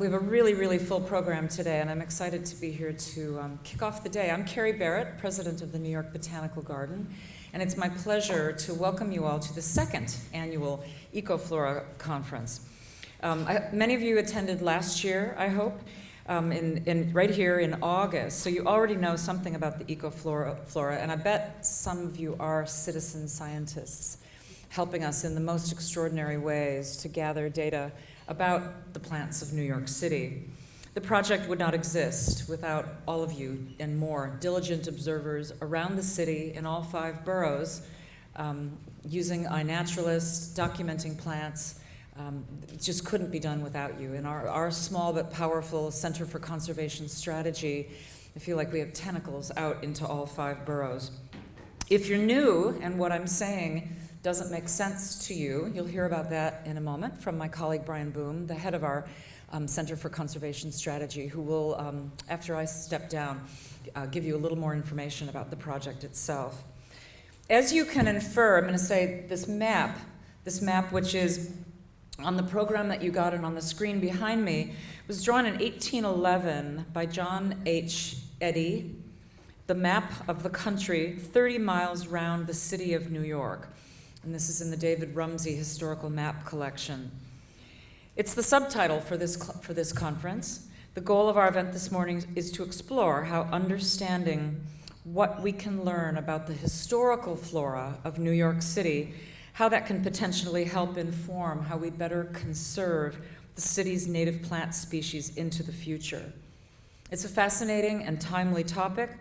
We have a really, really full program today, and I'm excited to be here to kick off the day. I'm Kari Barrett, president of the New York Botanical Garden, and it's my pleasure to welcome you all to the second annual EcoFlora conference. Many of you attended last year, I hope, right here in August, so you already know something about the EcoFlora, and I bet some of you are citizen scientists helping us in the most extraordinary ways to gather data about the plants of New York City. The project would not exist without all of you and more diligent observers around the city in all 5 boroughs, using iNaturalist, documenting plants. It just couldn't be done without you. In our small but powerful Center for Conservation Strategy, I feel like we have tentacles out into all 5 boroughs. If you're new and what I'm saying doesn't make sense to you, you'll hear about that in a moment from my colleague Brian Boom, the head of our Center for Conservation Strategy, who will, after I step down, give you a little more information about the project itself. As you can infer, I'm going to say this map which is on the program that you got and on the screen behind me, was drawn in 1811 by John H. Eddy, the map of the country 30 miles round the city of New York. And this is in the David Rumsey Historical Map Collection. It's the subtitle for this conference. The goal of our event this morning is to explore how understanding what we can learn about the historical flora of New York City, how that can potentially help inform how we better conserve the city's native plant species into the future. It's a fascinating and timely topic,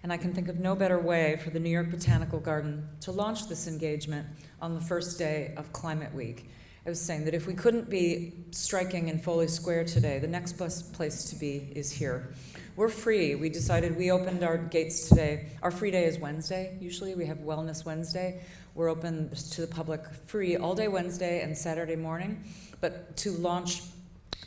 and I can think of no better way for the New York Botanical Garden to launch this engagement on the first day of Climate Week. I was saying that if we couldn't be striking in Foley Square today, the next best place to be is here. We're free. We decided we opened our gates today. Our free day is Wednesday. Usually we have Wellness Wednesday. We're open to the public free all day Wednesday and Saturday morning. But to launch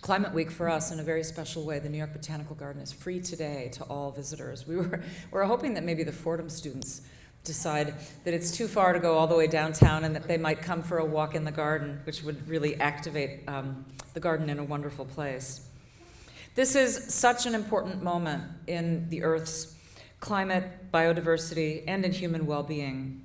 Climate Week for us in a very special way, the New York Botanical Garden is free today to all visitors. We're hoping that maybe the Fordham students decide that it's too far to go all the way downtown and that they might come for a walk in the garden, which would really activate the garden in a wonderful place. This is such an important moment in the Earth's climate, biodiversity, and in human well-being.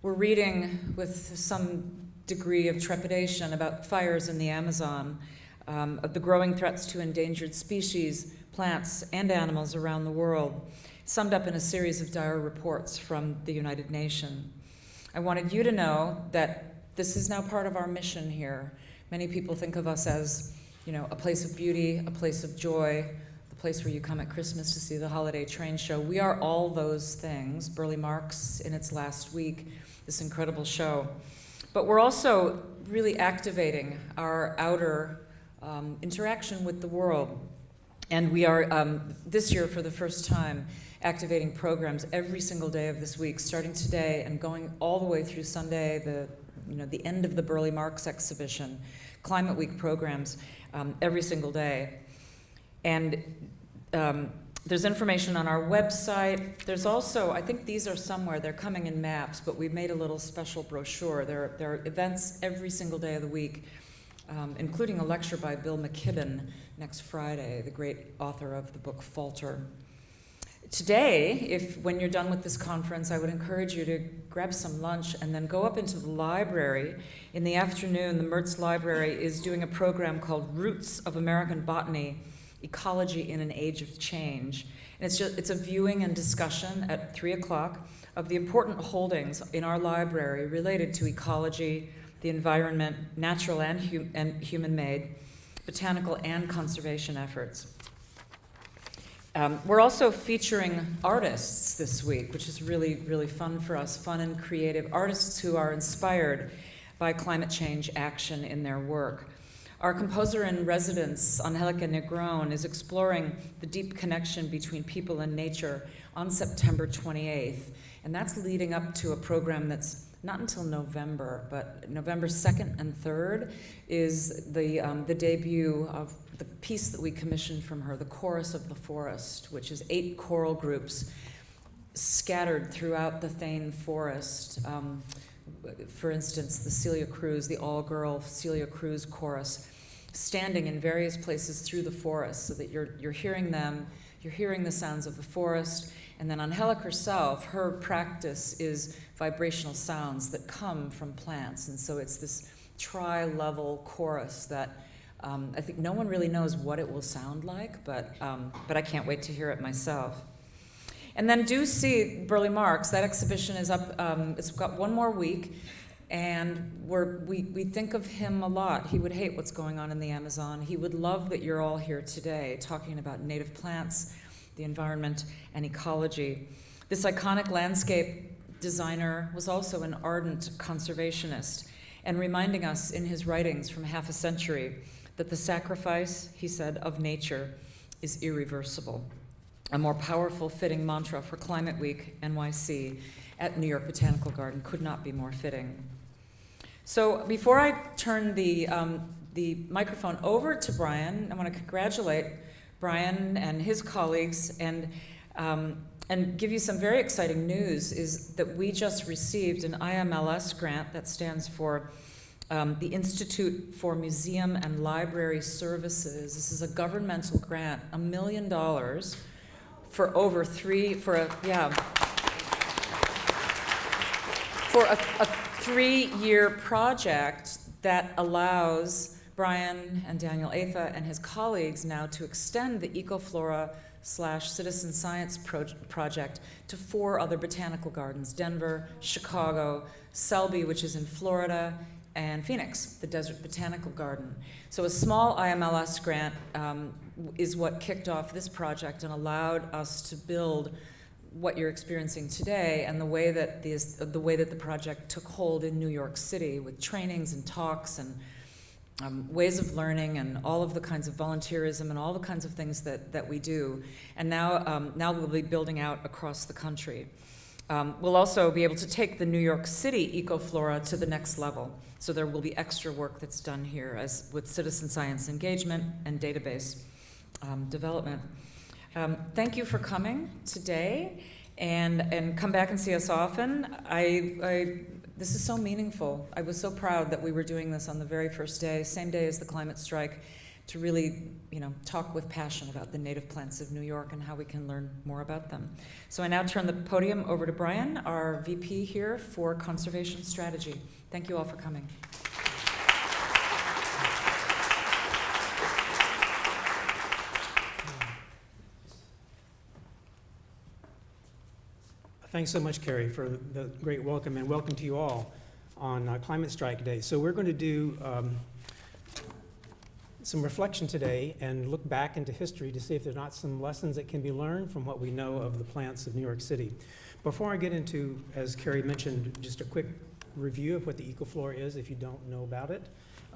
We're reading with some degree of trepidation about fires in the Amazon, of the growing threats to endangered species, plants, and animals around the world, summed up in a series of dire reports from the United Nations. I wanted you to know that this is now part of our mission here. Many people think of us as, a place of beauty, a place of joy, the place where you come at Christmas to see the holiday train show. We are all those things. Burley Marks, in its last week, this incredible show. But we're also really activating our outer interaction with the world. And we are, this year for the first time, activating programs every single day of this week, starting today and going all the way through Sunday, the end of the Burley Marks exhibition, Climate Week programs every single day. And there's information on our website. There's also, I think these are somewhere, they're coming in maps, but we've made a little special brochure. There are events every single day of the week, including a lecture by Bill McKibben next Friday, the great author of the book Falter. Today, when you're done with this conference, I would encourage you to grab some lunch and then go up into the library. In the afternoon, the Mertz Library is doing a program called Roots of American Botany, Ecology in an Age of Change. And it's a viewing and discussion at 3 o'clock of the important holdings in our library related to ecology, the environment, natural and human-made, botanical and conservation efforts. We're also featuring artists this week, which is really, really fun for us, fun and creative artists who are inspired by climate change action in their work. Our composer in residence, Angelica Negron, is exploring the deep connection between people and nature on September 28th, and that's leading up to a program that's not until November, but November 2nd and 3rd is the debut of the piece that we commissioned from her, The Chorus of the Forest, which is 8 choral groups scattered throughout the Thane Forest. For instance, the Celia Cruz, the all-girl Celia Cruz chorus, standing in various places through the forest so that you're hearing them, you're hearing the sounds of the forest. And then Angelica herself, her practice is vibrational sounds that come from plants. And so it's this tri-level chorus that I think no one really knows what it will sound like, but I can't wait to hear it myself. And then do see Burley Marks. That exhibition is up, it's got one more week, and we think of him a lot. He would hate what's going on in the Amazon. He would love that you're all here today talking about native plants, the environment, and ecology. This iconic landscape designer was also an ardent conservationist, and reminding us in his writings from half a century that the sacrifice, he said, of nature is irreversible. A more powerful fitting mantra for Climate Week NYC at New York Botanical Garden could not be more fitting. So before I turn the microphone over to Brian, I want to congratulate Brian and his colleagues and give you some very exciting news, is that we just received an IMLS grant that stands for the Institute for Museum and Library Services. This is a governmental grant, $1 million for a 3-year project that allows Brian and Daniel Atha and his colleagues now to extend the EcoFlora/Citizen Science project to 4 other botanical gardens: Denver, Chicago, Selby, which is in Florida, and Phoenix, the Desert Botanical Garden. So a small IMLS grant is what kicked off this project and allowed us to build what you're experiencing today, and the way that the project took hold in New York City with trainings and talks and ways of learning and all of the kinds of volunteerism and all the kinds of things that we do. And now we'll be building out across the country. We'll also be able to take the New York City EcoFlora to the next level. So there will be extra work that's done here as with citizen science engagement and database development. Thank you for coming today, and come back and see us often. This is so meaningful. I was so proud that we were doing this on the very first day, same day as the climate strike, to really, talk with passion about the native plants of New York and how we can learn more about them. So I now turn the podium over to Brian, our VP here for Conservation Strategy. Thank you all for coming. Thanks so much, Kari, for the great welcome, and welcome to you all on Climate Strike Day. So we're going to do some reflection today and look back into history to see if there are not some lessons that can be learned from what we know of the plants of New York City. Before I get into, as Kari mentioned, just a quick review of what the EcoFlora is, if you don't know about it,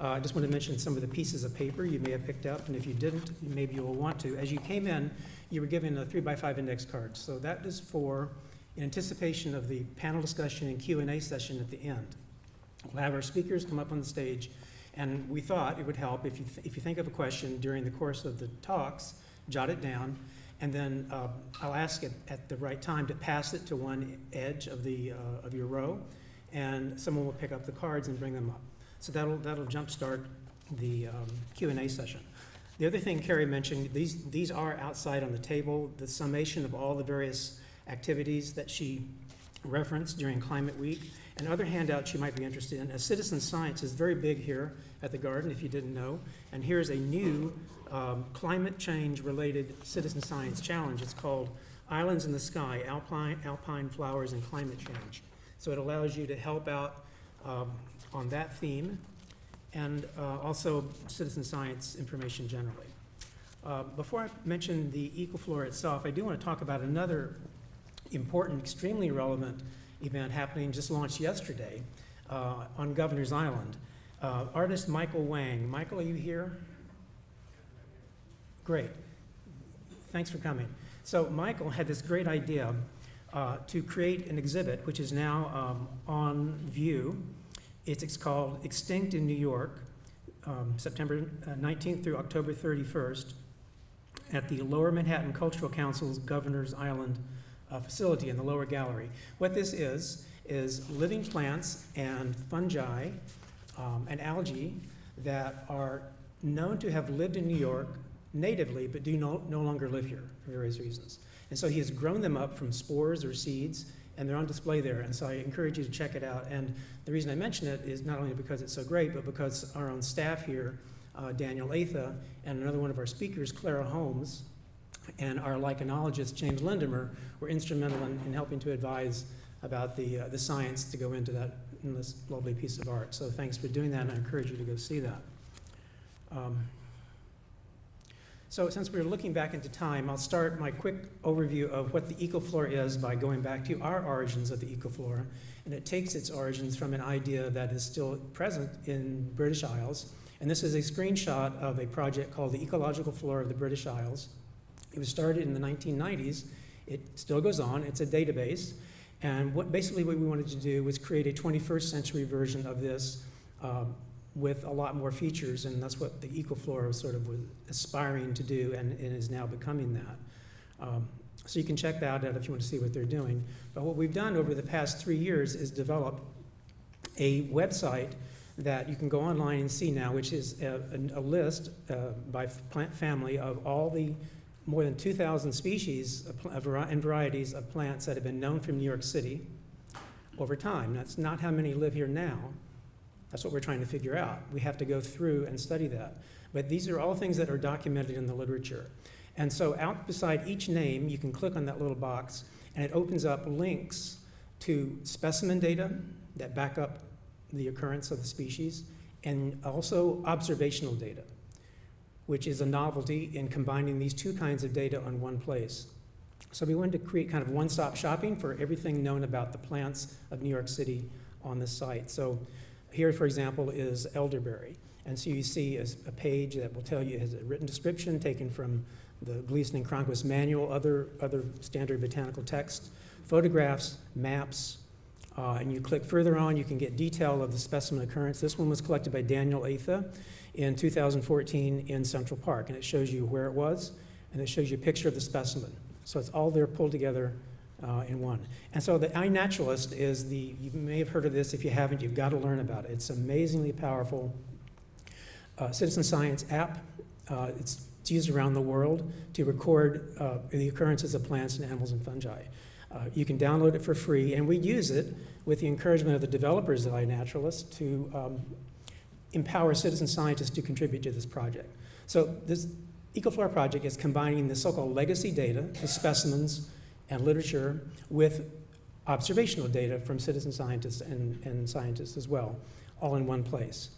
I just want to mention some of the pieces of paper you may have picked up, and if you didn't, maybe you will want to. As you came in, you were given a 3x5 index card. So that is for in anticipation of the panel discussion and Q&A session at the end. We'll have our speakers come up on the stage, and we thought it would help if you think of a question during the course of the talks, jot it down, and then I'll ask it at the right time to pass it to one edge of your row, and someone will pick up the cards and bring them up. So that'll jumpstart the Q&A session. The other thing Kari mentioned, these are outside on the table, the summation of all the various activities that she referenced during Climate Week, and other handouts you might be interested in. Citizen science is very big here at the garden, if you didn't know, and here's a new climate change related citizen science challenge. It's called Islands in the Sky, Alpine Flowers and Climate Change. So it allows you to help out on that theme, and also citizen science information generally. Before I mention the EcoFlora itself, I do want to talk about another important, extremely relevant event happening, just launched yesterday on Governor's Island. Artist Michael Wang. Michael, are you here? Great. Thanks for coming. So Michael had this great idea to create an exhibit, which is now on view. It's called Extinct in New York, September 19th through October 31st at the Lower Manhattan Cultural Council's Governor's Island facility in the lower gallery. What this is living plants and fungi and algae that are known to have lived in New York natively, but do no longer live here for various reasons. And so he has grown them up from spores or seeds, and they're on display there. And so I encourage you to check it out. And the reason I mention it is not only because it's so great, but because our own staff here, Daniel Atha, and another one of our speakers, Clara Holmes, and our lichenologist, James Lindemer, were instrumental in helping to advise about the science to go into that, in this lovely piece of art. So thanks for doing that, and I encourage you to go see that. So since we're looking back into time, I'll start my quick overview of what the EcoFlora is by going back to our origins of the EcoFlora. And it takes its origins from an idea that is still present in British Isles. And this is a screenshot of a project called the Ecological Flora of the British Isles. It was started in the 1990s. It still goes on. It's a database. And basically what we wanted to do was create a 21st century version of this with a lot more features, and that's what the EcoFlora sort of was aspiring to do, and is now becoming that. So you can check that out if you want to see what they're doing. But what we've done over the past 3 years is develop a website that you can go online and see now, which is a list by plant family of all the more than 2,000 species and varieties of plants that have been known from New York City over time. That's not how many live here now. That's what we're trying to figure out. We have to go through and study that. But these are all things that are documented in the literature. And so out beside each name, you can click on that little box, and it opens up links to specimen data that back up the occurrence of the species, and also observational data, which is a novelty in combining these two kinds of data on one place. So we wanted to create kind of one-stop shopping for everything known about the plants of New York City on this site. So here, for example, is elderberry. And so you see a page that will tell you, it has a written description taken from the Gleason and Cronquist manual, other standard botanical text, photographs, maps, and you click further on, you can get detail of the specimen occurrence. This one was collected by Daniel Atha in 2014 in Central Park, and it shows you where it was, and it shows you a picture of the specimen. So it's all there pulled together in one. And so the iNaturalist is you may have heard of this. If you haven't, you've got to learn about it. It's amazingly powerful citizen science app. It's used around the world to record the occurrences of plants and animals and fungi. You can download it for free, and we use it with the encouragement of the developers of iNaturalist to empower citizen scientists to contribute to this project. So this EcoFlora project is combining the so-called legacy data, the specimens and literature, with observational data from citizen scientists and scientists as well, all in one place.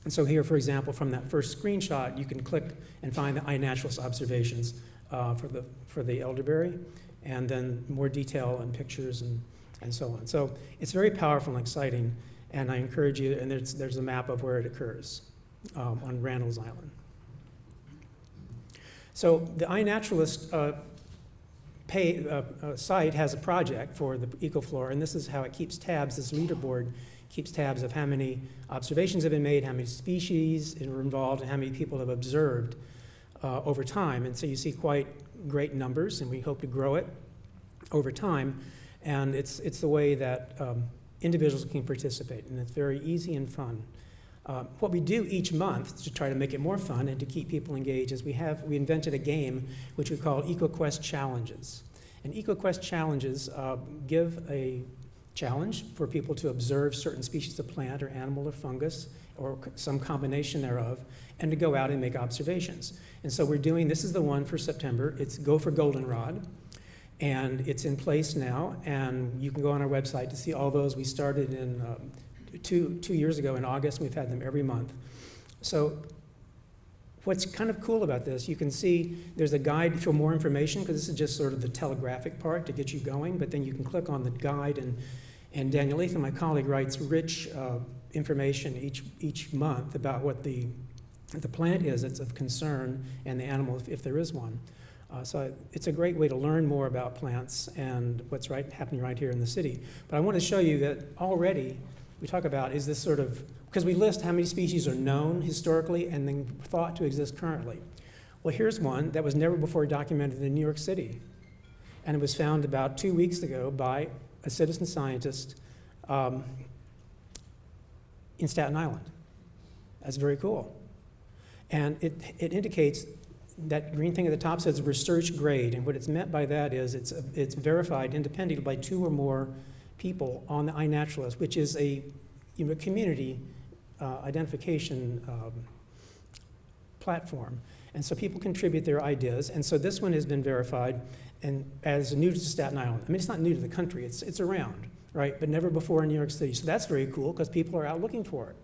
And so here, for example, from that first screenshot, you can click and find the iNaturalist observations for the elderberry, and then more detail and pictures and so on. So it's very powerful and exciting, and I encourage you, and there's a map of where it occurs on Randall's Island. So the iNaturalist site has a project for the EcoFlora, and this is how it keeps tabs. This leaderboard keeps tabs of how many observations have been made, how many species are involved, and how many people have observed over time. And so you see quite great numbers, and we hope to grow it over time. And it's the way that individuals can participate, and it's very easy and fun. What we do each month to try to make it more fun and to keep people engaged is we invented a game which we call EcoQuest Challenges. And EcoQuest Challenges give a challenge for people to observe certain species of plant or animal or fungus or some combination thereof, and to go out and make observations. And so this is the one for September. It's Go for Goldenrod, and it's in place now, and you can go on our website to see all those. We started in two years ago in August, and we've had them every month. So what's kind of cool about this, you can see there's a guide for more information, because this is just sort of the telegraphic part to get you going, but then you can click on the guide, and Daniel Atha, my colleague, writes rich information each month about what the plant is that's of concern, and the animal, if there is one. So it's a great way to learn more about plants and what's happening right here in the city. But I want to show you that already we talk about is this sort of, because we list how many species are known historically and then thought to exist currently. Well, here's one that was never before documented in New York City. And it was found about 2 weeks ago by a citizen scientist in Staten Island. That's very cool. And it indicates that green thing at the top says research grade, and what it's meant by that is it's verified independently by 2 or more people on the iNaturalist, which is a community identification platform. And so people contribute their ideas, and so this one has been verified and as new to Staten Island. I mean, it's not new to the country, it's around, right? But never before in New York City. So that's very cool because people are out looking for it.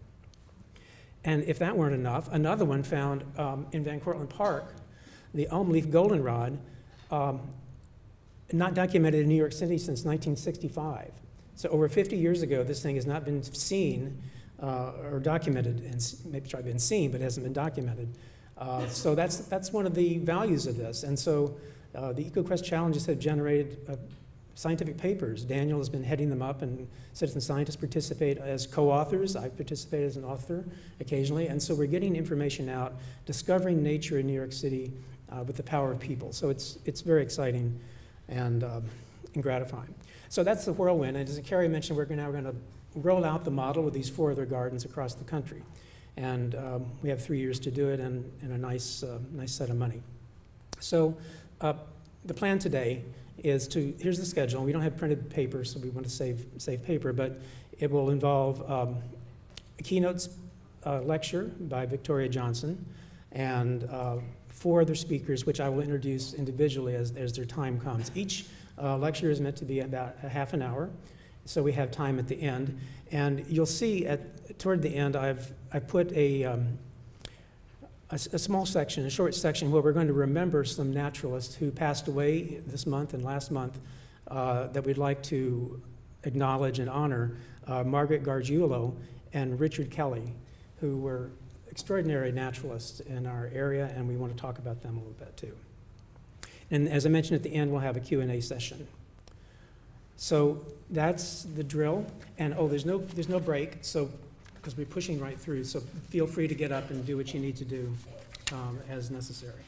And if that weren't enough, another one found in Van Cortlandt Park, the elm leaf goldenrod, not documented in New York City since 1965. So over 50 years ago, this thing has not been seen or documented, and maybe it's been seen, but it hasn't been documented. So that's one of the values of this. And so the EcoQuest challenges have generated scientific papers. Daniel has been heading them up, and citizen scientists participate as co-authors. I've participated as an author occasionally. And so we're getting information out, discovering nature in New York City with the power of people. So it's very exciting and gratifying. So that's the whirlwind. And as Kari mentioned, we're now going to roll out the model with these 4 other gardens across the country. And we have 3 years to do it and a nice set of money. So the plan today is here's the schedule. We don't have printed paper, so we want to save paper, but it will involve a keynote lecture by Victoria Johnson and 4 other speakers, which I will introduce individually as their time comes. Each lecture is meant to be about a half an hour, so we have time at the end. And you'll see toward the end, I put a small section, a short section, where we're going to remember some naturalists who passed away this month and last month that we'd like to acknowledge and honor, Margaret Gargiulo and Richard Kelly, who were extraordinary naturalists in our area, and we want to talk about them a little bit too. And as I mentioned at the end, we'll have a Q&A session. So that's the drill. And there's no break, so because we're pushing right through, so feel free to get up and do what you need to do as necessary.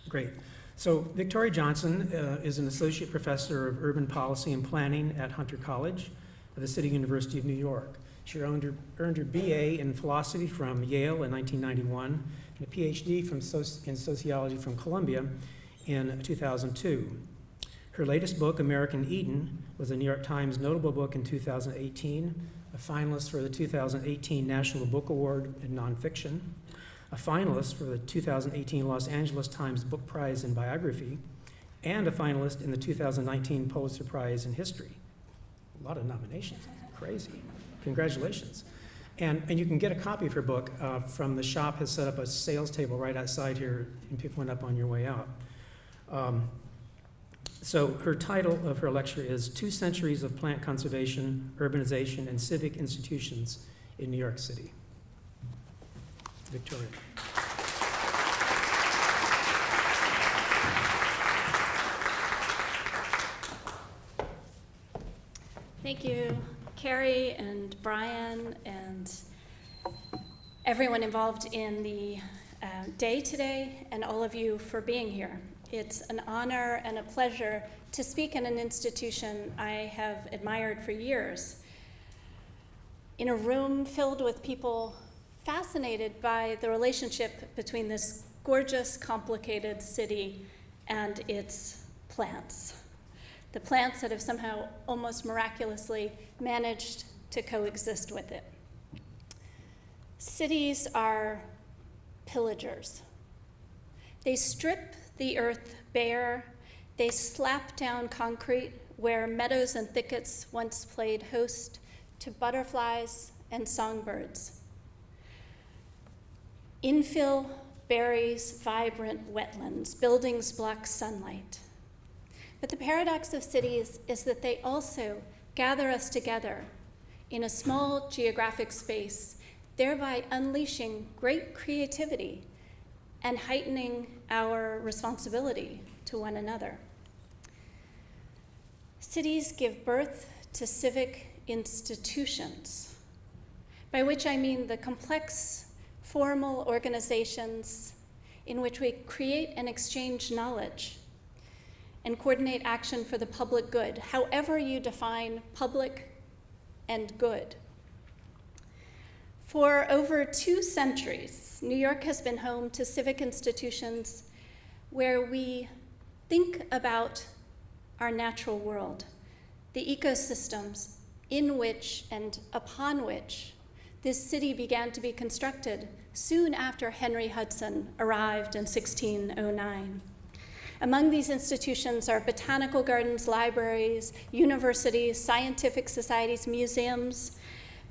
Great. So Victoria Johnson is an associate professor of urban policy and planning at Hunter College of the City University of New York. She earned her BA in philosophy from Yale in 1991 and a PhD in sociology from Columbia in 2002. Her latest book, American Eden, was a New York Times notable book in 2018, a finalist for the 2018 National Book Award in Nonfiction, a finalist for the 2018 Los Angeles Times Book Prize in Biography, and a finalist in the 2019 Pulitzer Prize in History. A lot of nominations, crazy. Congratulations. And you can get a copy of her book from the shop has set up a sales table right outside here, and people went up on your way out. So her title of her lecture is 2 Centuries of Plant Conservation, Urbanization, and Civic Institutions in New York City. Victoria. Thank you, Kari and Brian and everyone involved in the day today, and all of you for being here. It's an honor and a pleasure to speak in an institution I have admired for years, in a room filled with people fascinated by the relationship between this gorgeous, complicated city and its plants. The plants that have somehow almost miraculously managed to coexist with it. Cities are pillagers. They strip the earth bare. They slap down concrete where meadows and thickets once played host to butterflies and songbirds. Infill buries vibrant wetlands, buildings block sunlight. But the paradox of cities is that they also gather us together in a small geographic space, thereby unleashing great creativity and heightening our responsibility to one another. Cities give birth to civic institutions, by which I mean the complex, formal organizations in which we create and exchange knowledge and coordinate action for the public good, however you define public and good. For over 2 centuries, New York has been home to civic institutions where we think about our natural world, the ecosystems in which and upon which this city began to be constructed soon after Henry Hudson arrived in 1609. Among these institutions are botanical gardens, libraries, universities, scientific societies, museums,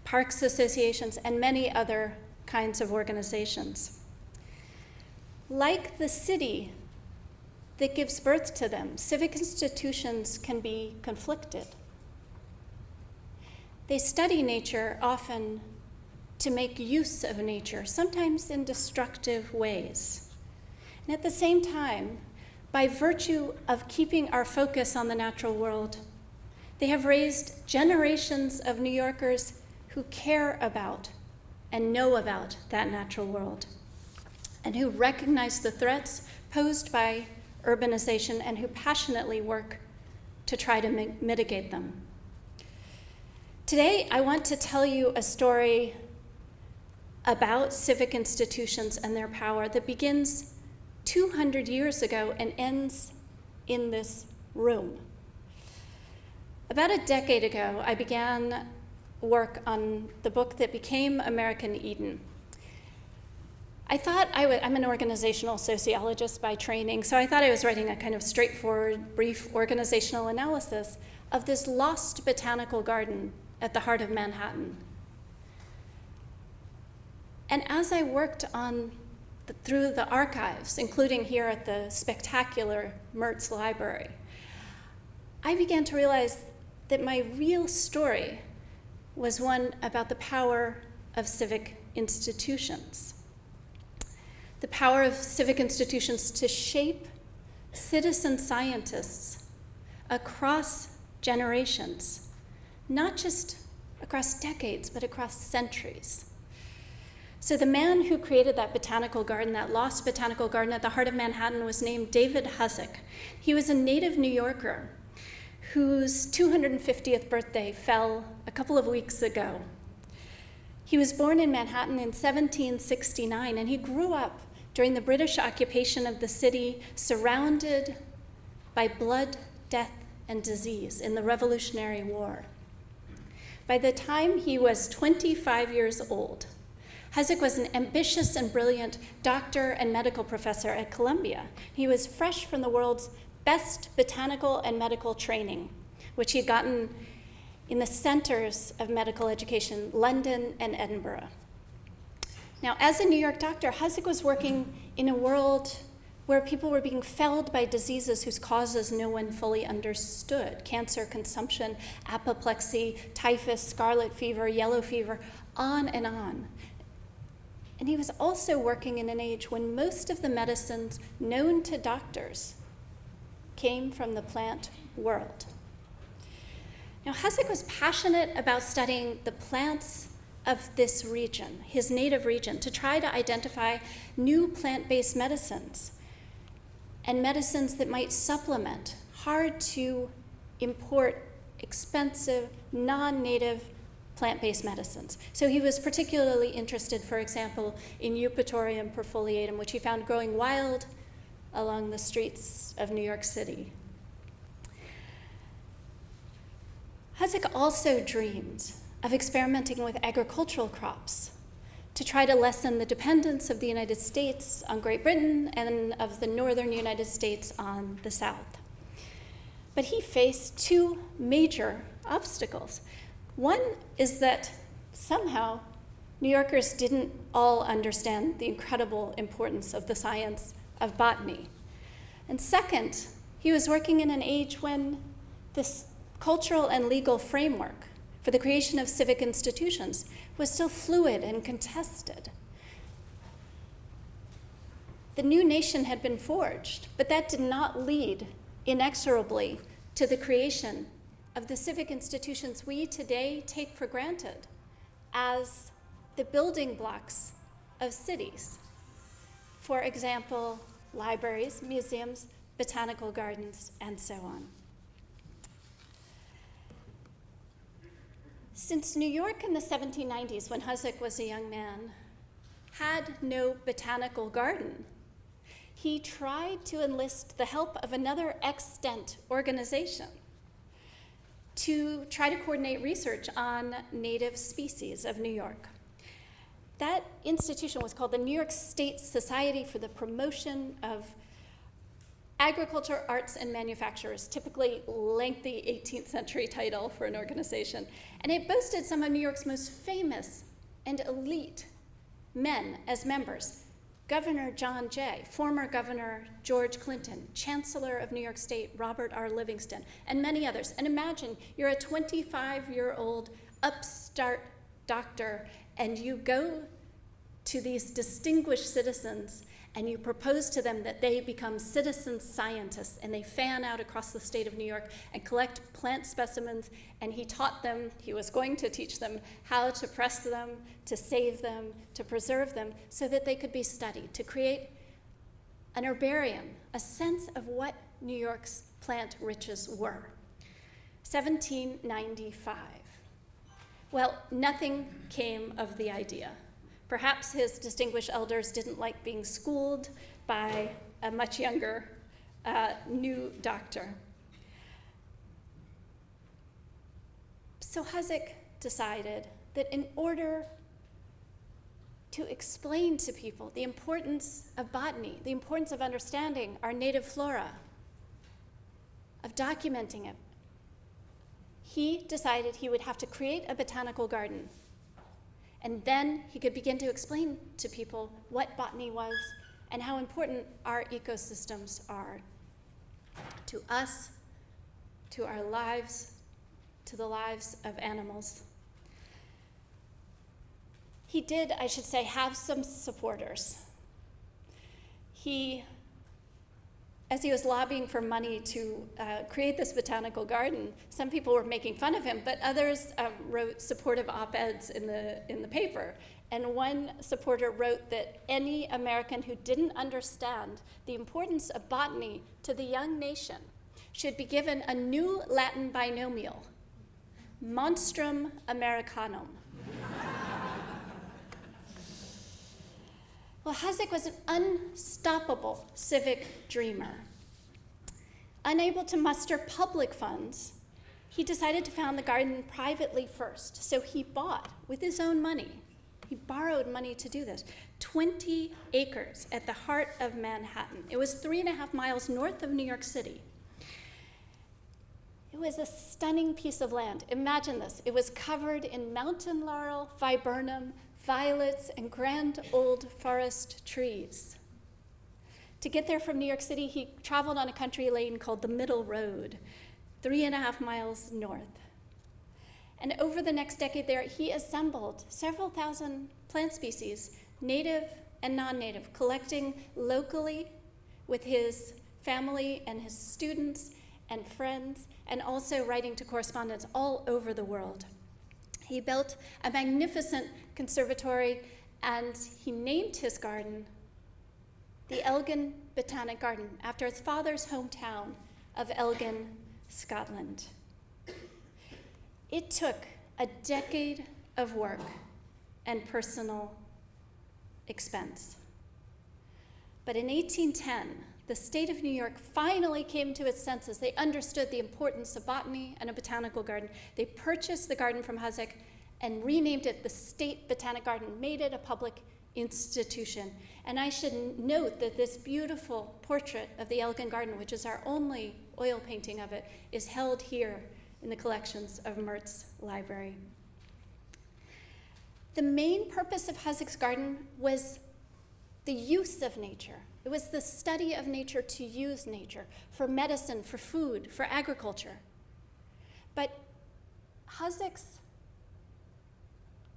parks associations, and many other kinds of organizations. Like the city that gives birth to them, civic institutions can be conflicted. They study nature often to make use of nature, sometimes in destructive ways. And at the same time, by virtue of keeping our focus on the natural world, they have raised generations of New Yorkers who care about and know about that natural world, and who recognize the threats posed by urbanization and who passionately work to try to mitigate them. Today, I want to tell you a story about civic institutions and their power that begins 200 years ago and ends in this room. About a decade ago, I began work on the book that became American Eden. I thought I'm an organizational sociologist by training, so I thought I was writing a kind of straightforward, brief organizational analysis of this lost botanical garden at the heart of Manhattan. And as I worked through the archives, including here at the spectacular Mertz Library, I began to realize that my real story was one about the power of civic institutions. The power of civic institutions to shape citizen scientists across generations, not just across decades, but across centuries. So the man who created that botanical garden, that lost botanical garden at the heart of Manhattan, was named David Huzik. He was a native New Yorker whose 250th birthday fell a couple of weeks ago. He was born in Manhattan in 1769, and he grew up during the British occupation of the city, surrounded by blood, death, and disease in the Revolutionary War. By the time he was 25 years old, Huzik was an ambitious and brilliant doctor and medical professor at Columbia. He was fresh from the world's best botanical and medical training, which he had gotten in the centers of medical education, London and Edinburgh. Now, as a New York doctor, Huzik was working in a world where people were being felled by diseases whose causes no one fully understood: cancer, consumption, apoplexy, typhus, scarlet fever, yellow fever, on and on. And he was also working in an age when most of the medicines known to doctors came from the plant world. Now, Huzik was passionate about studying the plants of this region, his native region, to try to identify new plant-based medicines and medicines that might supplement hard to import, expensive, non-native plant-based medicines. So he was particularly interested, for example, in Eupatorium perfoliatum, which he found growing wild along the streets of New York City. Huzik also dreamed of experimenting with agricultural crops to try to lessen the dependence of the United States on Great Britain and of the northern United States on the South. But he faced 2 major obstacles. One is that somehow New Yorkers didn't all understand the incredible importance of the science of botany. And second, he was working in an age when this cultural and legal framework for the creation of civic institutions was still fluid and contested. The new nation had been forged, but that did not lead inexorably to the creation of the civic institutions we today take for granted as the building blocks of cities. For example, libraries, museums, botanical gardens, and so on. Since New York in the 1790s, when Hosack was a young man, had no botanical garden, he tried to enlist the help of another extant organization to try to coordinate research on native species of New York. That institution was called the New York State Society for the Promotion of Agriculture, Arts, and Manufacturers, typically lengthy 18th century title for an organization. And it boasted some of New York's most famous and elite men as members. Governor John Jay, former Governor George Clinton, Chancellor of New York State Robert R. Livingston, and many others. And imagine you're a 25-year-old upstart doctor and you go to these distinguished citizens and you propose to them that they become citizen scientists, and they fan out across the state of New York and collect plant specimens, and he taught them, he was going to teach them how to press them, to save them, to preserve them, so that they could be studied, to create an herbarium, a sense of what New York's plant riches were. 1795. Well, nothing came of the idea. Perhaps his distinguished elders didn't like being schooled by a much younger new doctor. So Hosack decided that in order to explain to people the importance of botany, the importance of understanding our native flora, of documenting it, he decided he would have to create a botanical garden. And then he could begin to explain to people what botany was and how important our ecosystems are to us, to our lives, to the lives of animals. He did, I should say, have some supporters. As he was lobbying for money to create this botanical garden, some people were making fun of him, but others wrote supportive op-eds in the paper. And one supporter wrote that any American who didn't understand the importance of botany to the young nation should be given a new Latin binomial, Monstrum Americanum. Well, Hosack was an unstoppable civic dreamer. Unable to muster public funds, he decided to found the garden privately first. So he bought, with his own money, he borrowed money to do this, 20 acres at the heart of Manhattan. It was 3.5 miles north of New York City. It was a stunning piece of land. Imagine this. It was covered in mountain laurel, viburnum, violets, and grand old forest trees. To get there from New York City, he traveled on a country lane called the Middle Road, 3.5 miles north. And over the next decade there, he assembled several thousand plant species, native and non-native, collecting locally with his family and his students and friends, and also writing to correspondents all over the world. He built a magnificent conservatory, and he named his garden the Elgin Botanic Garden, after his father's hometown of Elgin, Scotland. It took a decade of work and personal expense. But in 1810, the state of New York finally came to its senses. They understood the importance of botany and a botanical garden. They purchased the garden from Hosack and renamed it the State Botanic Garden, made it a public institution. And I should note that this beautiful portrait of the Elgin Garden, which is our only oil painting of it, is held here in the collections of Mertz Library. The main purpose of Hosack's garden was the use of nature. It was the study of nature, to use nature for medicine, for food, for agriculture. But Hosack's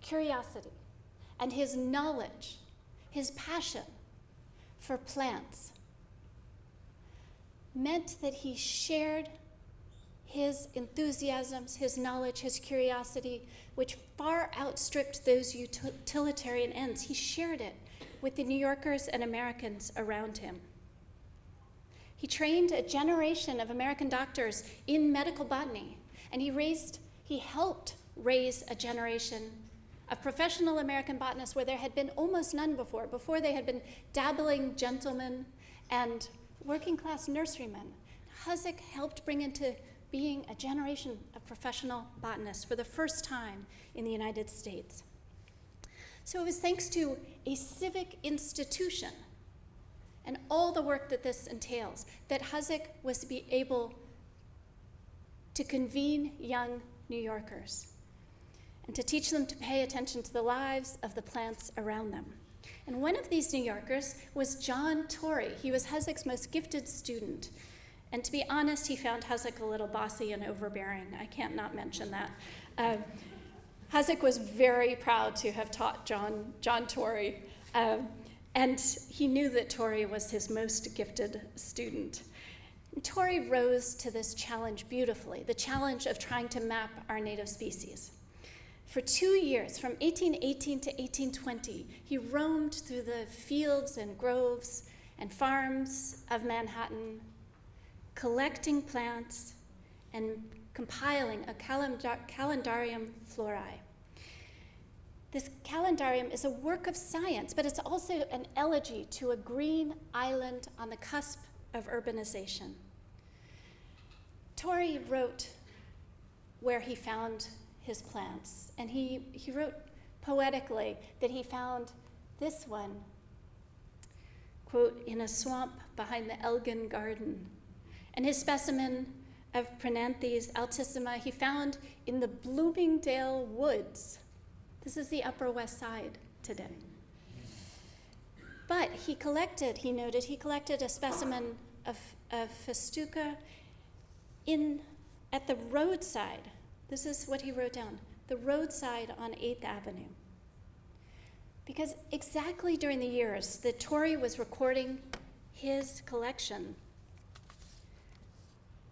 curiosity and his knowledge, his passion for plants, meant that he shared his enthusiasms, his knowledge, his curiosity, which far outstripped those utilitarian ends. He shared it with the New Yorkers and Americans around him. He trained a generation of American doctors in medical botany, and he helped raise a generation of professional American botanists where there had been almost none before. Before, they had been dabbling gentlemen and working class nurserymen. Hosack helped bring into being a generation of professional botanists for the first time in the United States. So it was thanks to a civic institution and all the work that this entails that Hosack was to be able to convene young New Yorkers and to teach them to pay attention to the lives of the plants around them. And one of these New Yorkers was John Tory. He was Hosack's most gifted student. And to be honest, he found Hosack a little bossy and overbearing. I can't not mention that. Hosack was very proud to have taught John Tory, and he knew that Tory was his most gifted student. And Tory rose to this challenge beautifully, the challenge of trying to map our native species. For 2 years, from 1818 to 1820, he roamed through the fields and groves and farms of Manhattan, collecting plants and compiling a calendarium florae. This calendarium is a work of science, but it's also an elegy to a green island on the cusp of urbanization. Tory wrote where he found his plants, and he wrote poetically that he found this one, quote, in a swamp behind the Elgin Garden. And his specimen of Prananthes altissima he found in the Bloomingdale Woods. This is the Upper West Side today. But he noted he collected a specimen of Festuca at the roadside. This is what he wrote down, the roadside on 8th Avenue. Because exactly during the years that Tory was recording his collection,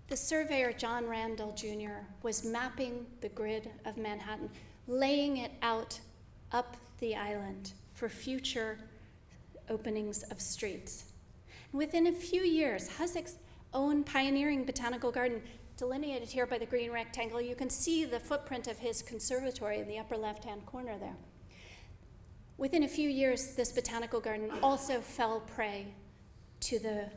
the surveyor John Randall Jr. was mapping the grid of Manhattan, laying it out up the island for future openings of streets. And within a few years, Hosack's own pioneering botanical garden, delineated here by the green rectangle, you can see the footprint of his conservatory in the upper left-hand corner there. Within a few years, this botanical garden also fell prey to the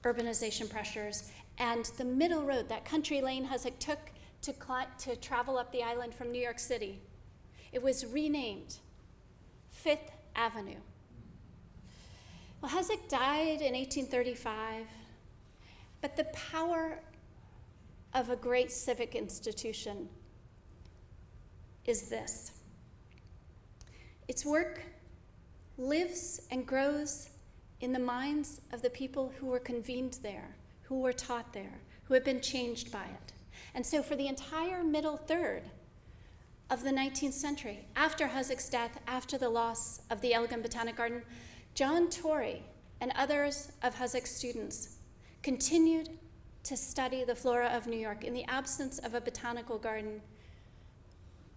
urbanization pressures, and the middle road, that country lane Hosack took to travel up the island from New York City, it was renamed 5th Avenue. Well, Hosack died in 1835, but the power of a great civic institution is this. Its work lives and grows in the minds of the people who were convened there, who were taught there, who have been changed by it. And so for the entire middle third of the 19th century, after Hosack's death, after the loss of the Elgin Botanic Garden, John Tory and others of Hosack's students continued to study the flora of New York in the absence of a botanical garden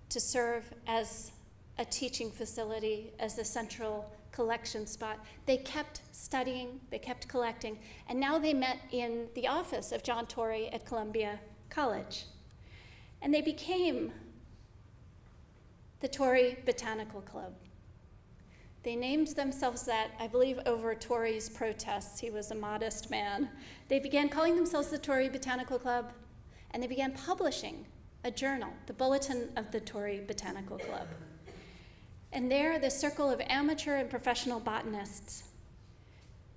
to serve as a teaching facility, as a central collection spot. They kept studying, they kept collecting, and now they met in the office of John Tory at Columbia College. And they became the Tory Botanical Club. They named themselves that, I believe, over Tory's protests. He was a modest man. They began calling themselves the Tory Botanical Club, and they began publishing a journal, the Bulletin of the Tory Botanical Club. And there, the circle of amateur and professional botanists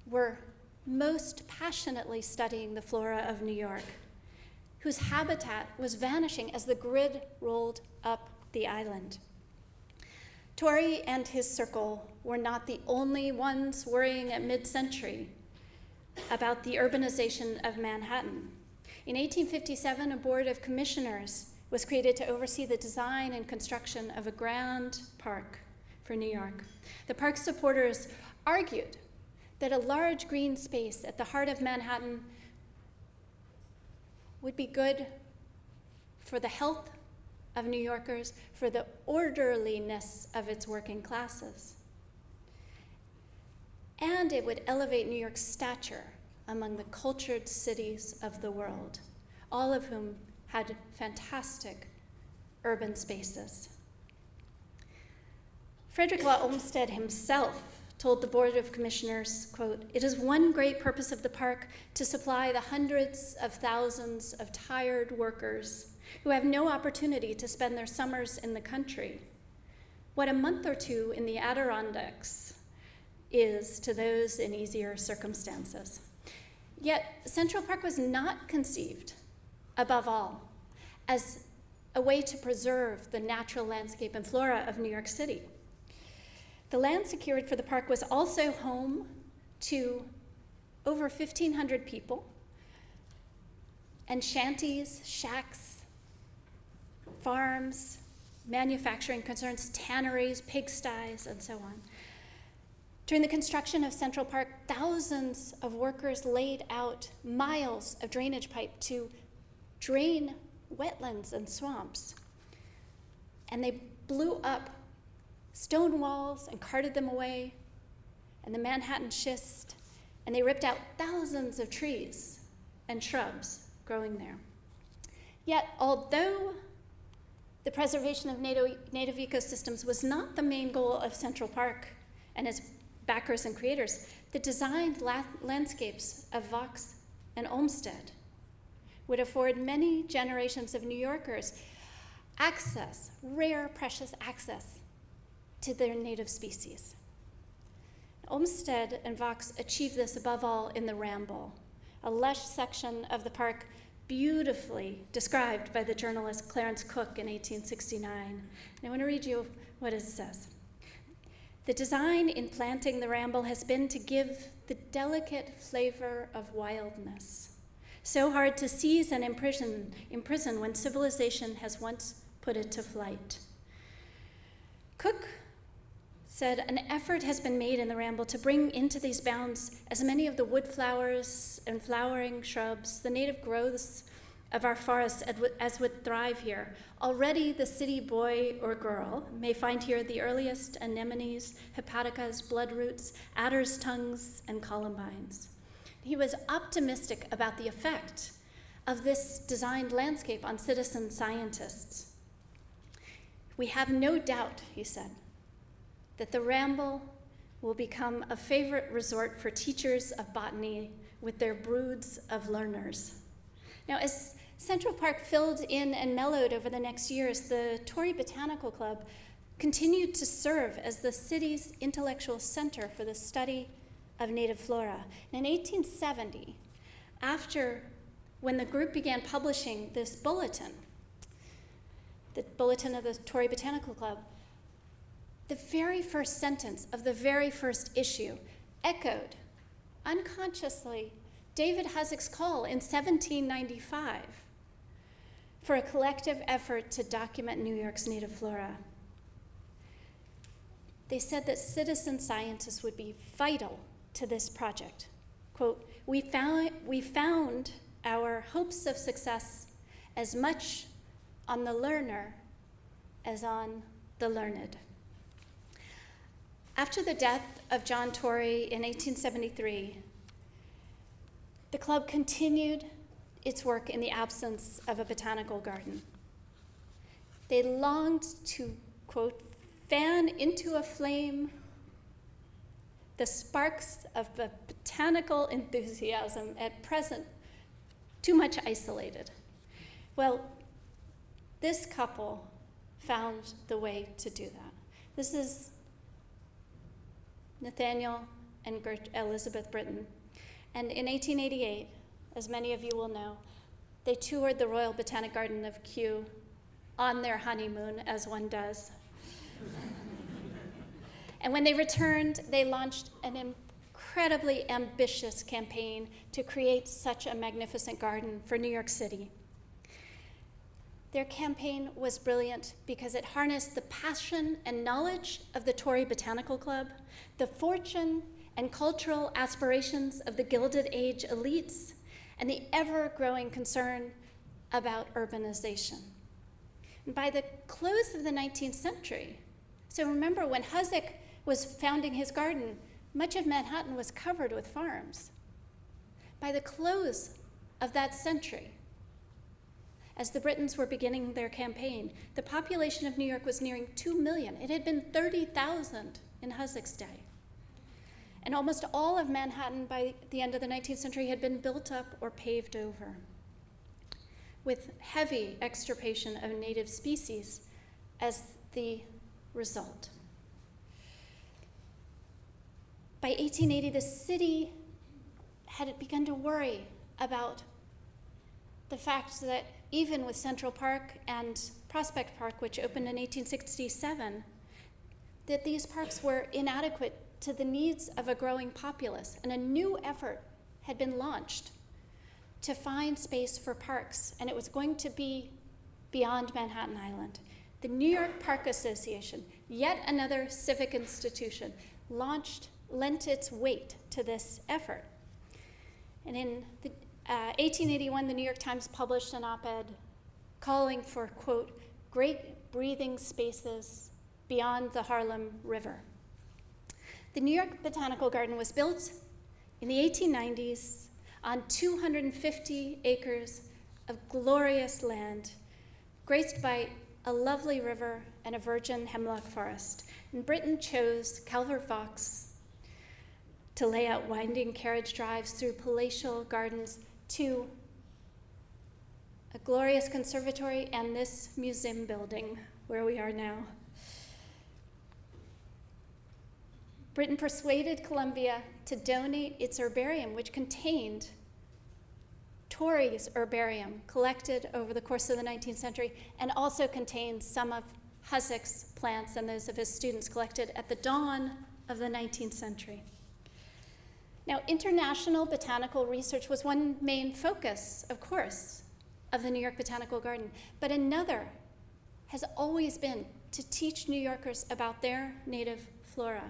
were most passionately studying the flora of New York, whose habitat was vanishing as the grid rolled up the island. Tory and his circle were not the only ones worrying at mid-century about the urbanization of Manhattan. In 1857, a board of commissioners was created to oversee the design and construction of a grand park for New York. The park's supporters argued that a large green space at the heart of Manhattan would be good for the health of New Yorkers, for the orderliness of its working classes. And it would elevate New York's stature among the cultured cities of the world, all of whom had fantastic urban spaces. Frederick Law Olmsted himself told the Board of Commissioners, quote, "It is one great purpose of the park to supply the hundreds of thousands of tired workers who have no opportunity to spend their summers in the country what a month or two in the Adirondacks is to those in easier circumstances." Yet Central Park was not conceived, above all, as a way to preserve the natural landscape and flora of New York City. The land secured for the park was also home to over 1,500 people, and shanties, shacks, farms, manufacturing concerns, tanneries, pigsties, and so on. During the construction of Central Park, thousands of workers laid out miles of drainage pipe to drain wetlands and swamps. And they blew up stone walls and carted them away, and the Manhattan schist, and they ripped out thousands of trees and shrubs growing there. Yet, although the preservation of native ecosystems was not the main goal of Central Park and its backers and creators, the designed landscapes of Vox and Olmsted would afford many generations of New Yorkers access, rare, precious access to their native species. Olmsted and Vox achieved this above all in the Ramble, a lush section of the park beautifully described by the journalist Clarence Cook in 1869. And I want to read you what it says. "The design in planting the Ramble has been to give the delicate flavor of wildness, so hard to seize and imprison when civilization has once put it to flight." Cook said, "An effort has been made in the Ramble to bring into these bounds as many of the wood flowers and flowering shrubs, the native growths of our forests as would thrive here. Already the city boy or girl may find here the earliest anemones, hepaticas, bloodroots, adder's tongues, and columbines." He was optimistic about the effect of this designed landscape on citizen scientists. "We have no doubt," he said, "that the Ramble will become a favorite resort for teachers of botany with their broods of learners." Now, as Central Park filled in and mellowed over the next years, the Tory Botanical Club continued to serve as the city's intellectual center for the study of native flora. And in 1870, when the group began publishing this bulletin, the bulletin of the Tory Botanical Club, the very first sentence of the very first issue echoed, unconsciously, David Hassick's call in 1795 for a collective effort to document New York's native flora. They said that citizen scientists would be vital to this project. Quote, we found our hopes of success as much on the learner as on the learned." After the death of John Tory in 1873, the club continued its work in the absence of a botanical garden. They longed to, quote, "fan into a flame the sparks of the botanical enthusiasm at present too much isolated." Well, this couple found the way to do that. This is Nathaniel and Gert Elizabeth Britton. And in 1888, as many of you will know, they toured the Royal Botanic Garden of Kew on their honeymoon, as one does. And when they returned, they launched an incredibly ambitious campaign to create such a magnificent garden for New York City. Their campaign was brilliant because it harnessed the passion and knowledge of the Tory Botanical Club, the fortune and cultural aspirations of the Gilded Age elites, and the ever-growing concern about urbanization. And by the close of the 19th century, so remember when Hassick was founding his garden, much of Manhattan was covered with farms. By the close of that century, as the Britons were beginning their campaign, the population of New York was nearing 2 million. It had been 30,000 in Hussock's day. And almost all of Manhattan by the end of the 19th century had been built up or paved over, with heavy extirpation of native species as the result. By 1880, the city had begun to worry about the fact that even with Central Park and Prospect Park, which opened in 1867, that these parks were inadequate to the needs of a growing populace, and a new effort had been launched to find space for parks, and it was going to be beyond Manhattan Island. The New York Park Association, yet another civic institution, lent its weight to this effort. And in 1881, the New York Times published an op-ed calling for, quote, great breathing spaces beyond the Harlem River. The New York Botanical Garden was built in the 1890s on 250 acres of glorious land, graced by a lovely river and a virgin hemlock forest. And Britain chose Calvert Vaux to lay out winding carriage drives through palatial gardens to a glorious conservatory and this museum building where we are now. Britain persuaded Columbia to donate its herbarium, which contained Tory's herbarium collected over the course of the 19th century, and also contained some of Hussock's plants and those of his students collected at the dawn of the 19th century. Now, international botanical research was one main focus, of course, of the New York Botanical Garden, but another has always been to teach New Yorkers about their native flora.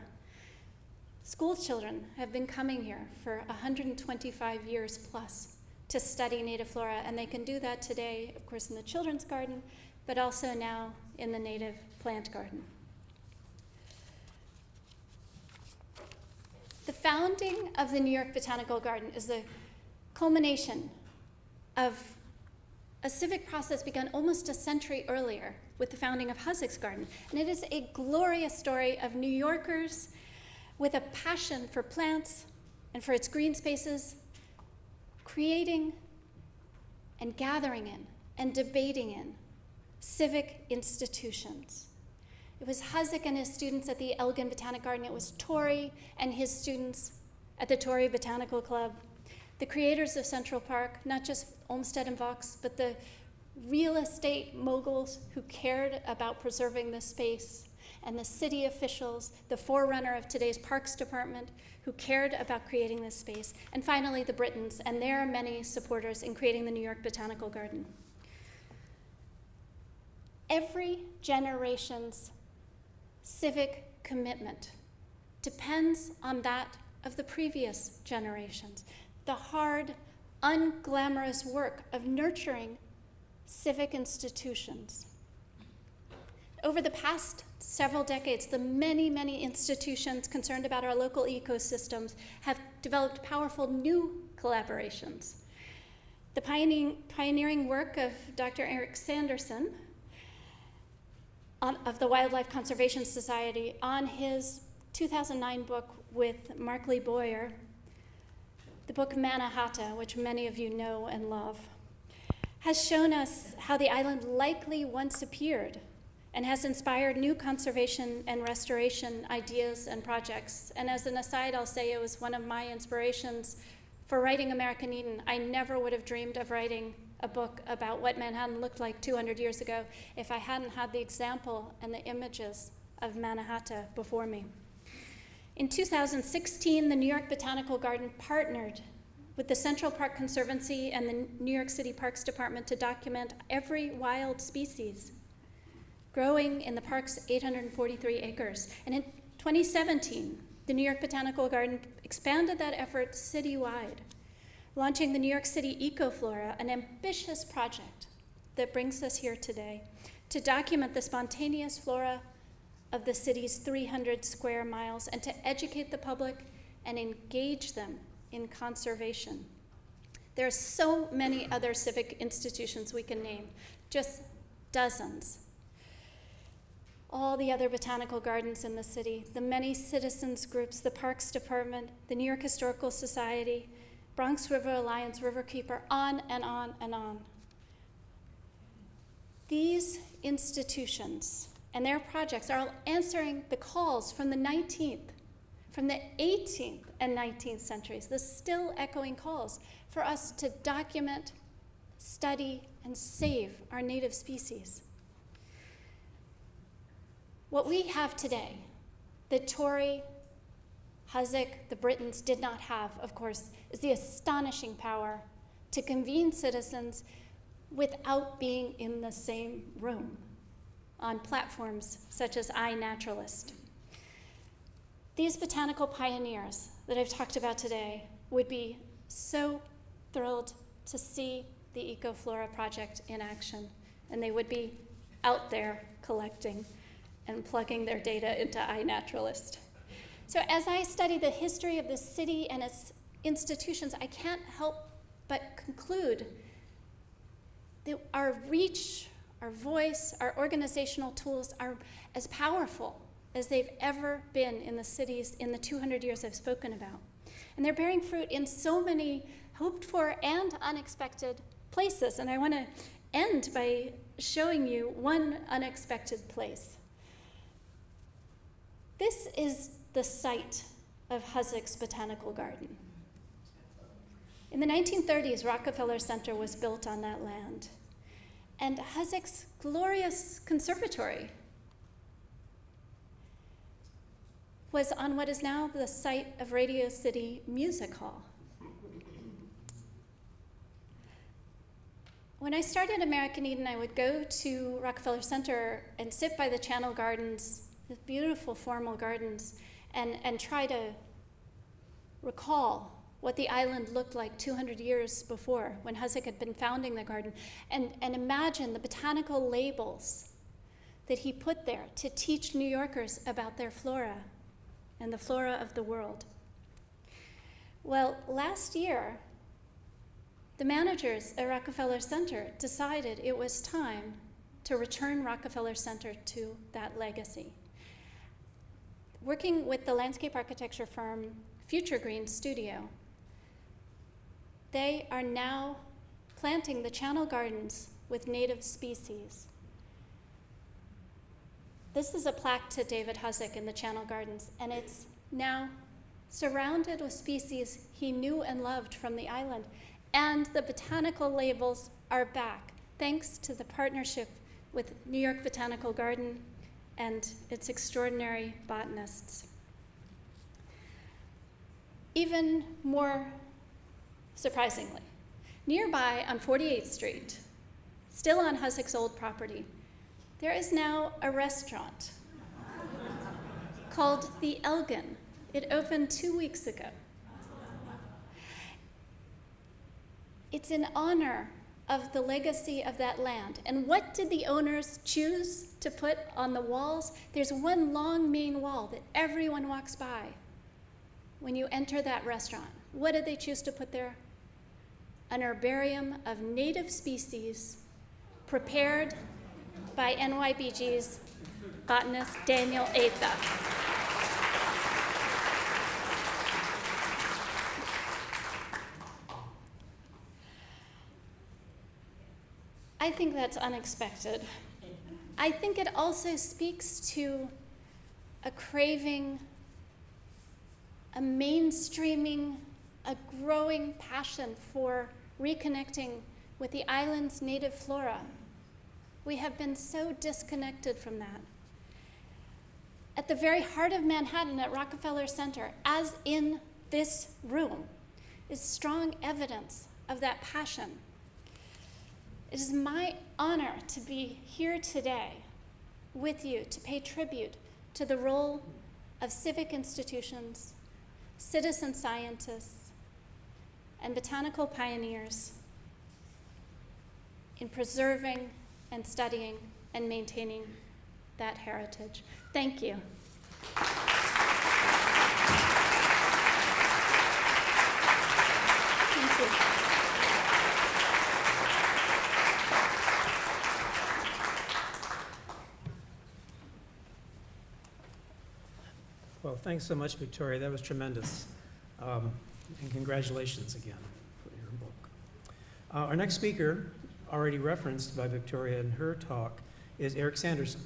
School children have been coming here for 125 years plus to study native flora, and they can do that today, of course, in the children's garden, but also now in the native plant garden. The founding of the New York Botanical Garden is the culmination of a civic process begun almost a century earlier with the founding of Hussock's Garden. And it is a glorious story of New Yorkers with a passion for plants and for its green spaces, creating and gathering in and debating in civic institutions. It was Hussock and his students at the Elgin Botanic Garden. It was Tory and his students at the Tory Botanical Club. The creators of Central Park, not just Olmsted and Vaux, but the real estate moguls who cared about preserving the space, and the city officials, the forerunner of today's Parks Department, who cared about creating this space. And finally, the Britons and their many supporters in creating the New York Botanical Garden. Every generation's civic commitment depends on that of the previous generations. The hard, unglamorous work of nurturing civic institutions. Over the past several decades, the many, many institutions concerned about our local ecosystems have developed powerful new collaborations. The pioneering work of Dr. Eric Sanderson of the Wildlife Conservation Society on his 2009 book with Mark Lee Boyer, the book Mannahatta, which many of you know and love, has shown us how the island likely once appeared and has inspired new conservation and restoration ideas and projects. And as an aside, I'll say it was one of my inspirations for writing American Eden. I never would have dreamed of writing a book about what Manhattan looked like 200 years ago if I hadn't had the example and the images of Mannahatta before me. In 2016, the New York Botanical Garden partnered with the Central Park Conservancy and the New York City Parks Department to document every wild species growing in the park's 843 acres. And in 2017, the New York Botanical Garden expanded that effort citywide, launching the New York City EcoFlora, an ambitious project that brings us here today to document the spontaneous flora of the city's 300 square miles and to educate the public and engage them in conservation. There are so many other civic institutions we can name, just dozens. All the other botanical gardens in the city, the many citizens groups, the Parks Department, the New York Historical Society, Bronx River Alliance, Riverkeeper, on and on and on. These institutions and their projects are answering the calls from the 19th, from the 18th and 19th centuries, the still echoing calls for us to document, study, and save our native species. What we have today, that Tory, Hoosick, the Britons did not have, of course, is the astonishing power to convene citizens without being in the same room on platforms such as iNaturalist. These botanical pioneers that I've talked about today would be so thrilled to see the EcoFlora project in action, and they would be out there collecting and plugging their data into iNaturalist. So as I study the history of the city and its institutions, I can't help but conclude that our reach, our voice, our organizational tools are as powerful as they've ever been in the cities in the 200 years I've spoken about. And they're bearing fruit in so many hoped for and unexpected places. And I want to end by showing you one unexpected place. This is the site of Hoosick's Botanical Garden. In the 1930s, Rockefeller Center was built on that land. And Hoosick's glorious conservatory was on what is now the site of Radio City Music Hall. When I started American Eden, I would go to Rockefeller Center and sit by the Channel Gardens, the beautiful formal gardens, and try to recall what the island looked like 200 years before, when Hoosick had been founding the garden, and imagine the botanical labels that he put there to teach New Yorkers about their flora and the flora of the world. Well, last year, the managers at Rockefeller Center decided it was time to return Rockefeller Center to that legacy. Working with the landscape architecture firm Future Green Studio, they are now planting the Channel Gardens with native species. This is a plaque to David Hoosick in the Channel Gardens, and it's now surrounded with species he knew and loved from the island. And the botanical labels are back, thanks to the partnership with New York Botanical Garden and its extraordinary botanists. Even more surprisingly, nearby on 48th Street, still on Hoosick's old property, there is now a restaurant called The Elgin. It opened 2 weeks ago. It's in honor of the legacy of that land. And what did the owners choose to put on the walls? There's one long main wall that everyone walks by when you enter that restaurant. What did they choose to put there? An herbarium of native species prepared by NYBG's botanist Daniel Atha. I think that's unexpected. I think it also speaks to a craving, a mainstreaming, a growing passion for reconnecting with the island's native flora. We have been so disconnected from that. At the very heart of Manhattan at Rockefeller Center, as in this room, is strong evidence of that passion. It is my honor to be here today with you to pay tribute to the role of civic institutions, citizen scientists, and botanical pioneers in preserving and studying and maintaining that heritage. Thank you. Thank you. thanks so much, Victoria. That was tremendous. And congratulations again for your book. Our next speaker, already referenced by Victoria in her talk, is Eric Sanderson,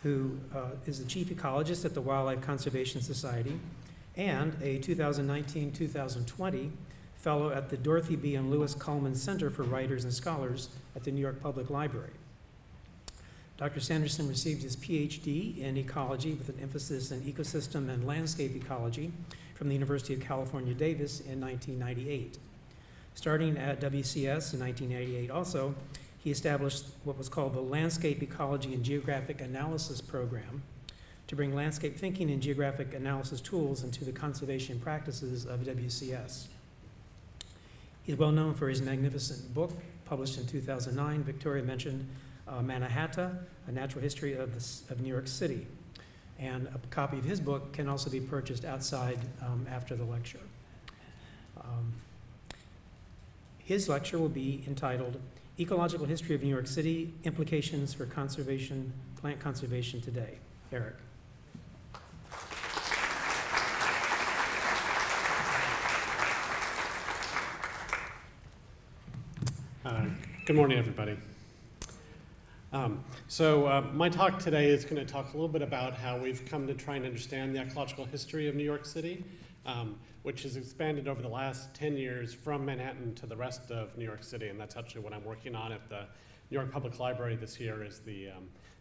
who is the chief ecologist at the Wildlife Conservation Society and a 2019-2020 fellow at the Dorothy B. and Lewis Cullman Center for Writers and Scholars at the New York Public Library. Dr. Sanderson received his PhD in ecology with an emphasis in ecosystem and landscape ecology from the University of California, Davis in 1998. Starting at WCS in 1988 also, he established what was called the Landscape Ecology and Geographic Analysis Program to bring landscape thinking and geographic analysis tools into the conservation practices of WCS. He's well known for his magnificent book, published in 2009, Victoria mentioned, Mannahatta, A Natural History of New York City. And a copy of his book can also be purchased outside after the lecture. His lecture will be entitled Ecological History of New York City, Implications for Conservation, Plant Conservation Today. Eric. Good morning, everybody. My talk today is going to talk a little bit about how we've come to try and understand the ecological history of New York City, which has expanded over the last 10 years from Manhattan to the rest of New York City, and that's actually what I'm working on at the New York Public Library this year is the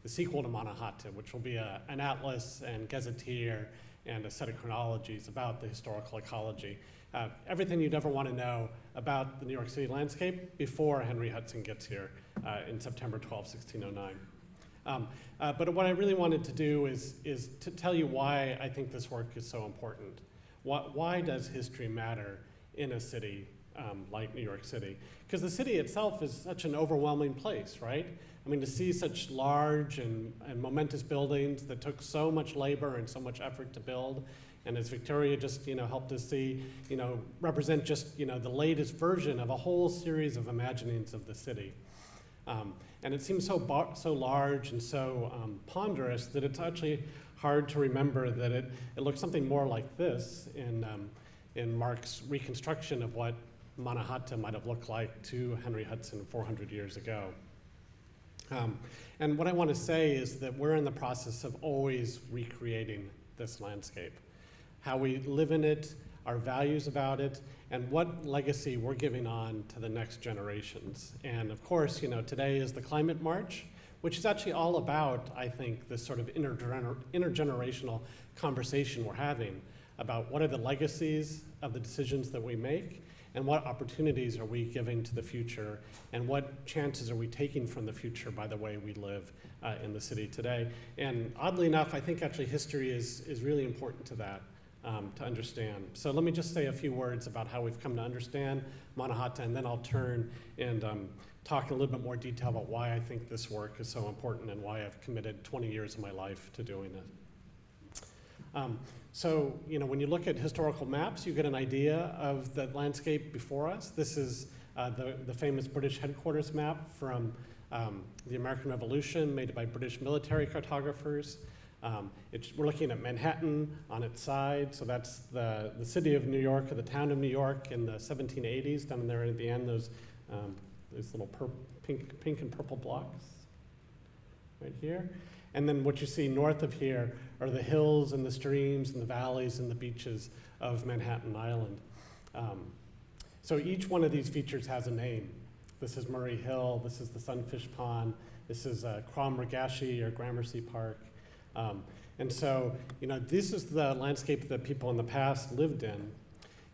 sequel to Mannahatta, which will be an atlas and gazetteer and a set of chronologies about the historical ecology. Everything you'd ever want to know about the New York City landscape before Henry Hudson gets here in September 12, 1609. But what I really wanted to do is to tell you why I think this work is so important. Why does history matter in a city like New York City? Because the city itself is such an overwhelming place, right? I mean, to see such large and momentous buildings that took so much labor and so much effort to build, and as Victoria just helped us see, represent just the latest version of a whole series of imaginings of the city. And it seems so large and so ponderous that it's actually hard to remember that it looks something more like this in Mark's reconstruction of what Mannahatta might have looked like to Henry Hudson 400 years ago. And what I want to say is that we're in the process of always recreating this landscape, how we live in it, our values about it, and what legacy we're giving on to the next generations. And of course, today is the Climate March, which is actually all about, I think, this sort of intergenerational conversation we're having about what are the legacies of the decisions that we make, and what opportunities are we giving to the future, and what chances are we taking from the future by the way we live in the city today. And oddly enough, I think actually history is really important to that. To understand. So let me just say a few words about how we've come to understand Mannahatta, and then I'll turn and talk in a little bit more detail about why I think this work is so important and why I've committed 20 years of my life to doing it. When you look at historical maps, you get an idea of the landscape before us. This is the famous British headquarters map from the American Revolution, made by British military cartographers. We're looking at Manhattan on its side, so that's the city of New York, or the town of New York in the 1780s, down there at the end, those little pink and purple blocks right here. And then what you see north of here are the hills and the streams and the valleys and the beaches of Manhattan Island. So each one of these features has a name. This is Murray Hill, this is the Sunfish Pond, this is Crommergashi or Gramercy Park. And so, this is the landscape that people in the past lived in.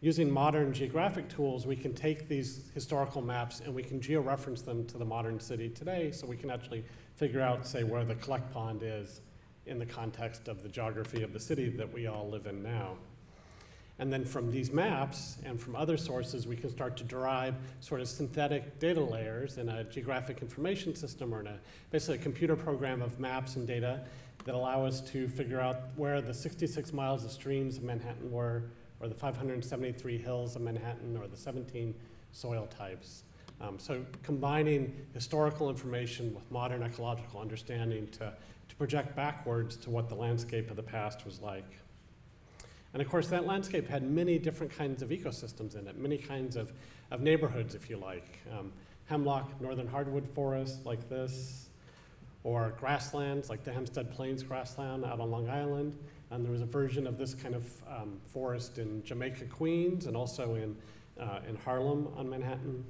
Using modern geographic tools, we can take these historical maps and we can georeference them to the modern city today, so we can actually figure out, say, where the collect pond is in the context of the geography of the city that we all live in now. And then from these maps and from other sources, we can start to derive sort of synthetic data layers in a geographic information system, or in basically a computer program of maps and data that allow us to figure out where the 66 miles of streams of Manhattan were, or the 573 hills of Manhattan, or the 17 soil types. So combining historical information with modern ecological understanding to project backwards to what the landscape of the past was like. And of course, that landscape had many different kinds of ecosystems in it, many kinds of neighborhoods, if you like. Hemlock, northern hardwood forest like this, or grasslands like the Hempstead Plains grassland out on Long Island. And there was a version of this kind of forest in Jamaica, Queens, and also in Harlem on Manhattan.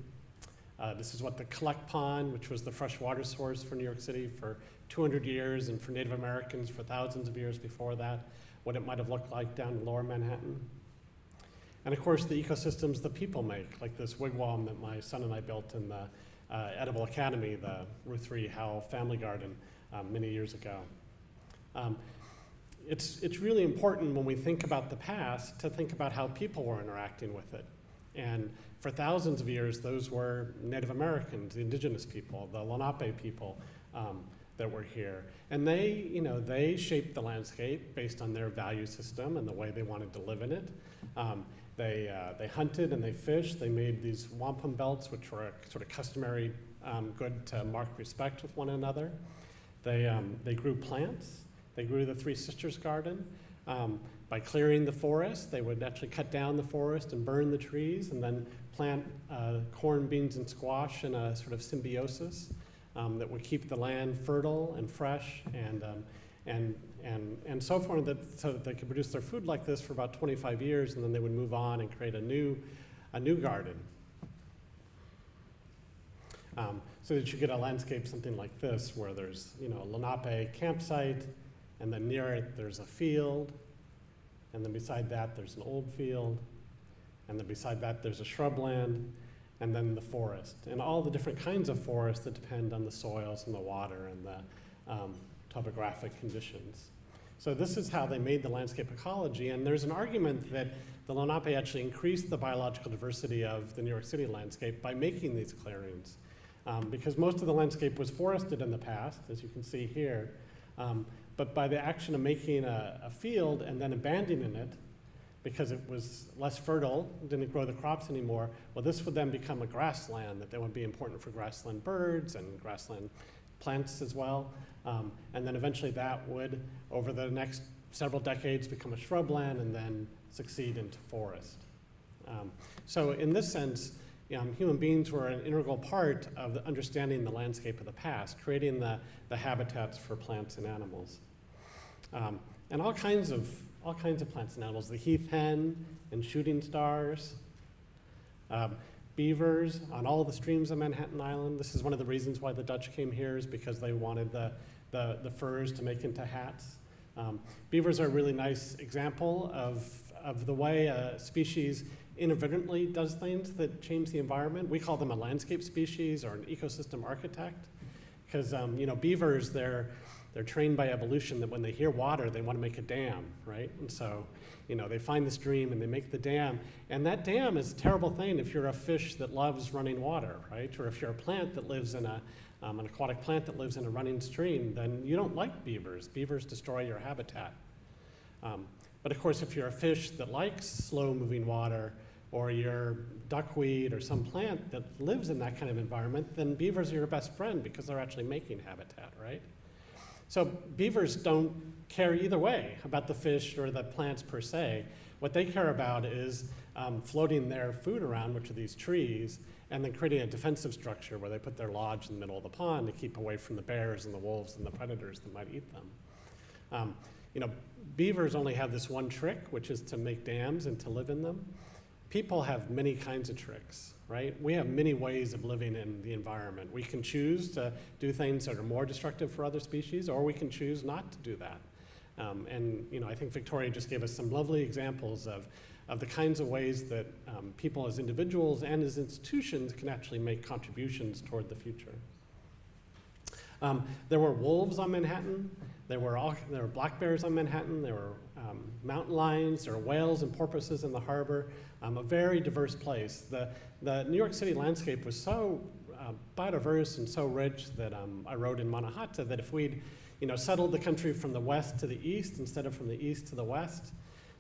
This is what the Collect Pond, which was the fresh water source for New York City for 200 years, and for Native Americans for thousands of years before that, what it might have looked like down in lower Manhattan. And of course, the ecosystems that people make, like this wigwam that my son and I built in the Edible Academy, the Ruth Ree Howell Family Garden, many years ago. It's really important when we think about the past to think about how people were interacting with it. And for thousands of years, those were Native Americans, the indigenous people, the Lenape people that were here. And they shaped the landscape based on their value system and the way they wanted to live in it. They hunted and they fished. They made these wampum belts, which were a sort of customary good to mark respect with one another. They grew plants. They grew the Three Sisters Garden. By clearing the forest, they would actually cut down the forest and burn the trees and then plant corn, beans, and squash in a sort of symbiosis that would keep the land fertile and fresh and so forth, so that they could produce their food like this for about 25 years, and then they would move on and create a new garden. So that you get a landscape something like this, where there's a Lenape campsite, and then near it there's a field, and then beside that there's an old field, and then beside that there's a shrubland, and then the forest, and all the different kinds of forests that depend on the soils and the water and the topographic conditions. So this is how they made the landscape ecology, and there's an argument that the Lenape actually increased the biological diversity of the New York City landscape by making these clearings, because most of the landscape was forested in the past, as you can see here, but by the action of making a field and then abandoning it, because it was less fertile, didn't grow the crops anymore, well, this would then become a grassland that would be important for grassland birds and grassland plants as well. And then eventually that would, over the next several decades, become a shrubland and then succeed into forest. So in this sense, human beings were an integral part of understanding the landscape of the past, creating the habitats for plants and animals. And all kinds of plants and animals, the heath hen and shooting stars, beavers on all the streams of Manhattan Island. This is one of the reasons why the Dutch came here, is because they wanted the furs to make into hats. Beavers are a really nice example of the way a species inadvertently does things that change the environment. We call them a landscape species or an ecosystem architect, because beavers, they're trained by evolution that when they hear water, they want to make a dam, right? And so, they find the stream and they make the dam. And that dam is a terrible thing if you're a fish that loves running water, right? Or if you're a plant that lives in an aquatic plant that lives in a running stream, then you don't like beavers. Beavers destroy your habitat. But of course, if you're a fish that likes slow-moving water, or you're duckweed or some plant that lives in that kind of environment, then beavers are your best friend because they're actually making habitat, right? So beavers don't care either way about the fish or the plants per se. What they care about is floating their food around, which are these trees, and then creating a defensive structure where they put their lodge in the middle of the pond to keep away from the bears and the wolves and the predators that might eat them. Beavers only have this one trick, which is to make dams and to live in them. People have many kinds of tricks, right? We have many ways of living in the environment. We can choose to do things that are more destructive for other species, or we can choose not to do that. I think Victoria just gave us some lovely examples of the kinds of ways that people as individuals and as institutions can actually make contributions toward the future. There were wolves on Manhattan. There were black bears on Manhattan. There were mountain lions. There were whales and porpoises in the harbor. A very diverse place. The New York City landscape was so biodiverse and so rich that I wrote in Mannahatta that if we'd settled the country from the west to the east instead of from the east to the west,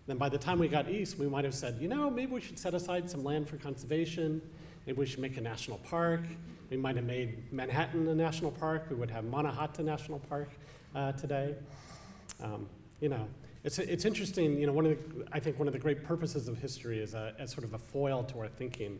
then by the time we got east, we might have said, maybe we should set aside some land for conservation. Maybe we should make a national park. We might have made Manhattan a national park. We would have Mannahatta National Park today. It's interesting, I think one of the great purposes of history is as sort of a foil to our thinking,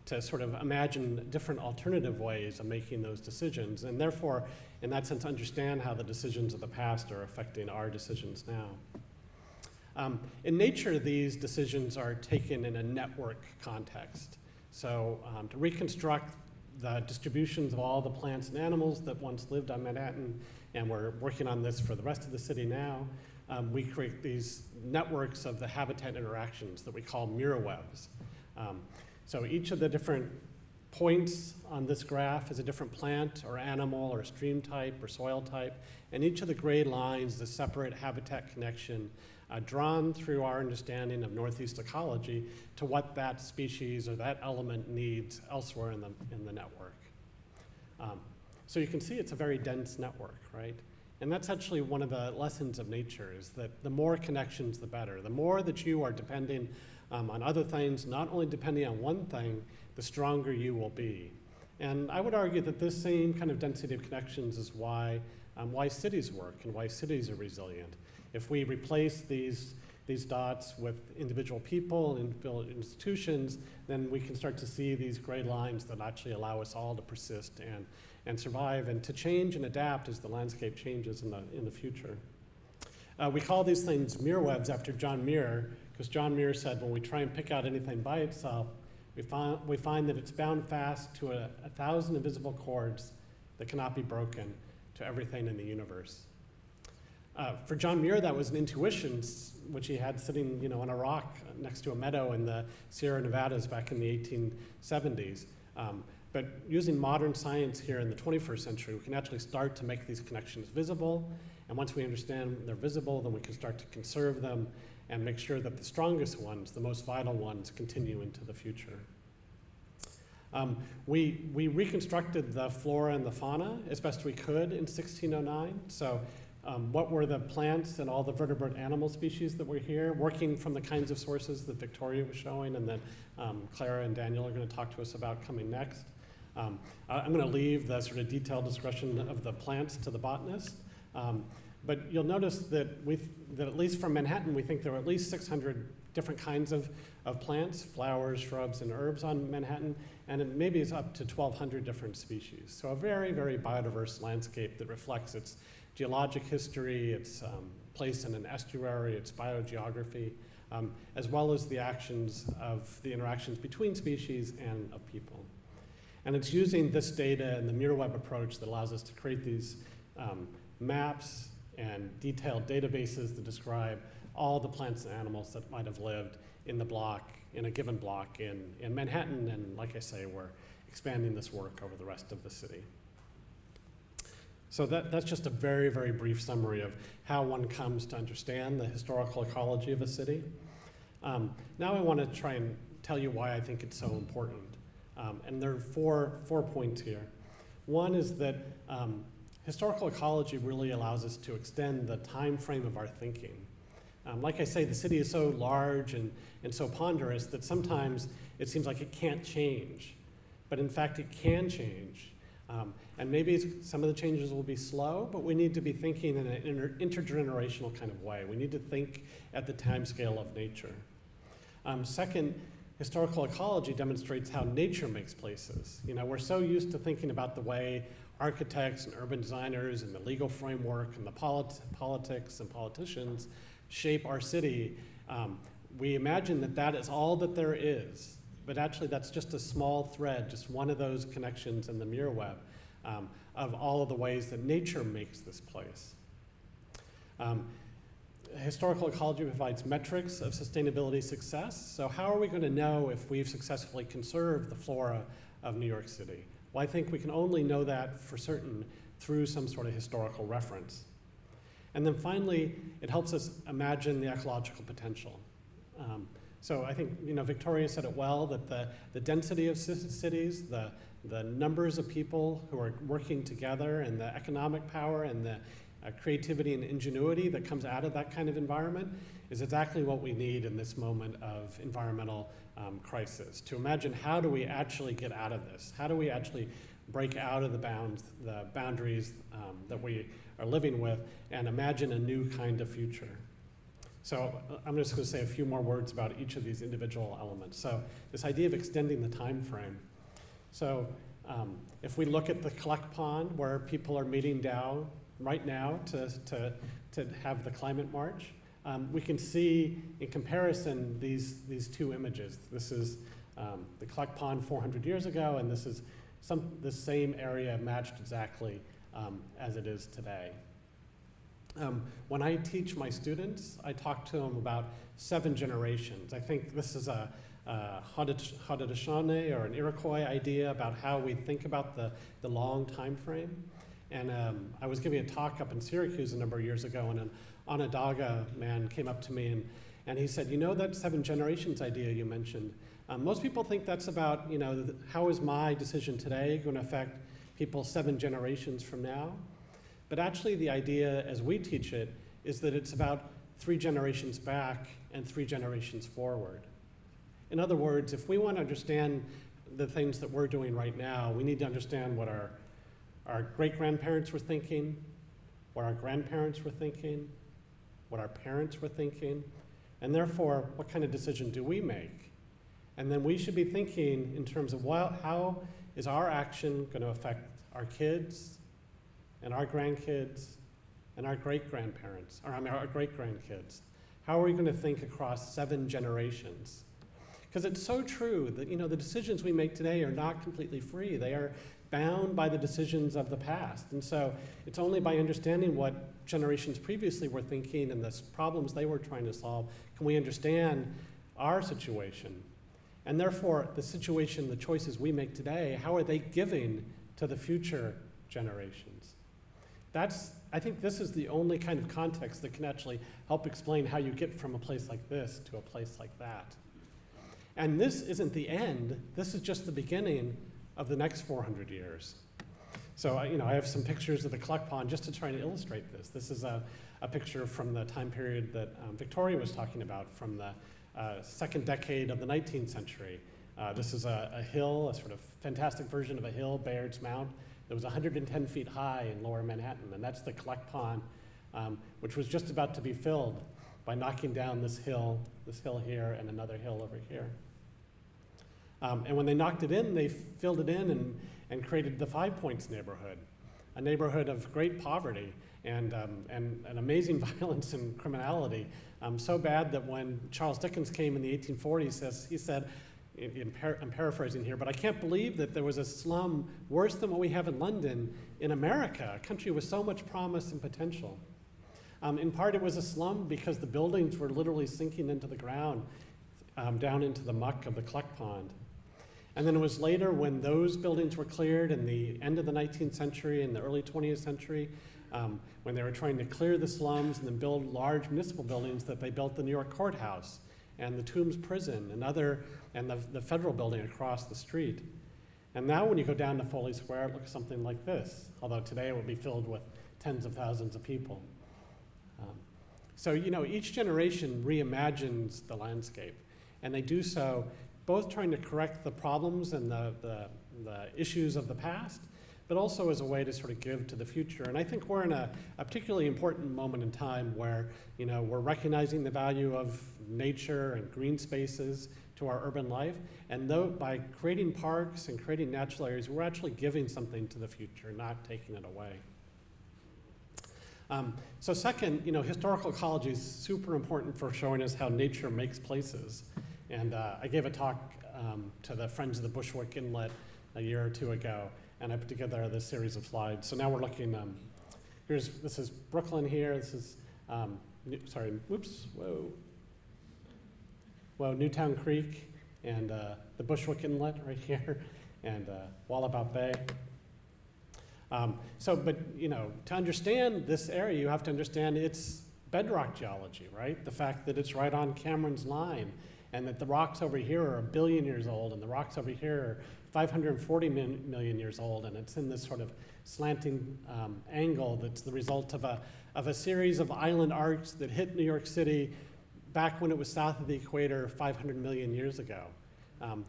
to sort of imagine different alternative ways of making those decisions, and therefore, in that sense, understand how the decisions of the past are affecting our decisions now. In nature, these decisions are taken in a network context. So to reconstruct the distributions of all the plants and animals that once lived on Manhattan, and we're working on this for the rest of the city now, we create these networks of the habitat interactions that we call mirror webs. So each of the different points on this graph is a different plant or animal or stream type or soil type, and each of the gray lines, the separate habitat connection drawn through our understanding of Northeast ecology to what that species or that element needs elsewhere in the network. So you can see it's a very dense network, right? And that's actually one of the lessons of nature, is that the more connections, the better. The more that you are depending on other things, not only depending on one thing, the stronger you will be. And I would argue that this same kind of density of connections is why cities work and why cities are resilient. If we replace these dots with individual people and individual institutions, then we can start to see these gray lines that actually allow us all to persist and survive and to change and adapt as the landscape changes in the future. We call these things mirror webs after John Muir, because John Muir said when we try and pick out anything by itself, we find that it's bound fast to 1,000 invisible cords that cannot be broken to everything in the universe. For John Muir, that was an intuition which he had sitting, on a rock next to a meadow in the Sierra Nevadas back in the 1870s. But using modern science here in the 21st century, we can actually start to make these connections visible. And once we understand they're visible, then we can start to conserve them and make sure that the strongest ones, the most vital ones, continue into the future. We reconstructed the flora and the fauna as best we could in 1609. So what were the plants and all the vertebrate animal species that were here, working from the kinds of sources that Victoria was showing and that Clara and Daniel are going to talk to us about coming next. I'm going to leave the sort of detailed discussion of the plants to the botanist. But you'll notice that at least from Manhattan, we think there are at least 600 different kinds of plants, flowers, shrubs, and herbs on Manhattan, and it maybe it's up to 1,200 different species. So a very, very biodiverse landscape that reflects its geologic history, its place in an estuary, its biogeography, as well as the interactions between species and of people. And it's using this data and the mirror web approach that allows us to create these maps and detailed databases that describe all the plants and animals that might have lived in a given block in Manhattan. And like I say, we're expanding this work over the rest of the city. So that's just a very, very brief summary of how one comes to understand the historical ecology of a city. Now I want to try and tell you why I think it's so important. And there are four points here. One is that historical ecology really allows us to extend the time frame of our thinking. Like I say, the city is so large and so ponderous that sometimes it seems like it can't change. But in fact, it can change. And maybe some of the changes will be slow, but we need to be thinking in an intergenerational kind of way. We need to think at the time scale of nature. Second, historical ecology demonstrates how nature makes places. We're so used to thinking about the way architects and urban designers and the legal framework and the politics and politicians shape our city. We imagine that is all that there is, but actually that's just a small thread, just one of those connections in the mirror web of all of the ways that nature makes this place. Historical ecology provides metrics of sustainability success. So how are we going to know if we've successfully conserved the flora of New York City? Well, I think we can only know that for certain through some sort of historical reference. And then finally, it helps us imagine the ecological potential. So I think Victoria said it well, that the density of cities, the numbers of people who are working together, and the economic power and the creativity and ingenuity that comes out of that kind of environment is exactly what we need in this moment of environmental crisis. To imagine, how do we actually get out of this? How do we actually break out of the boundaries that we are living with, and imagine a new kind of future? So I'm just going to say a few more words about each of these individual elements. So this idea of extending the time frame. So if we look at the collect pond where people are meeting down right now to have the climate march, we can see in comparison these two images. This is the collect pond 400 years ago, and this is the same area matched exactly as it is today. When I teach my students, I talk to them about 7 generations. I think this is a Haudenosaunee or an Iroquois idea about how we think about the long time frame. And I was giving a talk up in Syracuse a number of years ago, and an Onondaga man came up to me and he said, you know that 7 generations idea you mentioned? Most people think that's about, how is my decision today going to affect people 7 generations from now? But actually the idea as we teach it is that it's about 3 generations back and 3 generations forward. In other words, if we want to understand the things that we're doing right now, we need to understand what our great-grandparents were thinking, what our grandparents were thinking, what our parents were thinking, and therefore, what kind of decision do we make? And then we should be thinking in terms of, well, how is our action going to affect our kids, and our grandkids, and our great-grandparents, our great-grandkids? How are we going to think across 7 generations? Because it's so true that, the decisions we make today are not completely free. They are bound by the decisions of the past. And so it's only by understanding what generations previously were thinking and the problems they were trying to solve can we understand our situation. And therefore, the situation, the choices we make today, how are they giving to the future generations? I think this is the only kind of context that can actually help explain how you get from a place like this to a place like that. And this isn't the end. This is just the beginning of the next 400 years. So, I have some pictures of the collect pond just to try to illustrate this. This is a picture from the time period that Victoria was talking about, from the second decade of the 19th century. This is a hill, a sort of fantastic version of a hill, Bayard's Mount, that was 110 feet high in lower Manhattan, and that's the collect pond, which was just about to be filled by knocking down this hill here and another hill over here. And when they knocked it in, they filled it in and created the 5 Points neighborhood, a neighborhood of great poverty and an amazing violence and criminality, so bad that when Charles Dickens came in the 1840s, he said, I'm paraphrasing here, but I can't believe that there was a slum worse than what we have in London in America, a country with so much promise and potential. In part, it was a slum because the buildings were literally sinking into the ground, down into the muck of the collect pond. And then it was later when those buildings were cleared in the end of the 19th century and the early 20th century, when they were trying to clear the slums and then build large municipal buildings, that they built the New York courthouse and the Tombs prison and the federal building across the street. And now when you go down to Foley Square, it looks something like this, although today it will be filled with tens of thousands of people. So each generation reimagines the landscape, and they do so both trying to correct the problems and the issues of the past, but also as a way to sort of give to the future. And I think we're in a particularly important moment in time where we're recognizing the value of nature and green spaces to our urban life, and by creating parks and creating natural areas, we're actually giving something to the future, not taking it away. So second, historical ecology is super important for showing us how nature makes places. And I gave a talk to the Friends of the Bushwick Inlet a year or two ago, and I put together this series of slides. So now we're looking, this is Brooklyn here, this is, Newtown Creek, and the Bushwick Inlet right here, and Wallabout Bay. To understand this area, you have to understand its bedrock geology, right? The fact that it's right on Cameron's line, and that the rocks over here are 1 billion years old, and the rocks over here are 540 million years old, and it's in this sort of slanting angle that's the result of a series of island arcs that hit New York City back when it was south of the equator 500 million years ago.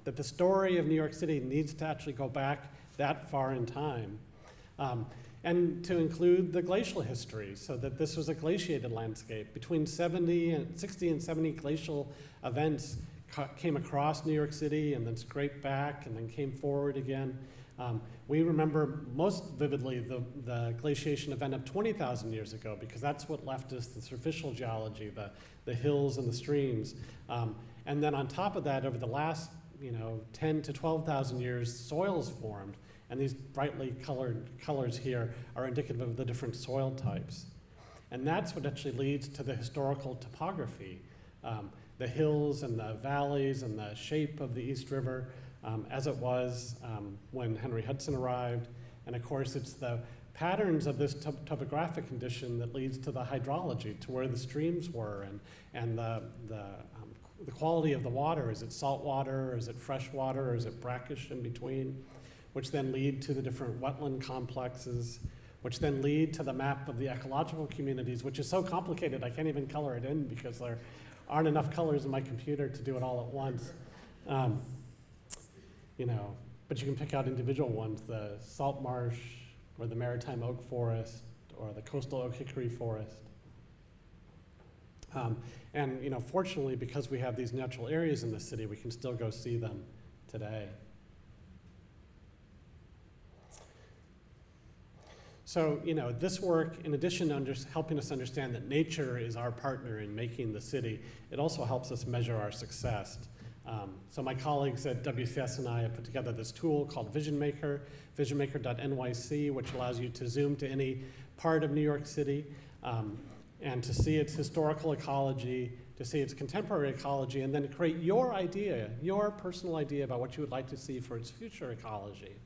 That the story of New York City needs to actually go back that far in time. and to include the glacial history, so that this was a glaciated landscape. Between 60 and 70 glacial events came across New York City and then scraped back and then came forward again. We remember most vividly the glaciation event of 20,000 years ago, because that's what left us the superficial geology, the hills and the streams. And then on top of that, over the last 10 to 12,000 years, soils formed. And these brightly colored colors here are indicative of the different soil types. And that's what actually leads to the historical topography, the hills and the valleys and the shape of the East River as it was when Henry Hudson arrived. And of course, it's the patterns of this topographic condition that leads to the hydrology, to where the streams were, and the quality of the water. Is it salt water, or is it fresh water, or is it brackish in between? Which then lead to the different wetland complexes, which then lead to the map of the ecological communities, which is so complicated I can't even color it in because there aren't enough colors in my computer to do it all at once. But you can pick out individual ones, the salt marsh, or the maritime oak forest, or the coastal oak hickory forest. Fortunately, because we have these natural areas in the city, we can still go see them today. So, this work, in addition to helping us understand that nature is our partner in making the city, it also helps us measure our success. So my colleagues at WCS and I have put together this tool called Vision Maker, visionmaker.nyc, which allows you to zoom to any part of New York City and to see its historical ecology, to see its contemporary ecology, and then to create your idea, your personal idea about what you would like to see for its future ecology,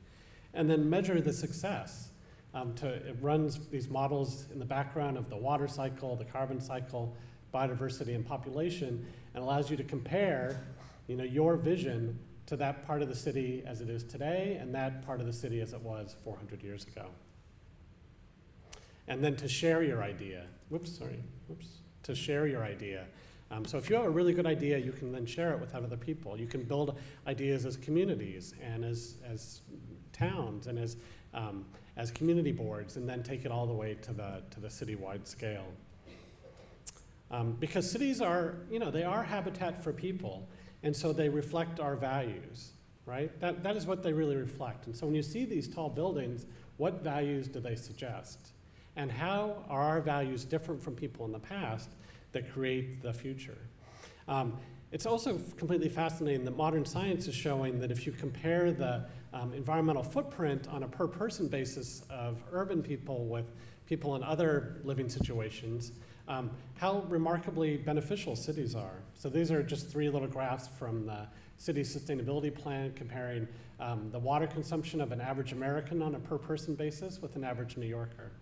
and then measure the success. It runs these models in the background of the water cycle, the carbon cycle, biodiversity, and population, and allows you to compare your vision to that part of the city as it is today and that part of the city as it was 400 years ago. And then to share your idea. To share your idea. So if you have a really good idea, you can then share it with other people. You can build ideas as communities and as towns and as community boards, and then take it all the way to the citywide scale. Because cities are, they are habitat for people, and so they reflect our values, right? That is what they really reflect. And so when you see these tall buildings, what values do they suggest? And how are our values different from people in the past that create the future? It's also completely fascinating that modern science is showing that if you compare the environmental footprint on a per person basis of urban people with people in other living situations, how remarkably beneficial cities are. So these are just 3 little graphs from the city sustainability plan comparing the water consumption of an average American on a per person basis with an average New Yorker,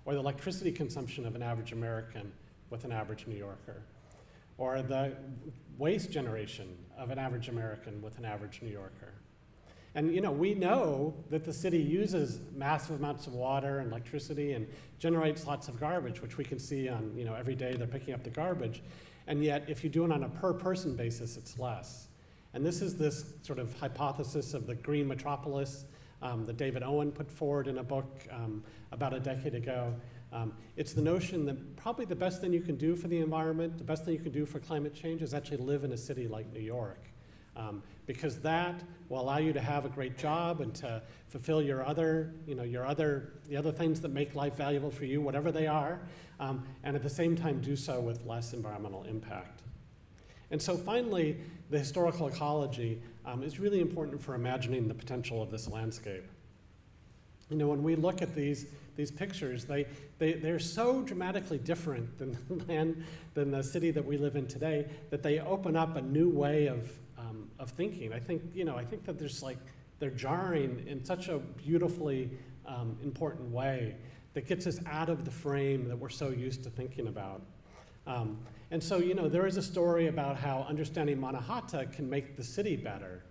or the electricity consumption of an average American with an average New Yorker, or the waste generation of an average American with an average New Yorker. And we know that the city uses massive amounts of water and electricity and generates lots of garbage, which we can see on, every day they're picking up the garbage. And yet, if you do it on a per person basis, it's less. And this is this sort of hypothesis of the Green Metropolis that David Owen put forward in a book about a decade ago. It's the notion that probably the best thing you can do for the environment, the best thing you can do for climate change is actually live in a city like New York. Because that will allow you to have a great job and to fulfill your other, the other things that make life valuable for you, whatever they are, and at the same time do so with less environmental impact. And so finally, the historical ecology is really important for imagining the potential of this landscape. When we look at these pictures, they're so dramatically different than the city that we live in today that they open up a new way of thinking. I think that they're jarring in such a beautifully important way that gets us out of the frame that we're so used to thinking about. And so, there is a story about how understanding Mannahatta can make the city better.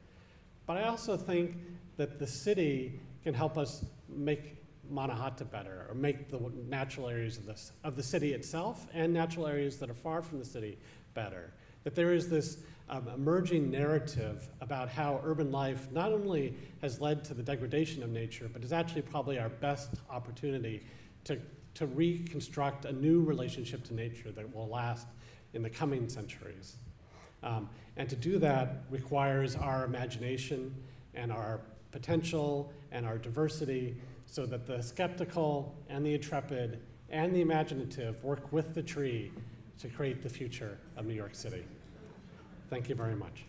But I also think that the city can help us make Mannahatta better, or make the natural areas of the city itself and natural areas that are far from the city better. That there is this emerging narrative about how urban life not only has led to the degradation of nature, but is actually probably our best opportunity to reconstruct a new relationship to nature that will last in the coming centuries. And to do that requires our imagination and our potential and our diversity, so that the skeptical and the intrepid and the imaginative work with the tree to create the future of New York City. Thank you very much.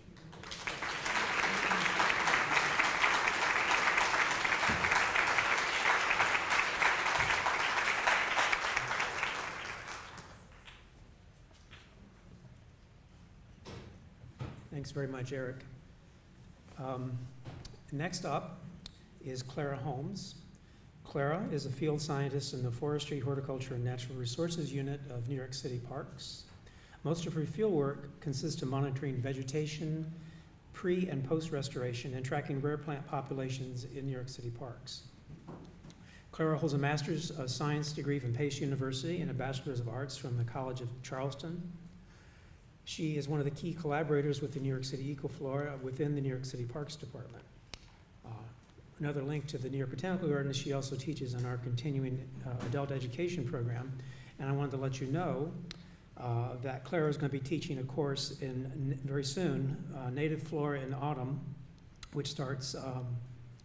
Thanks very much, Eric. Next up is Clara Holmes. Clara is a field scientist in the Forestry, Horticulture, and Natural Resources Unit of New York City Parks. Most of her field work consists of monitoring vegetation, pre- and post-restoration, and tracking rare plant populations in New York City parks. Clara holds a Master's of Science degree from Pace University and a Bachelor's of Arts from the College of Charleston. She is one of the key collaborators with the New York City EcoFlora within the New York City Parks Department. Another link to the New York Botanical Garden is she also teaches in our continuing adult education program. And I wanted to let you know that Clara is going to be teaching a course very soon, Native Flora in Autumn, which starts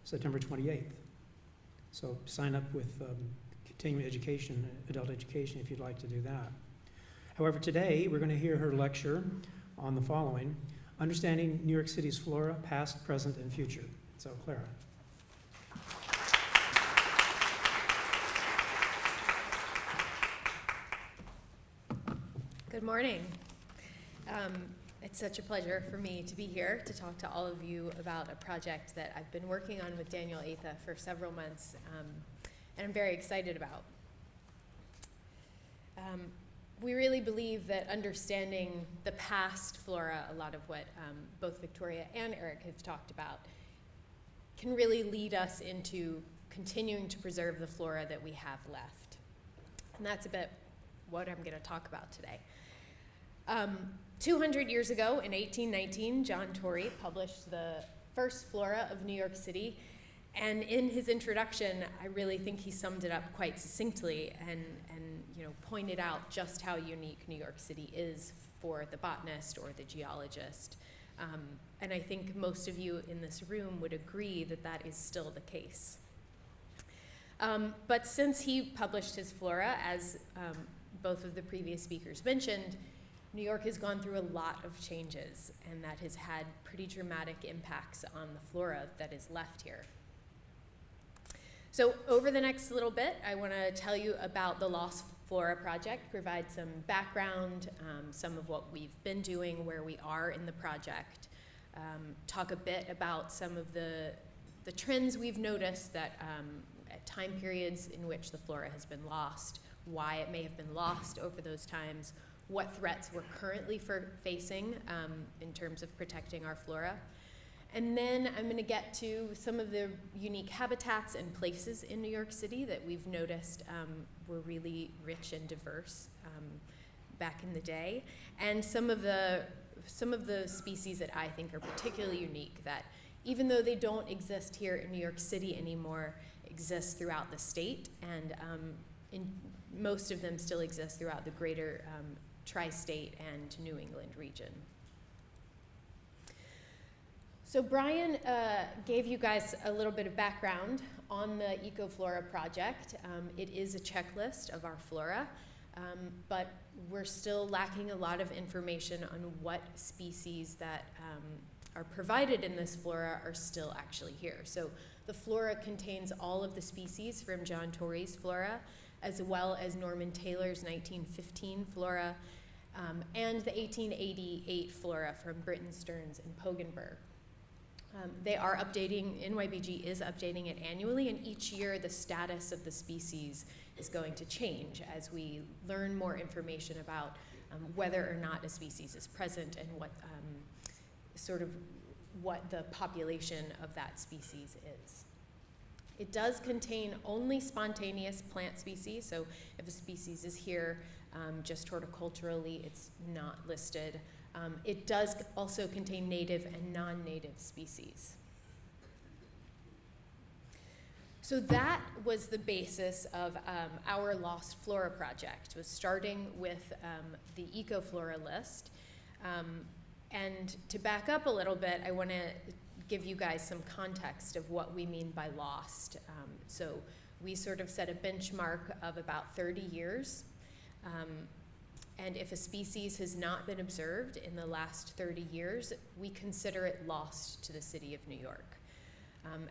September 28th. So sign up with continuing education, adult education, if you'd like to do that. However, today we're going to hear her lecture on the following: Understanding New York City's Flora, Past, Present, and Future. So, Clara. Good morning. It's such a pleasure for me to be here to talk to all of you about a project that I've been working on with Daniel Atha for several months, and I'm very excited about. We really believe that understanding the past flora, a lot of what both Victoria and Eric have talked about, can really lead us into continuing to preserve the flora that we have left. And that's a bit what I'm going to talk about today. 200 years ago, in 1819, John Tory published the first flora of New York City, and in his introduction, I really think he summed it up quite succinctly and pointed out just how unique New York City is for the botanist or the geologist. And I think most of you in this room would agree that that is still the case. But since he published his flora, as both of the previous speakers mentioned, New York has gone through a lot of changes, and that has had pretty dramatic impacts on the flora that is left here. So over the next little bit, I want to tell you about the Lost Flora Project, provide some background, some of what we've been doing, where we are in the project, talk a bit about some of the trends we've noticed that at time periods in which the flora has been lost, why it may have been lost over those times, what threats we're currently facing in terms of protecting our flora. And then I'm going to get to some of the unique habitats and places in New York City that we've noticed were really rich and diverse back in the day, and some of the species that I think are particularly unique that, even though they don't exist here in New York City anymore, exist throughout the state, and most of them still exist throughout the greater tri-state and New England region. So Brian gave you guys a little bit of background on the EcoFlora project. It is a checklist of our flora, but we're still lacking a lot of information on what species that are provided in this flora are still actually here. So the flora contains all of the species from John Tory's flora, as well as Norman Taylor's 1915 flora, and the 1888 flora from Britton Stearns and Pogenberg. They are updating, NYBG is updating it annually, and each year the status of the species is going to change as we learn more information about whether or not a species is present and what what the population of that species is. It does contain only spontaneous plant species, so if a species is here just horticulturally, it's not listed. It does also contain native and non-native species. So that was the basis of our Lost Flora project, was starting with the EcoFlora list. And to back up a little bit, I want to give you guys some context of what we mean by lost. So we sort of set a benchmark of about 30 years. And if a species has not been observed in the last 30 years, we consider it lost to the city of New York.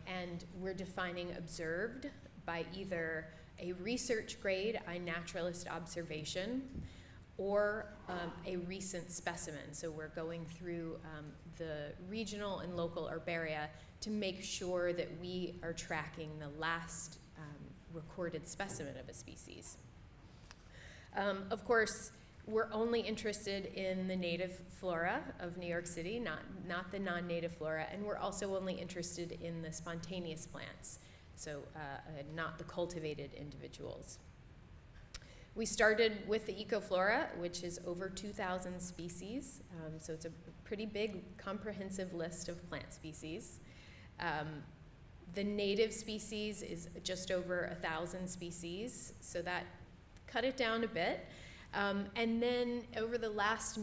And we're defining observed by either a research grade, iNaturalist observation, or a recent specimen. So we're going through the regional and local herbaria to make sure that we are tracking the last recorded specimen of a species. Of course, we're only interested in the native flora of New York City, not the non-native flora, and we're also only interested in the spontaneous plants, so not the cultivated individuals. We started with the EcoFlora, which is over 2,000 species, so it's a pretty big, comprehensive list of plant species. The native species is just over 1,000 species, so that cut it down a bit. And then over the last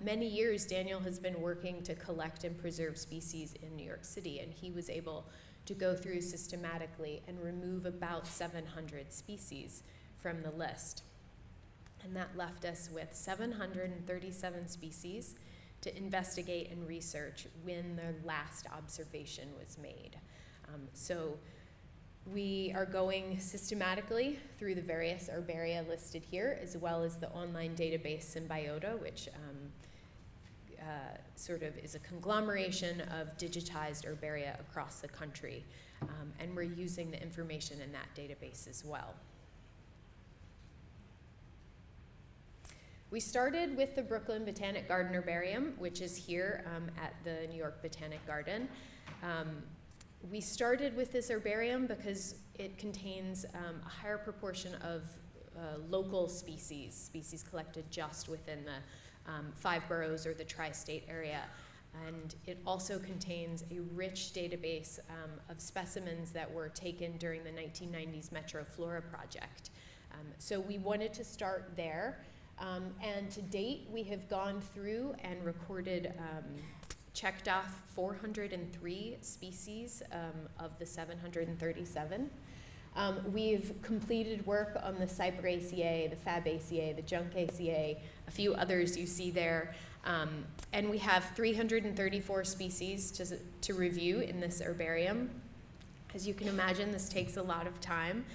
many years, Daniel has been working to collect and preserve species in New York City, and he was able to go through systematically and remove about 700 species from the list. And that left us with 737 species to investigate and research when the last observation was made. So we are going systematically through the various herbaria listed here, as well as the online database Symbiota, which sort of is a conglomeration of digitized herbaria across the country. And we're using the information in that database as well. We started with the Brooklyn Botanic Garden Herbarium, which is here at the New York Botanic Garden. We started with this herbarium because it contains a higher proportion of local species collected just within the 5 boroughs or the tri-state area. And it also contains a rich database of specimens that were taken during the 1990s Metro Flora project. So we wanted to start there. And to date, we have gone through and recorded, checked off 403 species of the 737. We've completed work on the Cyperaceae, the Fabaceae, the Juncaceae, a few others you see there. And we have 334 species to review in this herbarium. As you can imagine, this takes a lot of time.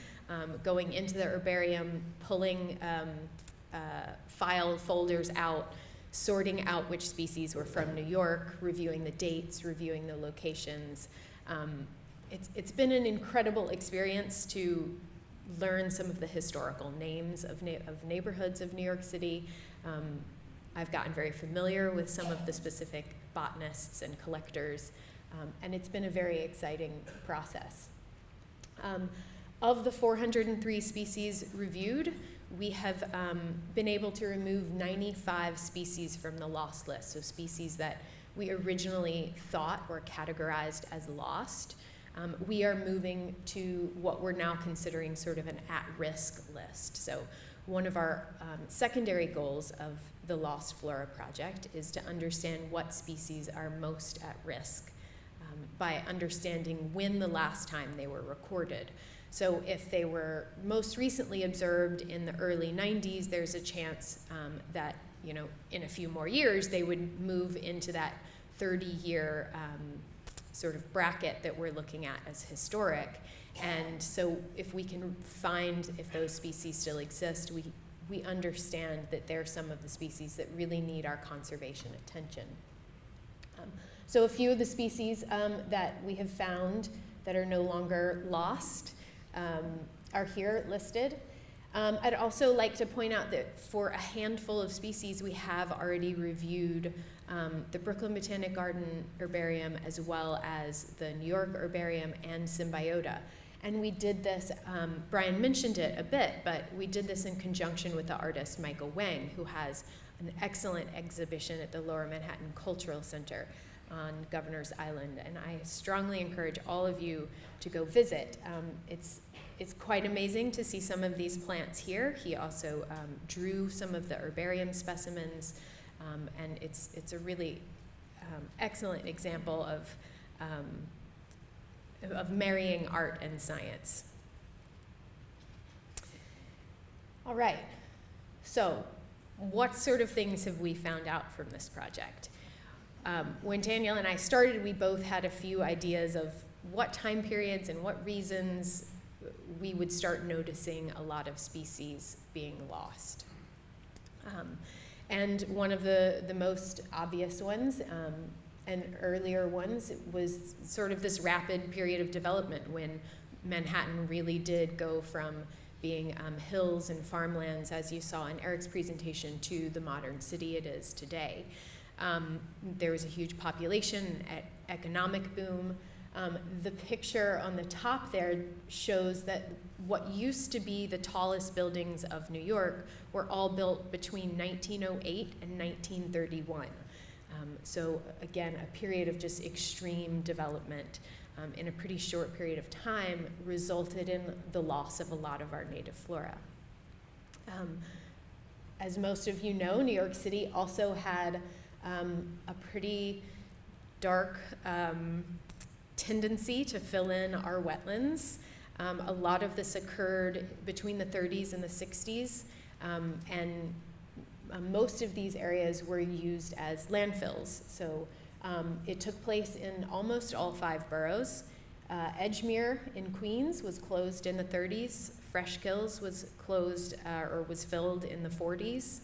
Going into the herbarium, pulling file folders out, sorting out which species were from New York, reviewing the dates, reviewing the locations. It's been an incredible experience to learn some of the historical names of neighborhoods of New York City. I've gotten very familiar with some of the specific botanists and collectors, and it's been a very exciting process. Of the 403 species reviewed, we have been able to remove 95 species from the lost list, so species that we originally thought were categorized as lost. We are moving to what we're now considering sort of an at-risk list. So one of our secondary goals of the Lost Flora project is to understand what species are most at risk by understanding when the last time they were recorded. So if they were most recently observed in the early 90s, there's a chance that, you know, in a few more years, they would move into that 30-year sort of bracket that we're looking at as historic. And so if we can find if those species still exist, we understand that they're some of the species that really need our conservation attention. So a few of the species that we have found that are no longer lost are here listed. I'd also like to point out that for a handful of species, we have already reviewed the Brooklyn Botanic Garden Herbarium as well as the New York Herbarium and Symbiota. And we did this, Brian mentioned it a bit, but we did this in conjunction with the artist Michael Wang, who has an excellent exhibition at the Lower Manhattan Cultural Center on Governor's Island, and I strongly encourage all of you to go visit. It's quite amazing to see some of these plants here. He also drew some of the herbarium specimens, and it's a really excellent example of marrying art and science. All right, so what sort of things have we found out from this project? When Nathaniel and I started, we both had a few ideas of what time periods and what reasons we would start noticing a lot of species being lost. And one of the most obvious ones and earlier ones was sort of this rapid period of development when Manhattan really did go from being hills and farmlands, as you saw in Eric's presentation, to the modern city it is today. There was a huge population, economic boom. The picture on the top there shows that what used to be the tallest buildings of New York were all built between 1908 and 1931. So again, a period of just extreme development in a pretty short period of time resulted in the loss of a lot of our native flora. As most of you know, New York City also had a pretty dark tendency to fill in our wetlands. A lot of this occurred between the 30s and the 60s, and most of these areas were used as landfills. So it took place in almost all 5 boroughs. Edgemere in Queens was closed in the 30s. Fresh Kills was closed or was filled in the 40s.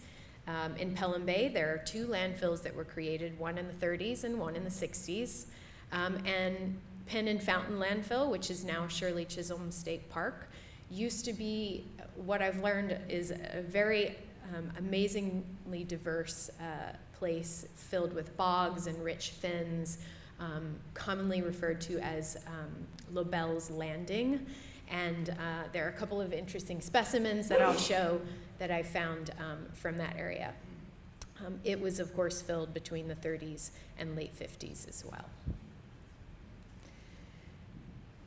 In Pelham Bay, there are 2 landfills that were created, one in the 30s and one in the 60s. And Penn and Fountain Landfill, which is now Shirley Chisholm State Park, used to be, what I've learned, is a very amazingly diverse place filled with bogs and rich fens, commonly referred to as Lobel's Landing. And there are a couple of interesting specimens that I'll show that I found from that area. It was, of course, filled between the 30s and late 50s as well.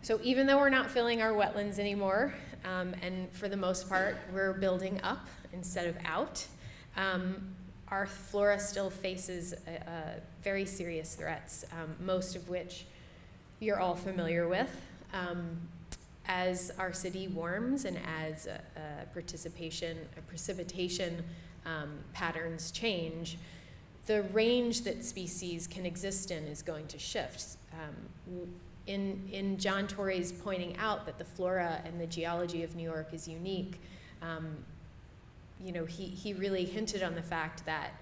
So even though we're not filling our wetlands anymore, and for the most part, we're building up instead of out, our flora still faces very serious threats, most of which you're all familiar with. As our city warms and as precipitation patterns change, the range that species can exist in is going to shift. In John Tory's pointing out that the flora and the geology of New York is unique, he really hinted on the fact that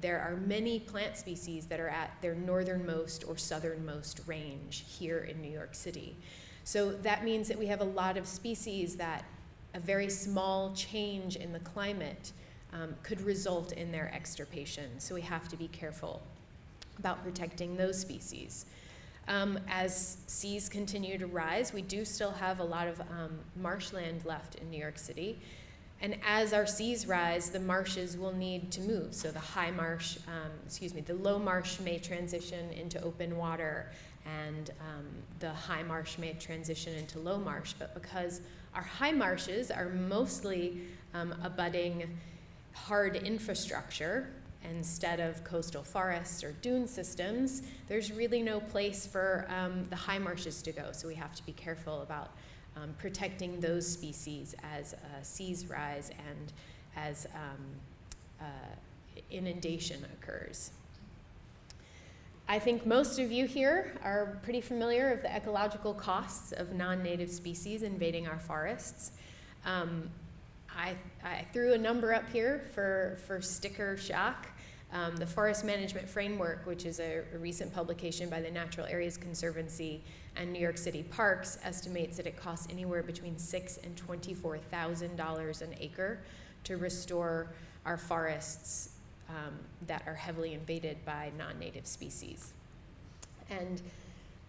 there are many plant species that are at their northernmost or southernmost range here in New York City. So that means that we have a lot of species that a very small change in the climate could result in their extirpation. So we have to be careful about protecting those species. As seas continue to rise, we do still have a lot of marshland left in New York City. And as our seas rise, the marshes will need to move. So the high marsh, the low marsh may transition into open water, and the high marsh may transition into low marsh. But because our high marshes are mostly abutting hard infrastructure instead of coastal forests or dune systems, there's really no place for the high marshes to go. So we have to be careful about protecting those species as seas rise and as inundation occurs. I think most of you here are pretty familiar with the ecological costs of non-native species invading our forests. I threw a number up here for sticker shock. The Forest Management Framework, which is a recent publication by the Natural Areas Conservancy and New York City Parks, estimates that it costs anywhere between $6,000 and $24,000 an acre to restore our forests that are heavily invaded by non-native species. And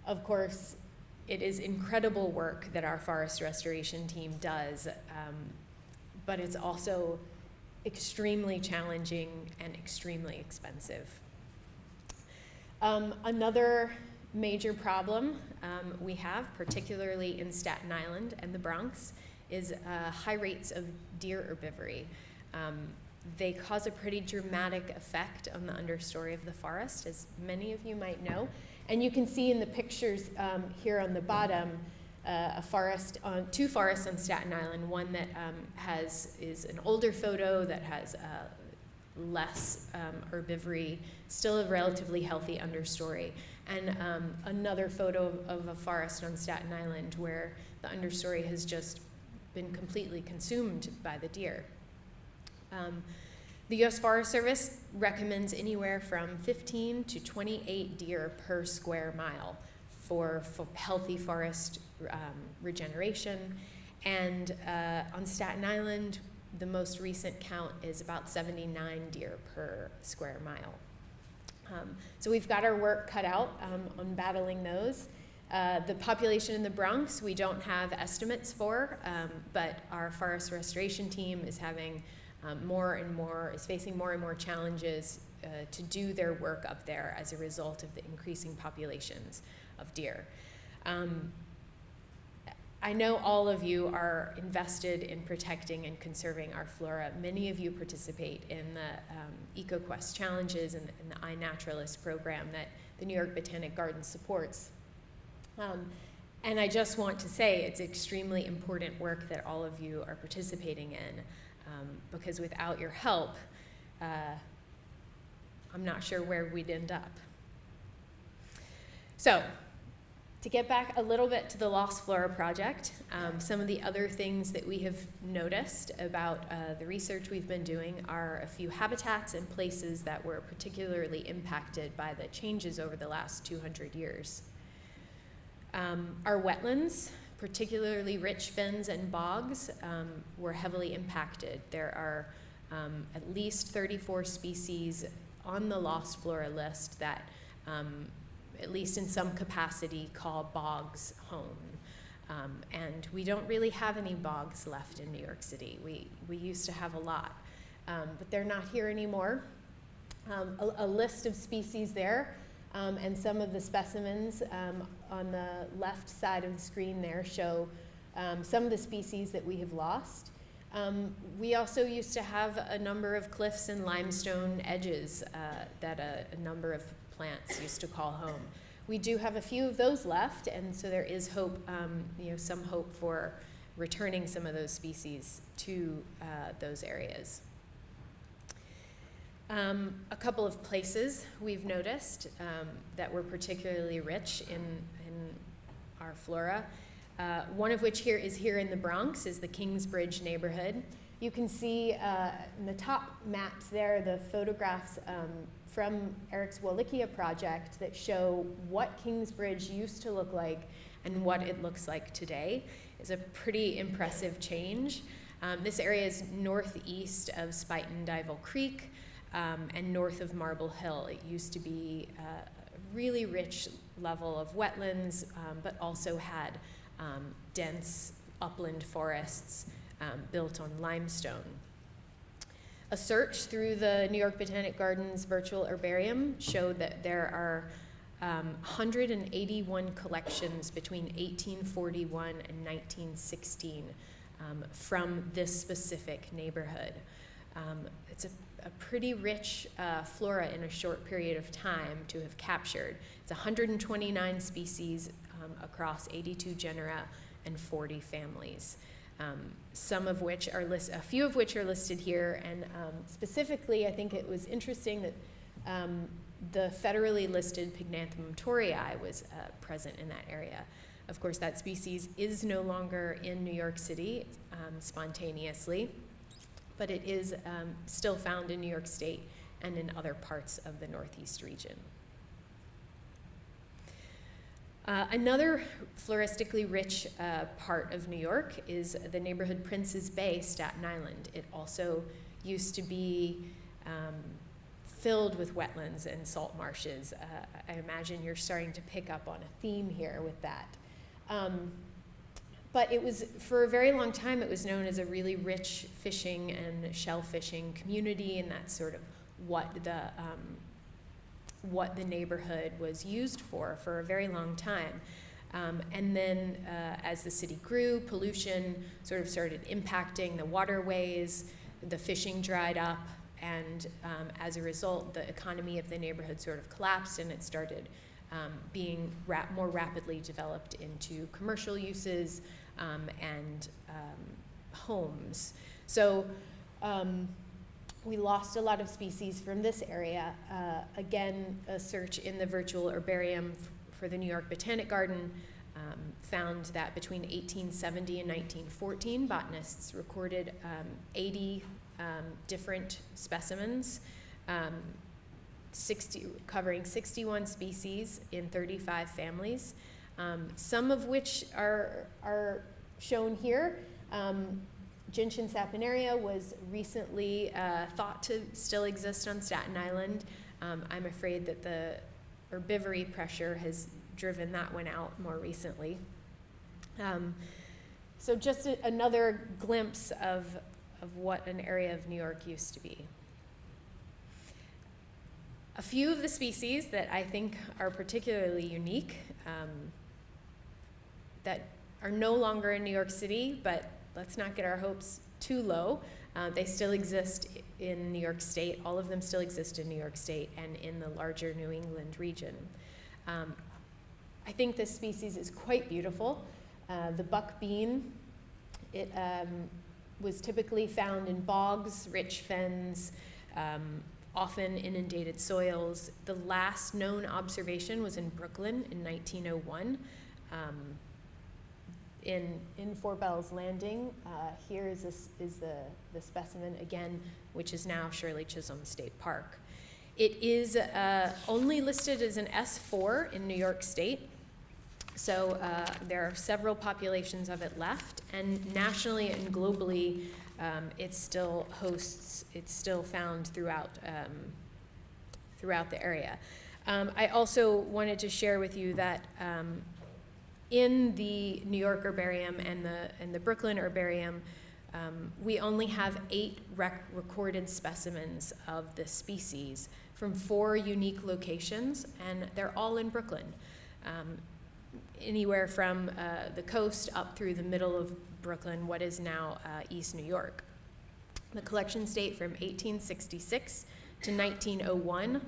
of course, it is incredible work that our forest restoration team does, but it's also extremely challenging and extremely expensive. Another major problem we have, particularly in Staten Island and the Bronx, is high rates of deer herbivory. They cause a pretty dramatic effect on the understory of the forest, as many of you might know. And you can see in the pictures here on the bottom, two forests on Staten Island. One that is an older photo that has less herbivory, still a relatively healthy understory, and another photo of a forest on Staten Island where the understory has just been completely consumed by the deer. The U.S. Forest Service recommends anywhere from 15 to 28 deer per square mile for healthy forest regeneration. And on Staten Island, the most recent count is about 79 deer per square mile. So we've got our work cut out on battling those. The population in the Bronx, we don't have estimates for, but our forest restoration team is having facing more and more challenges to do their work up there as a result of the increasing populations of deer. I know all of you are invested in protecting and conserving our flora. Many of you participate in the EcoQuest challenges and the iNaturalist program that the New York Botanic Garden supports. And I just want to say it's extremely important work that all of you are participating in, because without your help, I'm not sure where we'd end up. So, to get back a little bit to the Lost Flora project, some of the other things that we have noticed about the research we've been doing are a few habitats and places that were particularly impacted by the changes over the last 200 years. Our wetlands, particularly rich fens and bogs, were heavily impacted. There are at least 34 species on the Lost Flora list that at least in some capacity, call bogs home. And we don't really have any bogs left in New York City. We used to have a lot, but they're not here anymore. A list of species there, and some of the specimens on the left side of the screen there show some of the species that we have lost. We also used to have a number of cliffs and limestone edges that a number of plants used to call home. We do have a few of those left, and so there is hope, some hope for returning some of those species to those areas. A couple of places we've noticed that were particularly rich in our flora. One of which is here in the Bronx is the Kingsbridge neighborhood. You can see in the top maps there the photographs from Eric's Wallachia project that show what Kingsbridge used to look like and what it looks like today. It's a pretty impressive change. This area is northeast of Spuyten-Duyvil Creek and north of Marble Hill. It used to be a really rich level of wetlands, but also had dense upland forests built on limestone. A search through the New York Botanic Gardens virtual herbarium showed that there are 181 collections between 1841 and 1916 from this specific neighborhood. It's a pretty rich flora in a short period of time to have captured. It's 129 species across 82 genera and 40 families. Some of which are a few of which are listed here, and specifically, I think it was interesting that the federally listed Pygnanthemum torii was present in that area. Of course, that species is no longer in New York City spontaneously, but it is still found in New York State and in other parts of the Northeast region. Another floristically rich part of New York is the neighborhood Prince's Bay, Staten Island. It also used to be filled with wetlands and salt marshes. I imagine you're starting to pick up on a theme here with that. But it was, for a very long time, it was known as a really rich fishing and shell fishing community, and that's sort of what the neighborhood was used for a very long time. And then as the city grew, pollution sort of started impacting the waterways, the fishing dried up, and as a result, the economy of the neighborhood sort of collapsed, and it started being more rapidly developed into commercial uses and homes. So we lost a lot of species from this area. Again, a search in the virtual herbarium for the New York Botanic Garden found that between 1870 and 1914, botanists recorded 80 different specimens, covering 61 species in 35 families, some of which are shown here. Gentian saponaria was recently thought to still exist on Staten Island. I'm afraid that the herbivory pressure has driven that one out more recently. So just another glimpse of what an area of New York used to be. A few of the species that I think are particularly unique, that are no longer in New York City, but let's not get our hopes too low. They still exist in New York State. All of them still exist in New York State and in the larger New England region. I think this species is quite beautiful. The buck bean, it was typically found in bogs, rich fens, often inundated soils. The last known observation was in Brooklyn in 1901. In Fort Bell's Landing, here is the specimen again, which is now Shirley Chisholm State Park. It is only listed as an S4 in New York State, so there are several populations of it left, and nationally and globally, it's still found throughout the area. I also wanted to share with you that in the New York Herbarium and the Brooklyn Herbarium, we only have 8 recorded specimens of this species from 4 unique locations, and they're all in Brooklyn. Anywhere from the coast up through the middle of Brooklyn, what is now East New York. The collections date from 1866 to 1901,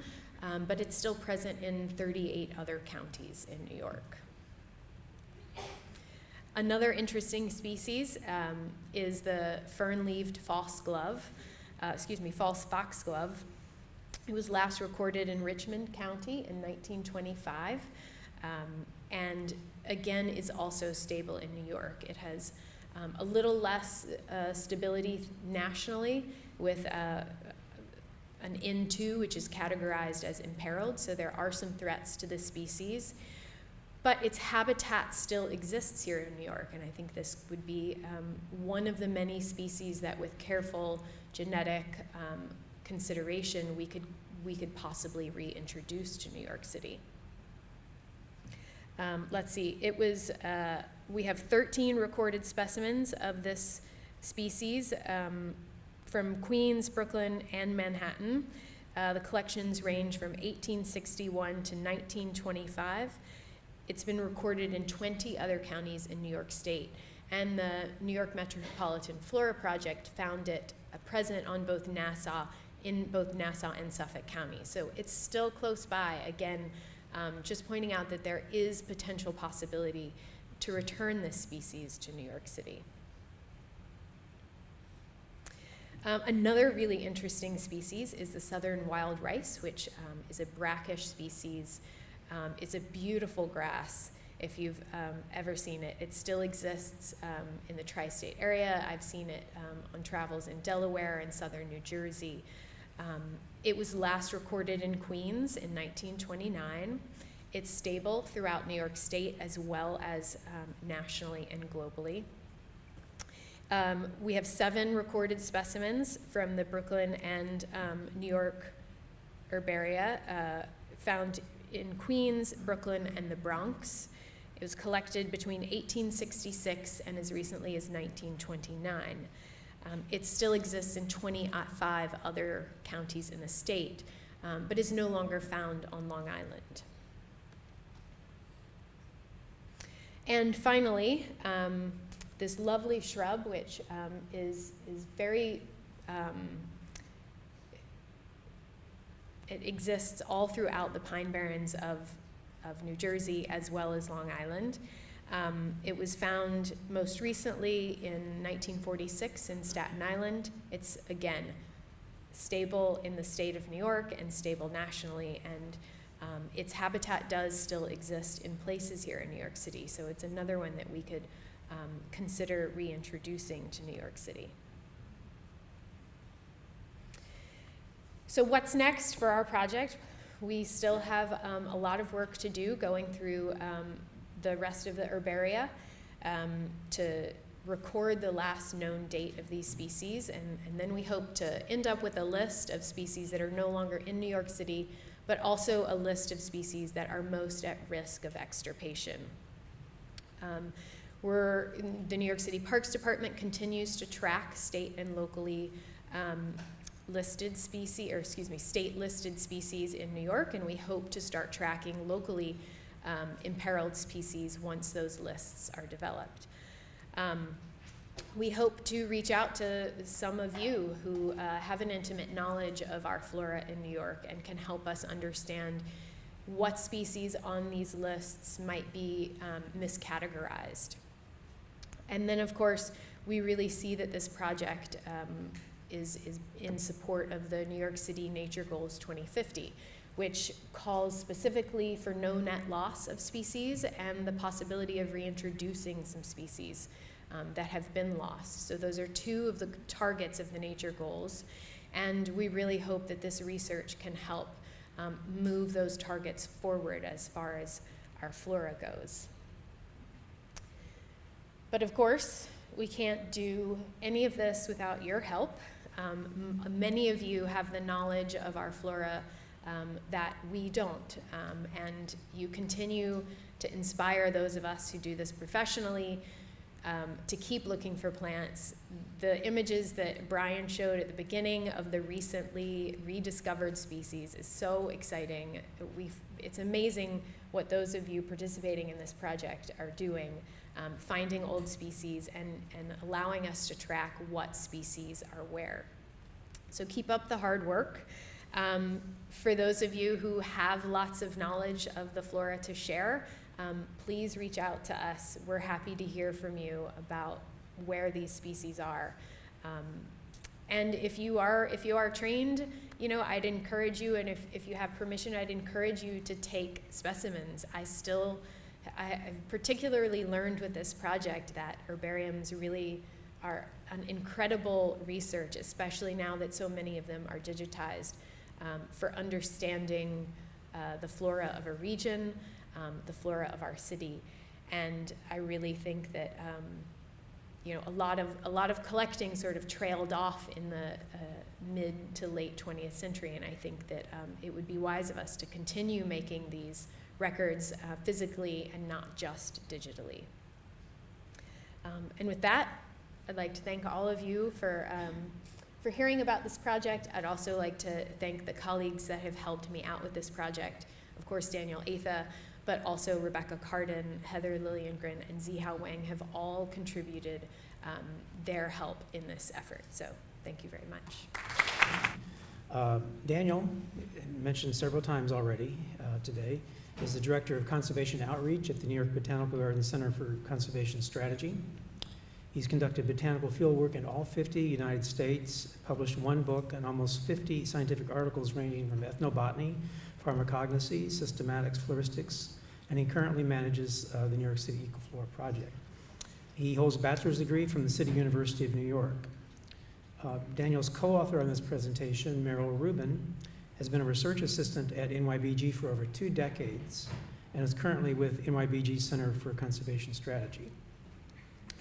but it's still present in 38 other counties in New York. Another interesting species is the fern-leaved false foxglove. It was last recorded in Richmond County in 1925, and again is also stable in New York. It has a little less stability nationally with an N2, which is categorized as imperiled, so there are some threats to the species. But its habitat still exists here in New York, and I think this would be one of the many species that, with careful genetic consideration, we could possibly reintroduce to New York City. Let's see. It was we have 13 recorded specimens of this species from Queens, Brooklyn, and Manhattan. The collections range from 1861 to 1925. It's been recorded in 20 other counties in New York State, and the New York Metropolitan Flora Project found it present on both Nassau and Suffolk County. So it's still close by. Again, just pointing out that there is potential possibility to return this species to New York City. Another really interesting species is the southern wild rice, which is a brackish species. It's a beautiful grass if you've ever seen it. It still exists in the tri-state area. I've seen it on travels in Delaware and southern New Jersey. It was last recorded in Queens in 1929. It's stable throughout New York State as well as nationally and globally. We have 7 recorded specimens from the Brooklyn and New York herbaria found in Queens, Brooklyn, and the Bronx. It was collected between 1866 and as recently as 1929. It still exists in 25 other counties in the state, but is no longer found on Long Island. And finally, this lovely shrub, which is very, it exists all throughout the Pine Barrens of New Jersey as well as Long Island. It was found most recently in 1946 in Staten Island. It's, again, stable in the state of New York and stable nationally, and its habitat does still exist in places here in New York City, so it's another one that we could consider reintroducing to New York City. So what's next for our project? We still have a lot of work to do going through the rest of the herbaria to record the last known date of these species, and then we hope to end up with a list of species that are no longer in New York City, but also a list of species that are most at risk of extirpation. The New York City Parks Department continues to track state and locally listed species, or excuse me, state listed species in New York, and we hope to start tracking locally imperiled species once those lists are developed. We hope to reach out to some of you who have an intimate knowledge of our flora in New York and can help us understand what species on these lists might be miscategorized. And then, of course, we really see that this project is in support of the New York City Nature Goals 2050, which calls specifically for no net loss of species and the possibility of reintroducing some species that have been lost. So those are two of the targets of the Nature Goals, and we really hope that this research can help move those targets forward as far as our flora goes. But of course, we can't do any of this without your help. Many of you have the knowledge of our flora that we don't, and you continue to inspire those of us who do this professionally to keep looking for plants. The images that Brian showed at the beginning of the recently rediscovered species is so exciting. It's amazing what those of you participating in this project are doing, finding old species and allowing us to track what species are where. So keep up the hard work. For those of you who have lots of knowledge of the flora to share, please reach out to us. We're happy to hear from you about where these species are. And if you are trained, I'd encourage you, and if you have permission, I'd encourage you to take specimens. I've particularly learned with this project that herbariums really are an incredible research, especially now that so many of them are digitized, for understanding the flora of a region, the flora of our city. And I really think that a lot of collecting sort of trailed off in the mid to late 20th century, and I think that it would be wise of us to continue making these records physically and not just digitally. And with that, I'd like to thank all of you for hearing about this project. I'd also like to thank the colleagues that have helped me out with this project. Of course, Daniel Atha, but also Rebecca Carden, Heather Lilliengren, and Zihao Wang have all contributed their help in this effort. So thank you very much. Daniel, mentioned several times already today, is the Director of Conservation Outreach at the New York Botanical Garden Center for Conservation Strategy. He's conducted botanical fieldwork in all 50 United States, published one book and almost 50 scientific articles ranging from ethnobotany, pharmacognosy, systematics, floristics, and he currently manages the New York City EcoFlora project. He holds a bachelor's degree from the City University of New York. Daniel's co-author on this presentation, Meryl Rubin, has been a research assistant at NYBG for over 2 decades and is currently with NYBG Center for Conservation Strategy.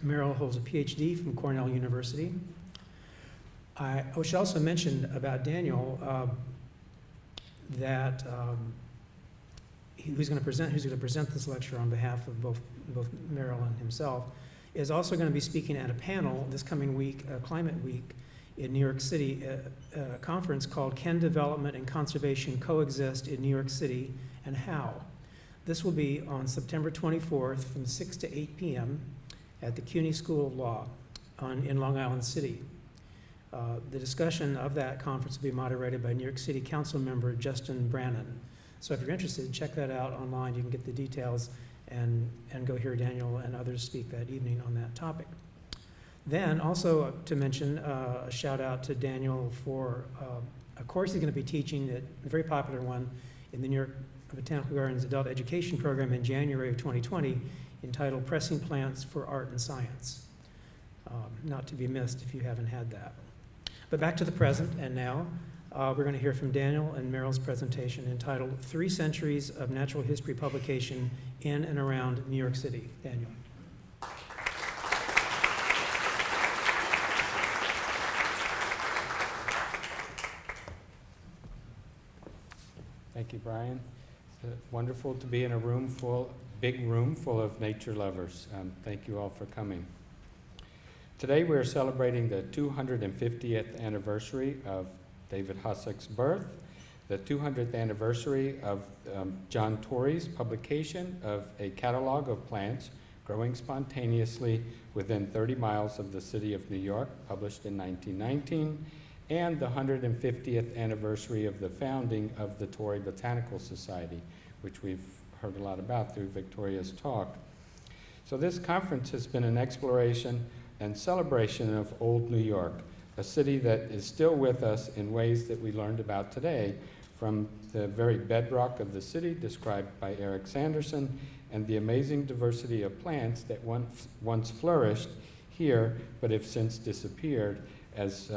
Meryl holds a PhD from Cornell University. I should also mention about Daniel that who's going to present this lecture on behalf of both Merrill and himself, is also going to be speaking at a panel this coming week, Climate Week, in New York City, a conference called Can Development and Conservation Coexist in New York City, and How? This will be on September 24th from 6 to 8 p.m. at the CUNY School of Law in Long Island City. The discussion of that conference will be moderated by New York City Council member Justin Brannan. So if you're interested, check that out online. You can get the details and go hear Daniel and others speak that evening on that topic. Then also to mention a shout out to Daniel for a course he's going to be teaching, a very popular one in the New York Botanical Gardens Adult Education Program in January of 2020, entitled Pressing Plants for Art and Science. Not to be missed if you haven't had that. But back to the present, and now we're going to hear from Daniel and Merrill's presentation entitled 3 Centuries of Natural History Publication in and Around New York City. Daniel. Thank you, Brian. It's wonderful to be in a big room full of nature lovers. Thank you all for coming. Today we're celebrating the 250th anniversary of David Hossack's birth, the 200th anniversary of John Tory's publication of a catalog of plants growing spontaneously within 30 miles of the city of New York, published in 1919, and the 150th anniversary of the founding of the Tory Botanical Society, which we've heard a lot about through Victoria's talk. So this conference has been an exploration and celebration of old New York, a city that is still with us in ways that we learned about today, from the very bedrock of the city described by Eric Sanderson, and the amazing diversity of plants that once flourished here, but have since disappeared, as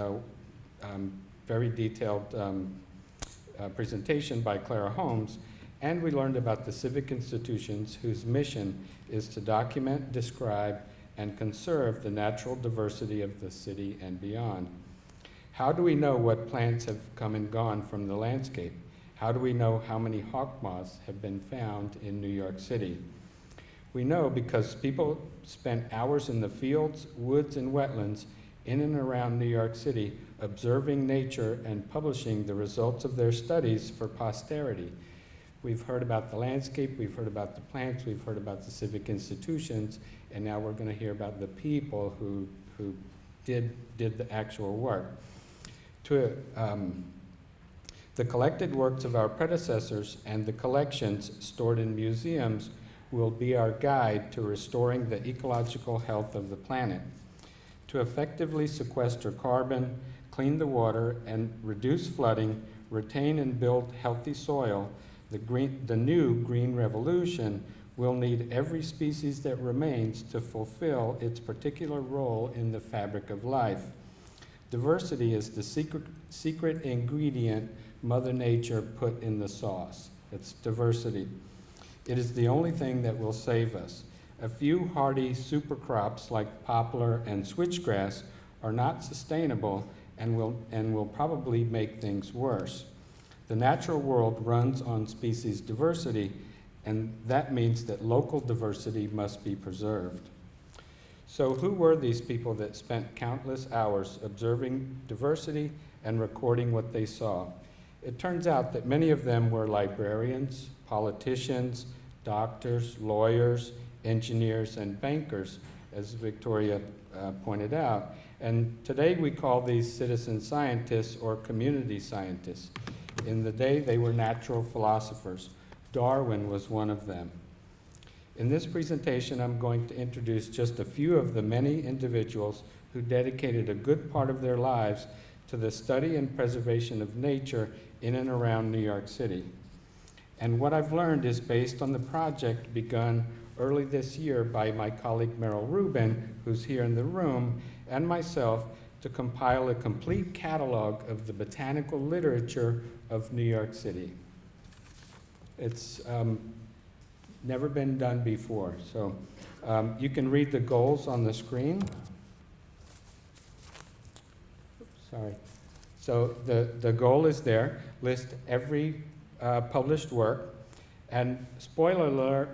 very detailed presentation by Clara Holmes. And we learned about the civic institutions whose mission is to document, describe, and conserve the natural diversity of the city and beyond. How do we know what plants have come and gone from the landscape? How do we know how many hawk moths have been found in New York City? We know because people spent hours in the fields, woods, and wetlands in and around New York City observing nature and publishing the results of their studies for posterity. We've heard about the landscape, we've heard about the plants, we've heard about the civic institutions, and now we're going to hear about the people who did the actual work. The collected works of our predecessors and the collections stored in museums will be our guide to restoring the ecological health of the planet. To effectively sequester carbon, clean the water, and reduce flooding, retain and build healthy soil, the new green revolution will need every species that remains to fulfill its particular role in the fabric of life. Diversity is the secret ingredient Mother Nature put in the sauce. It's diversity. It is the only thing that will save us. A few hardy supercrops like poplar and switchgrass are not sustainable and will probably make things worse. The natural world runs on species diversity, and that means that local diversity must be preserved. So who were these people that spent countless hours observing diversity and recording what they saw? It turns out that many of them were librarians, politicians, doctors, lawyers, engineers, and bankers, as Victoria pointed out. And today we call these citizen scientists or community scientists. In the day, they were natural philosophers. Darwin was one of them. In this presentation, I'm going to introduce just a few of the many individuals who dedicated a good part of their lives to the study and preservation of nature in and around New York City. And what I've learned is based on the project begun early this year by my colleague Merrill Rubin, who's here in the room, and myself, to compile a complete catalog of the botanical literature of New York City. It's never been done before. So you can read the goals on the screen. Oops, sorry. So the goal is there. List every published work And spoiler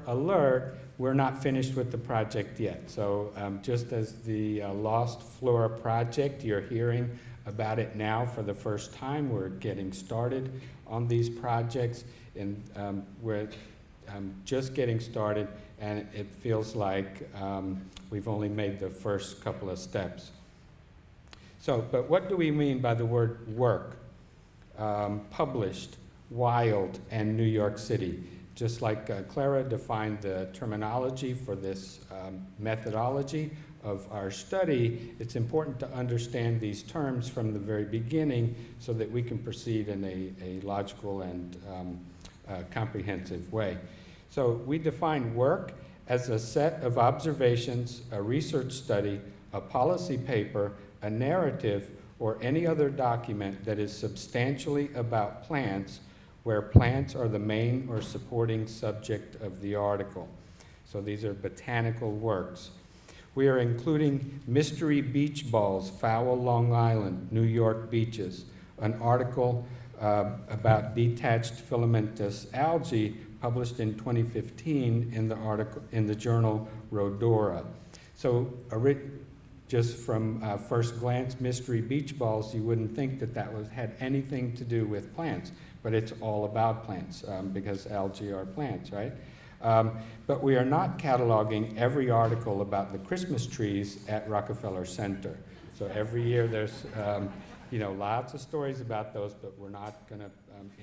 alert, we're not finished with the project yet. So just as the Lost Flora project, you're hearing about it now for the first time. We're getting started on these projects, and we're just getting started, and it feels like we've only made the first couple of steps. So, but what do we mean by the word work? Published, wild, and New York City. Just like Clara defined the terminology for this methodology of our study, it's important to understand these terms from the very beginning so that we can proceed in a logical and comprehensive way. So we define work as a set of observations, a research study, a policy paper, a narrative, or any other document that is substantially about plants, where plants are the main or supporting subject of the article. So these are botanical works. We are including Mystery Beach Balls, Foul Long Island, New York Beaches, an article about detached filamentous algae published in 2015 in the journal Rhodora. So just from first glance, Mystery Beach Balls, you wouldn't think that had anything to do with plants, but it's all about plants because algae are plants, right? But we are not cataloging every article about the Christmas trees at Rockefeller Center. So every year there's lots of stories about those, but we're not going to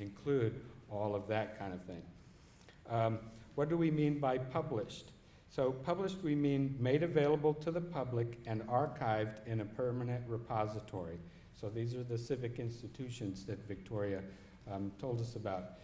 include all of that kind of thing. What do we mean by published? So published, we mean made available to the public and archived in a permanent repository. So these are the civic institutions that Victoria told us about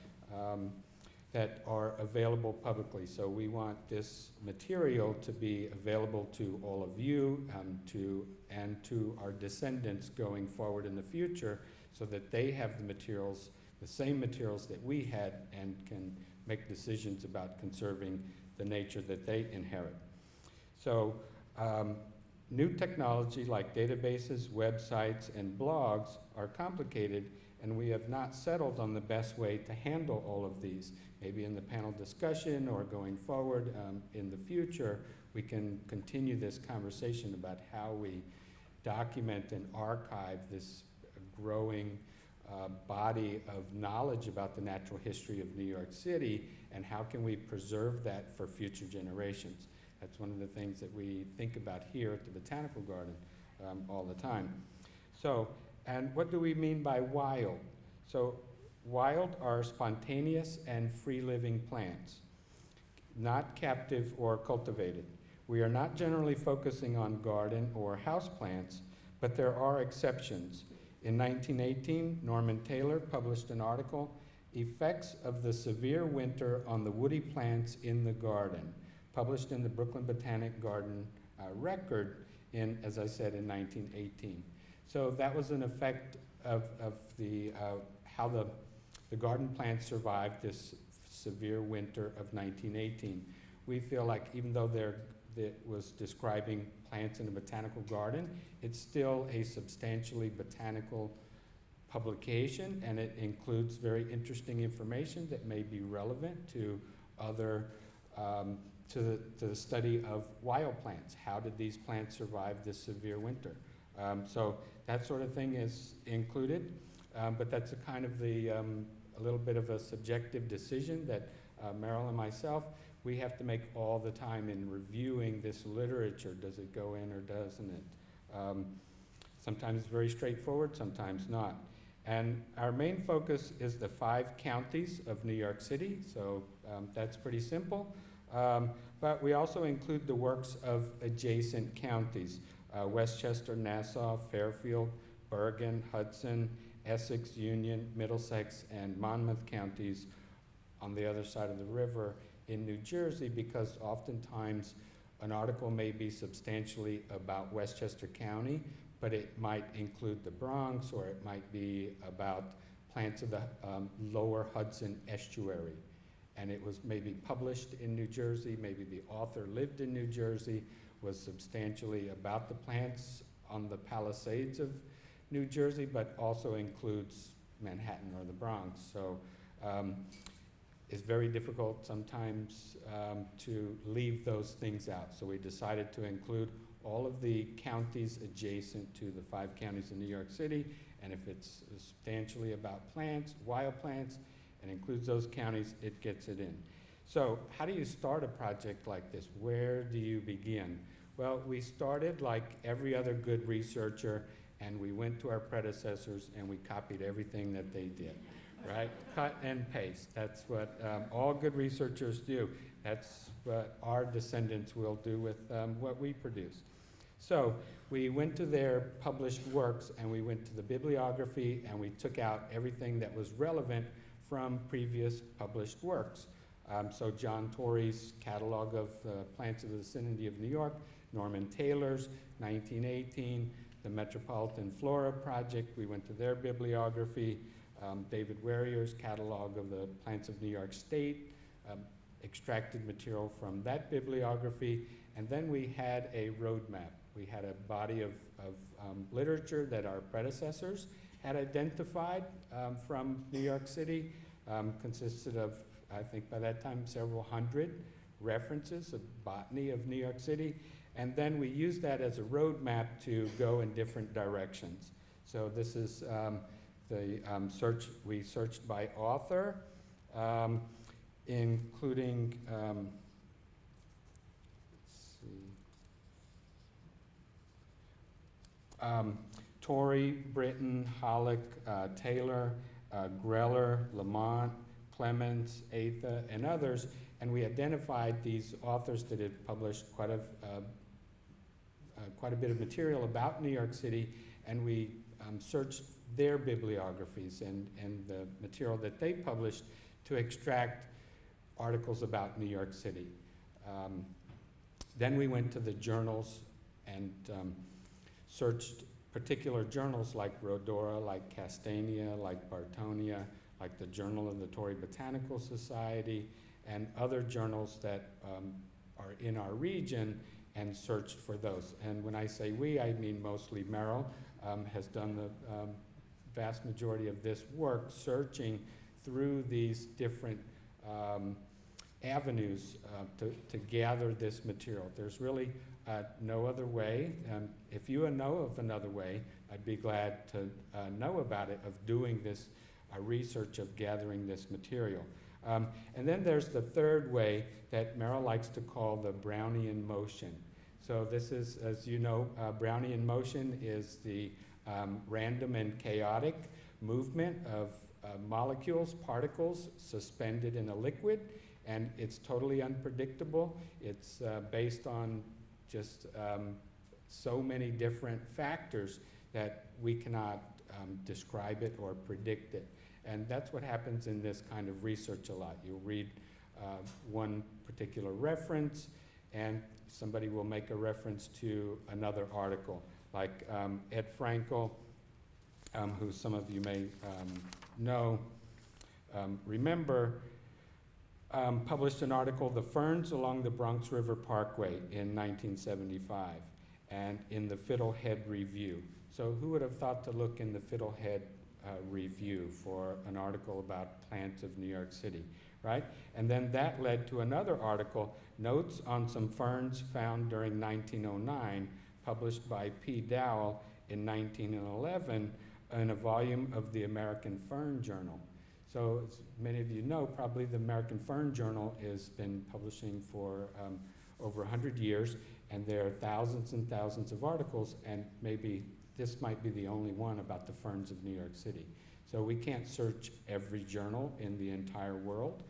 that are available publicly. So we want this material to be available to all of you and to our descendants going forward in the future so that they have the materials, the same materials that we had, and can make decisions about conserving the nature that they inherit. So new technology like databases, websites, and blogs are complicated, and we have not settled on the best way to handle all of these. Maybe in the panel discussion or going forward in the future, we can continue this conversation about how we document and archive this growing body of knowledge about the natural history of New York City, and how can we preserve that for future generations. That's one of the things that we think about here at the Botanical Garden all the time. So, and what do we mean by wild? So wild are spontaneous and free-living plants, not captive or cultivated. We are not generally focusing on garden or house plants, but there are exceptions. In 1918, Norman Taylor published an article, Effects of the Severe Winter on the Woody Plants in the Garden, published in the Brooklyn Botanic Garden Record in, as I said, in 1918. So that was an effect of how the garden plants survived this severe winter of 1918. We feel like even though it was describing plants in a botanical garden, it's still a substantially botanical publication, and it includes very interesting information that may be relevant to other, to the study of wild plants. How did these plants survive this severe winter? So that sort of thing is included, but that's a kind of a little bit of a subjective decision that Meryl and myself, we have to make all the time in reviewing this literature. Does it go in or doesn't it? Sometimes it's very straightforward, sometimes not. And our main focus is the 5 counties of New York City, so that's pretty simple. But we also include the works of adjacent counties, Westchester, Nassau, Fairfield, Bergen, Hudson, Essex, Union, Middlesex, and Monmouth counties on the other side of the river in New Jersey, because oftentimes an article may be substantially about Westchester County, but it might include the Bronx, or it might be about plants of the lower Hudson estuary. And it was maybe published in New Jersey, maybe the author lived in New Jersey, was substantially about the plants on the Palisades of New Jersey, but also includes Manhattan or the Bronx. So it's very difficult sometimes to leave those things out. So we decided to include all of the counties adjacent to the 5 counties in New York City, and if it's substantially about plants, wild plants, and includes those counties, it gets it in. So how do you start a project like this? Where do you begin? Well, we started like every other good researcher, and we went to our predecessors and we copied everything that they did, right? Cut and paste. That's what all good researchers do. That's what our descendants will do with what we produce. So we went to their published works, and we went to the bibliography, and we took out everything that was relevant from previous published works. So John Tory's catalog of plants of the vicinity of New York, Norman Taylor's 1918, the Metropolitan Flora Project, we went to their bibliography, David Warrier's catalog of the plants of New York State, extracted material from that bibliography, and then we had a roadmap. We had a body of literature that our predecessors had identified from New York City, consisted of, I think by that time, several hundred references of botany of New York City, and then we used that as a roadmap to go in different directions. So this is the search. We searched by author, including, let's see, Tory, Britton, Hollick, Taylor, Greller, Lamont, Clements, Atha, and others, and we identified these authors that had published quite a bit of material about New York City, and we searched their bibliographies and the material that they published to extract articles about New York City. Then we went to the journals and searched particular journals like Rhodora, like Castania, like Bartonia, like the Journal of the Tory Botanical Society, and other journals that are in our region, and searched for those. And when I say we, I mean mostly Merrill has done the vast majority of this work, searching through these different avenues to gather this material. There's really no other way. If you know of another way, I'd be glad to know about it, of doing this research, of gathering this material. And then there's the third way that Merrill likes to call the Brownian Motion. So this is, as you know, Brownian Motion is the random and chaotic movement of molecules, particles, suspended in a liquid, and it's totally unpredictable. It's based on just so many different factors that we cannot describe it or predict it. And that's what happens in this kind of research a lot. You'll read one particular reference, and somebody will make a reference to another article. Like Ed Frankel, who some of you may know, remember, published an article, The Ferns Along the Bronx River Parkway, in 1975, and in the Fiddlehead Review. So who would have thought to look in the Fiddlehead Review for an article about plants of New York City, right? And then that led to another article, Notes on Some Ferns Found During 1909, published by P. Dowell in 1911 in a volume of the American Fern Journal. So as many of you know, probably the American Fern Journal has been publishing for over 100 years, and there are thousands and thousands of articles, and maybe this might be the only one about the ferns of New York City. So we can't search every journal in the entire world,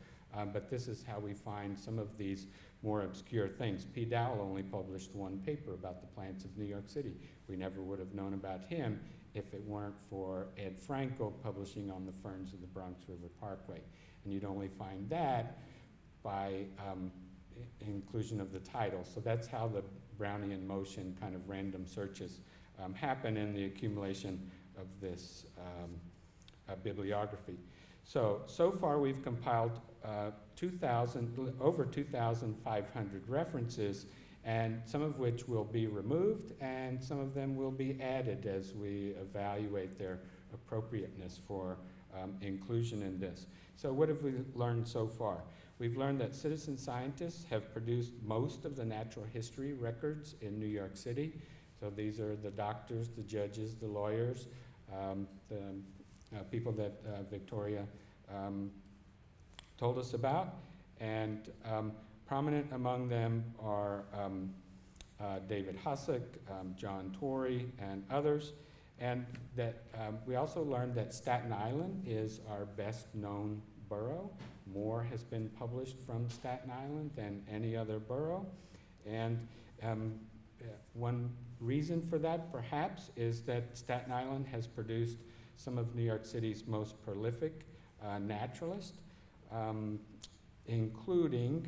but this is how we find some of these more obscure things. P. Dowell only published one paper about the plants of New York City. We never would have known about him if it weren't for Ed Frankel publishing on the ferns of the Bronx River Parkway. And you'd only find that by inclusion of the title. So that's how the Brownian Motion kind of random searches happen in the accumulation of this bibliography. So far we've compiled over 2,500 references, and some of which will be removed, and some of them will be added as we evaluate their appropriateness for inclusion in this. So what have we learned so far? We've learned that citizen scientists have produced most of the natural history records in New York City. So these are the doctors, the judges, the lawyers, the people that Victoria told us about. And prominent among them are David Hussick, John Tory, and others. And that we also learned that Staten Island is our best known borough. More has been published from Staten Island than any other borough. And one reason for that, perhaps, is that Staten Island has produced some of New York City's most prolific naturalists, including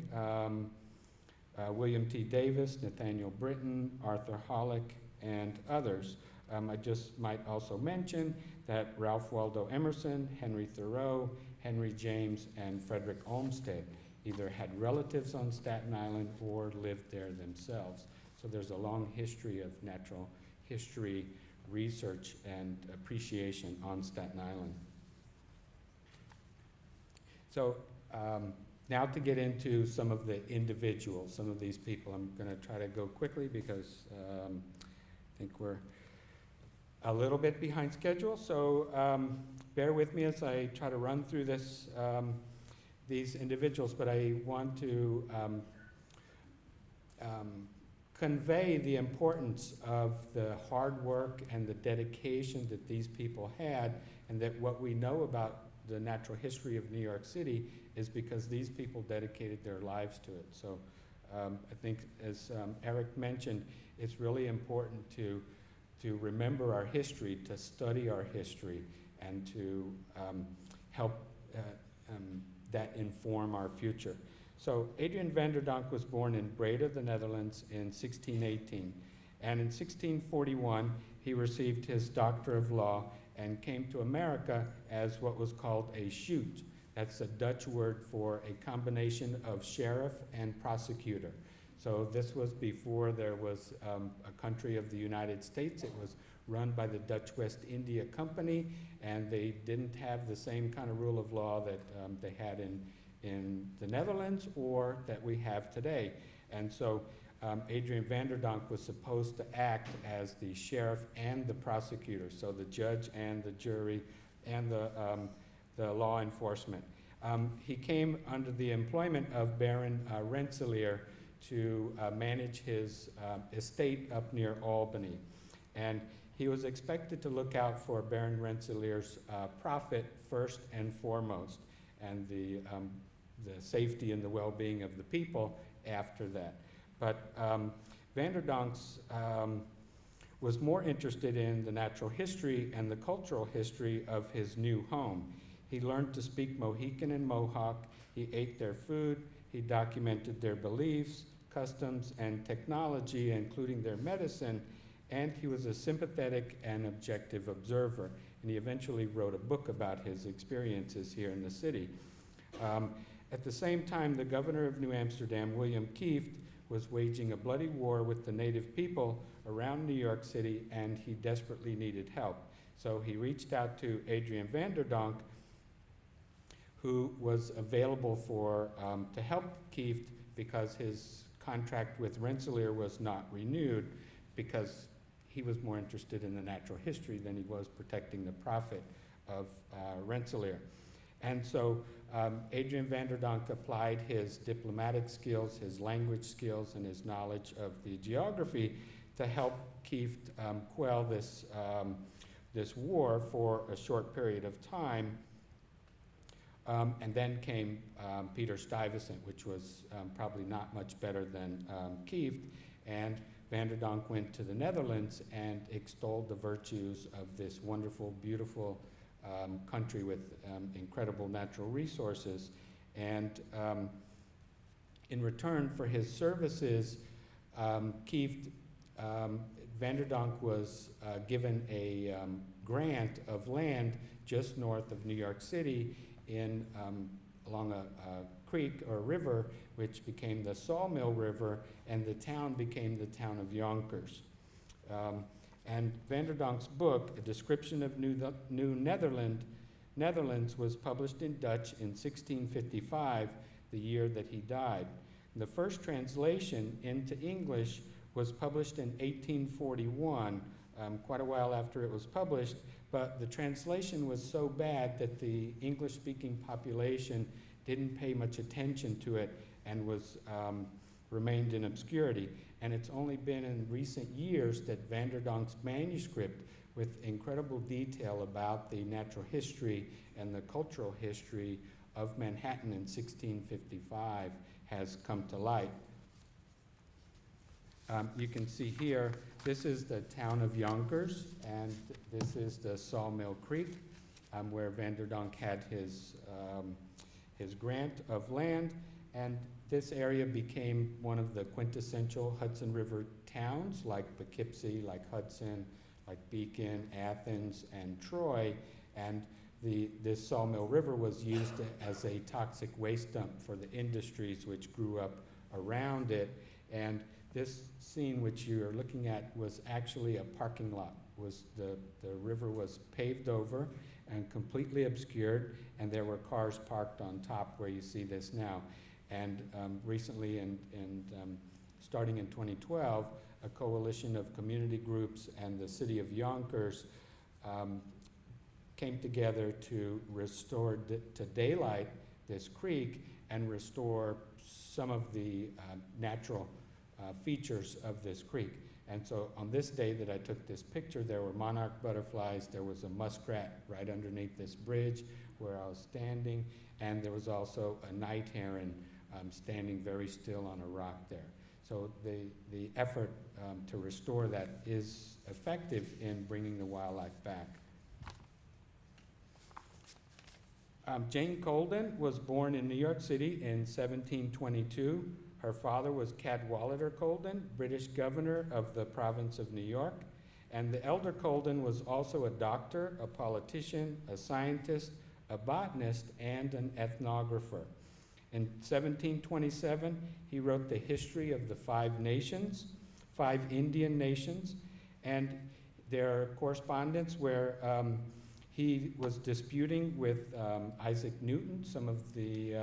William T. Davis, Nathaniel Britton, Arthur Hollick, and others. I just might also mention that Ralph Waldo Emerson, Henry Thoreau, Henry James, and Frederick Olmsted either had relatives on Staten Island or lived there themselves. So there's a long history of natural history research and appreciation on Staten Island. So now to get into some of the individuals, some of these people. I'm going to try to go quickly because I think we're a little bit behind schedule. So bear with me as I try to run through this, these individuals, but I want to convey the importance of the hard work and the dedication that these people had, and that what we know about the natural history of New York City is because these people dedicated their lives to it. So I think, as Eric mentioned, it's really important to remember our history, to study our history, and to help that inform our future. So Adrian van der Donck was born in Breda, the Netherlands, in 1618. And in 1641, he received his Doctor of Law and came to America as what was called a shoot. That's a Dutch word for a combination of sheriff and prosecutor. So this was before there was a country of the United States. It was run by the Dutch West India Company, and they didn't have the same kind of rule of law that they had in the Netherlands or that we have today. And so Adrian van der Donck was supposed to act as the sheriff and the prosecutor, so the judge and the jury and the law enforcement. He came under the employment of Baron Rensselaer to manage his estate up near Albany. And he was expected to look out for Baron Rensselaer's profit first and foremost, and the safety and the well-being of the people after that. But van der Donck was more interested in the natural history and the cultural history of his new home. He learned to speak Mohican and Mohawk. He ate their food. He documented their beliefs, customs, and technology, including their medicine. And he was a sympathetic and objective observer. And he eventually wrote a book about his experiences here in the city. At the same time, the governor of New Amsterdam, William Kieft, was waging a bloody war with the native people around New York City, and he desperately needed help. So he reached out to Adrian van der Donck, who was available to help Kieft because his contract with Rensselaer was not renewed, because he was more interested in the natural history than he was protecting the profit of Rensselaer. And so Adrian van der Donck applied his diplomatic skills, his language skills, and his knowledge of the geography to help Kieft quell this war for a short period of time. And then came Peter Stuyvesant, which was probably not much better than Kieft. And van der Donck went to the Netherlands and extolled the virtues of this wonderful, beautiful country with incredible natural resources. And in return for his services, Kieft, van der Donck was given a grant of land just north of New York City along a creek or river, which became the Sawmill River, and the town became the town of Yonkers. And van der Donck's book, A Description of New Netherland, Netherlands was published in Dutch in 1655, the year that he died. The first translation into English was published in 1841, quite a while after it was published, but the translation was so bad that the English-speaking population didn't pay much attention to it and remained in obscurity. And it's only been in recent years that Van der Donk's manuscript, with incredible detail about the natural history and the cultural history of Manhattan in 1655, has come to light. You can see here, this is the town of Yonkers, and this is the Sawmill Creek, where Van der Donk had his grant of land, and this area became one of the quintessential Hudson River towns, like Poughkeepsie, like Hudson, like Beacon, Athens, and Troy, and this Sawmill River was used as a toxic waste dump for the industries which grew up around it. And this scene which you're looking at was actually a parking lot. The river was paved over and completely obscured, and there were cars parked on top where you see this now. And recently, starting in 2012, a coalition of community groups and the city of Yonkers came together to restore to daylight this creek and restore some of the natural features of this creek. And so on this day that I took this picture, there were monarch butterflies, there was a muskrat right underneath this bridge where I was standing, and there was also a night heron standing very still on a rock there. So the effort to restore that is effective in bringing the wildlife back. Jane Colden was born in New York City in 1722. Her father was Cadwallader Colden, British governor of the province of New York. And the elder Colden was also a doctor, a politician, a scientist, a botanist, and an ethnographer. In 1727, he wrote the history of the 5 nations, 5 Indian nations, and there are correspondence where he was disputing with Isaac Newton some of the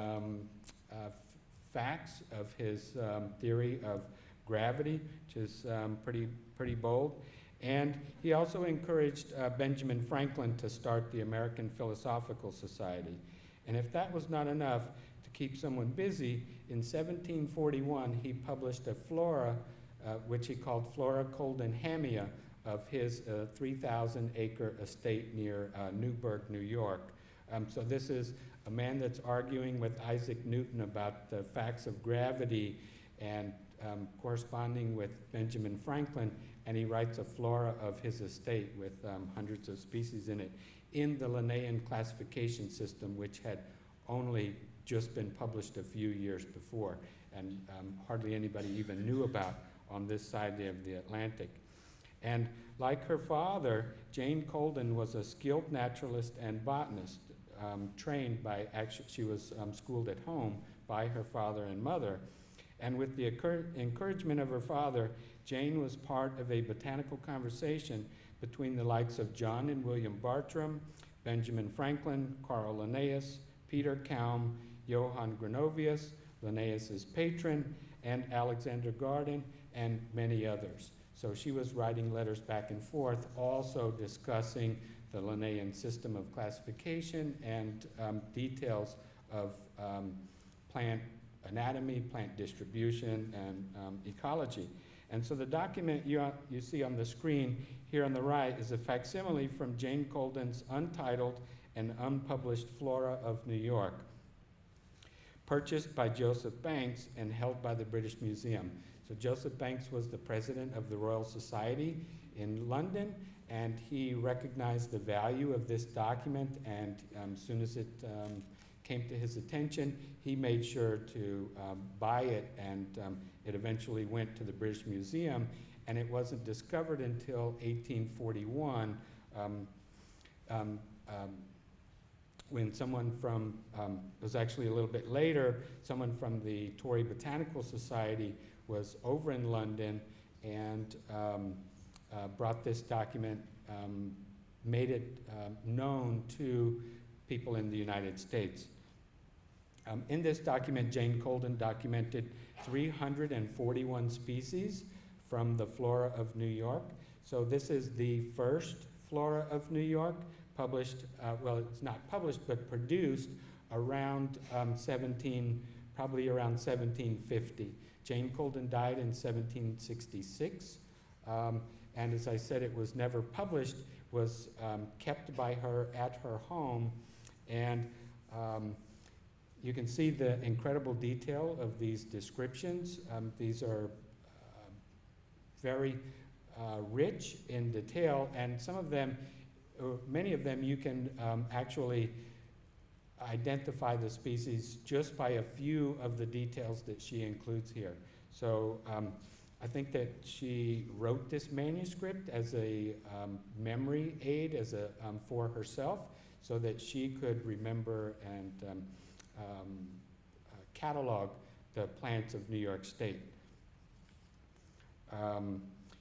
facts of his theory of gravity, which is pretty bold. And he also encouraged Benjamin Franklin to start the American Philosophical Society. And if that was not enough to keep someone busy, in 1741 he published a flora, which he called Flora Coldenhamia, of his 3,000-acre estate near Newburgh, New York. So this is a man that's arguing with Isaac Newton about the facts of gravity and corresponding with Benjamin Franklin, and he writes a flora of his estate with hundreds of species in it in the Linnaean classification system, which had only just been published a few years before, and hardly anybody even knew about on this side of the Atlantic. And like her father, Jane Colden was a skilled naturalist and botanist, trained by, actually, she was schooled at home by her father and mother. And with the encouragement of her father, Jane was part of a botanical conversation between the likes of John and William Bartram, Benjamin Franklin, Carl Linnaeus, Peter Kalm, Johann Gronovius, Linnaeus's patron, and Alexander Garden, and many others. So she was writing letters back and forth, also discussing the Linnaean system of classification and details of plant anatomy, plant distribution, and ecology. And so the document you see on the screen here on the right is a facsimile from Jane Colden's untitled and unpublished Flora of New York, purchased by Joseph Banks and held by the British Museum. So Joseph Banks was the president of the Royal Society in London, and he recognized the value of this document, and as soon as it came to his attention, he made sure to buy it, and it eventually went to the British Museum, and it wasn't discovered until 1841 when someone from, it was actually a little bit later, someone from the Tory Botanical Society was over in London and brought this document, made it known to people in the United States. In this document, Jane Colden documented 341 species from the Flora of New York. So this is the first Flora of New York, published, well, it's not published, but produced around probably around 1750. Jane Colden died in 1766. And as I said, it was never published, was kept by her at her home. And you can see the incredible detail of these descriptions. These are very rich in detail, and some of them, or many of them, you can actually identify the species just by a few of the details that she includes here. So I think that she wrote this manuscript as a memory aid, as a for herself, so that she could remember and catalog the plants of New York State.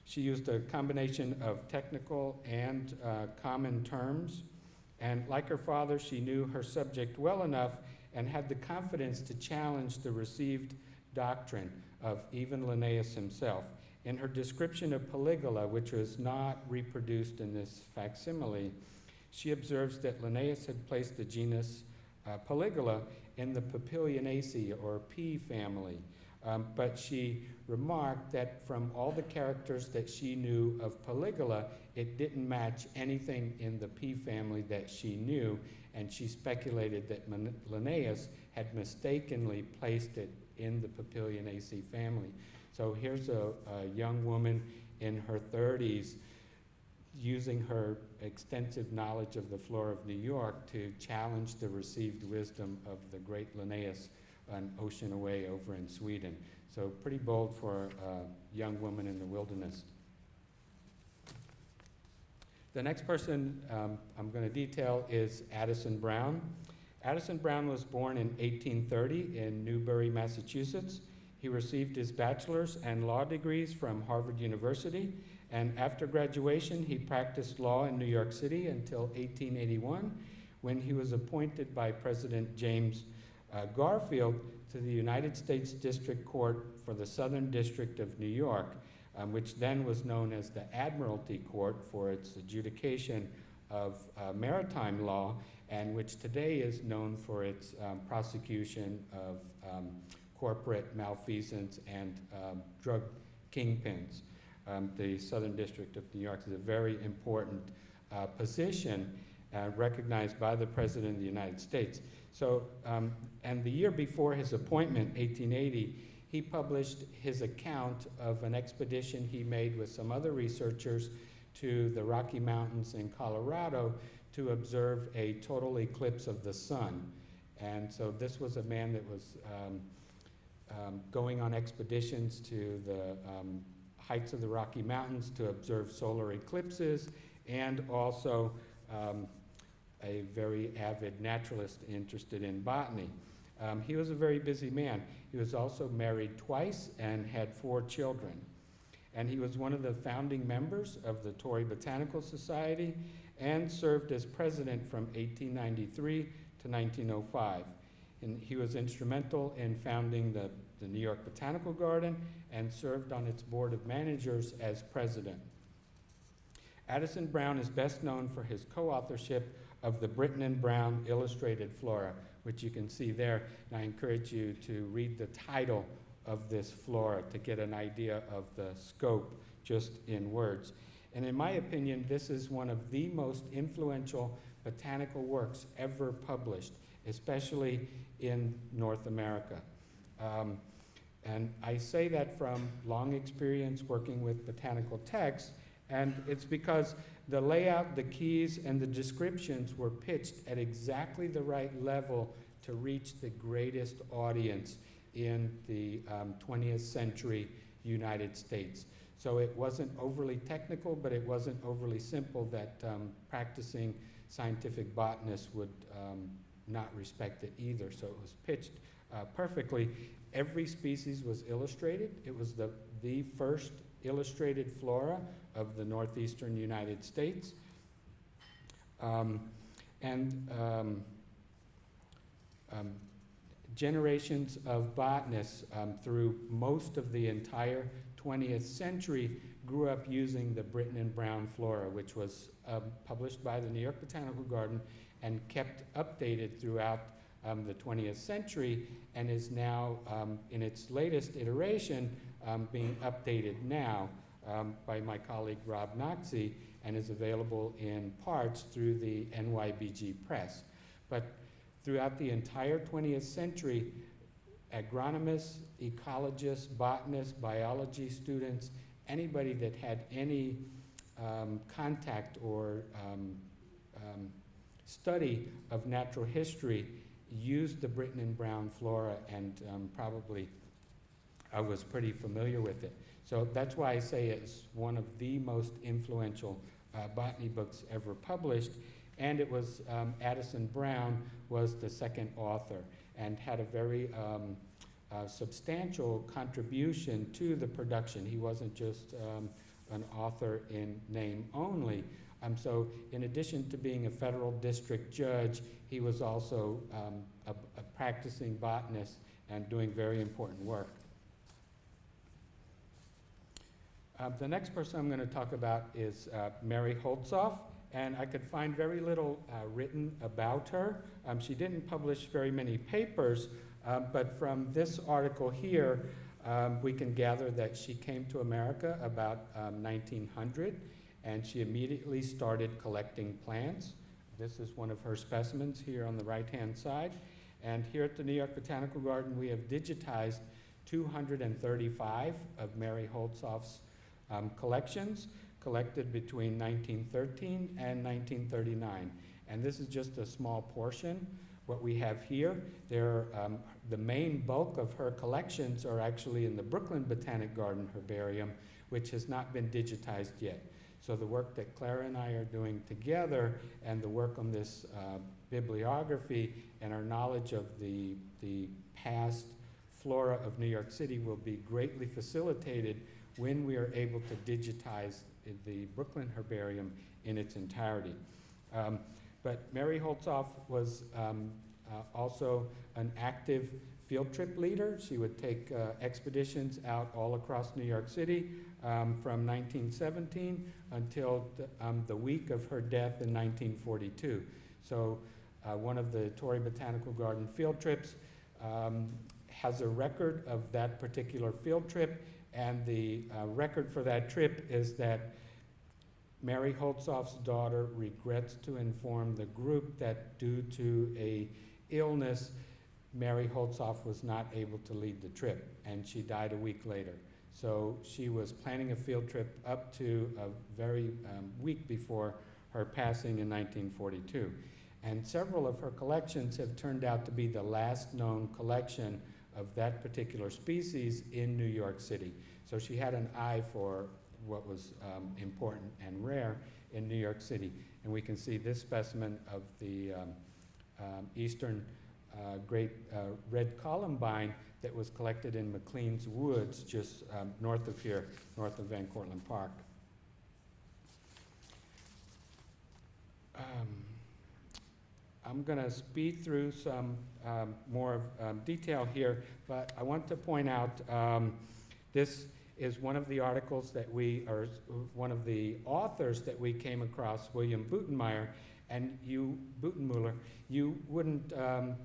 She used a combination of technical and common terms, and like her father, she knew her subject well enough and had the confidence to challenge the received doctrine of even Linnaeus himself. In her description of Polygala, which was not reproduced in this facsimile, she observes that Linnaeus had placed the genus Polygala in the Papilionaceae, or pea family. But she remarked that from all the characters that she knew of Polygala, it didn't match anything in the pea family that she knew, and she speculated that Linnaeus had mistakenly placed it in the Papilionaceae family. So here's a young woman in her 30s using her extensive knowledge of the flora of New York to challenge the received wisdom of the great Linnaeus an ocean away over in Sweden. So pretty bold for a young woman in the wilderness. The next person I'm going to detail is Addison Brown. Addison Brown was born in 1830 in Newbury, Massachusetts. He received his bachelor's and law degrees from Harvard University, and after graduation, he practiced law in New York City until 1881, when he was appointed by President James Garfield to the United States District Court for the Southern District of New York, which then was known as the Admiralty Court for its adjudication of maritime law, and which today is known for its prosecution of corporate malfeasance and drug kingpins. The Southern District of New York is a very important position recognized by the President of the United States. So, and the year before his appointment, 1880, he published his account of an expedition he made with some other researchers to the Rocky Mountains in Colorado to observe a total eclipse of the sun. And so this was a man that was going on expeditions to the heights of the Rocky Mountains to observe solar eclipses, and also a very avid naturalist interested in botany. He was a very busy man. He was also married twice and had 4 children. And he was one of the founding members of the Tory Botanical Society and served as president from 1893 to 1905. And he was instrumental in founding the New York Botanical Garden and served on its board of managers as president. Addison Brown is best known for his co-authorship of the Britton and Brown Illustrated Flora, which you can see there. And I encourage you to read the title of this flora to get an idea of the scope just in words. And in my opinion, this is one of the most influential botanical works ever published, especially in North America. And I say that from long experience working with botanical texts, and it's because the layout, the keys, and the descriptions were pitched at exactly the right level to reach the greatest audience in the 20th century United States. So it wasn't overly technical, but it wasn't overly simple that practicing scientific botanists would not respect it either. So it was pitched perfectly. Every species was illustrated. It was the first illustrated flora of the northeastern United States. generations of botanists through most of the entire 20th century grew up using the Britton and Brown Flora, which was published by the New York Botanical Garden and kept updated throughout the 20th century, and is now in its latest iteration being updated now by my colleague Rob Noxie, and is available in parts through the NYBG Press. But throughout the entire 20th century, agronomists, ecologists, botanists, biology students, anybody that had any contact or study of natural history used the Britton and Brown Flora, and probably I was pretty familiar with it. So that's why I say it's one of the most influential botany books ever published. And it was Addison Brown was the second author and had a very substantial contribution to the production. He wasn't just an author in name only. So in addition to being a federal district judge, he was also a practicing botanist and doing very important work. The next person I'm going to talk about is Mary Holtzoff, and I could find very little written about her. She didn't publish very many papers, but from this article here, we can gather that she came to America about 1900, and she immediately started collecting plants. This is one of her specimens here on the right-hand side. And here at the New York Botanical Garden, we have digitized 235 of Mary Holtzoff's collections, collected between 1913 and 1939. And this is just a small portion. What we have here, the main bulk of her collections are actually in the Brooklyn Botanic Garden Herbarium, which has not been digitized yet. So the work that Clara and I are doing together, and the work on this bibliography and our knowledge of the past flora of New York City will be greatly facilitated when we are able to digitize the Brooklyn Herbarium in its entirety. But Mary Holtzoff was also an active field trip leader. She would take expeditions out all across New York City from 1917 until the week of her death in 1942. So one of the Tory Botanical Garden field trips has a record of that particular field trip, and the record for that trip is that Mary Holtzoff's daughter regrets to inform the group that due to a illness, Mary Holtzoff was not able to lead the trip, and she died a week later. So she was planning a field trip up to a very week before her passing in 1942. And several of her collections have turned out to be the last known collection of that particular species in New York City. So she had an eye for what was important and rare in New York City. And we can see this specimen of the eastern great red columbine that was collected in McLean's Woods, just north of here, north of Van Cortlandt Park. I'm going to speed through some more detail here, but I want to point out this is one of the articles that one of the authors that we came across, William Butenmeyer, and Butenmuller, you wouldn't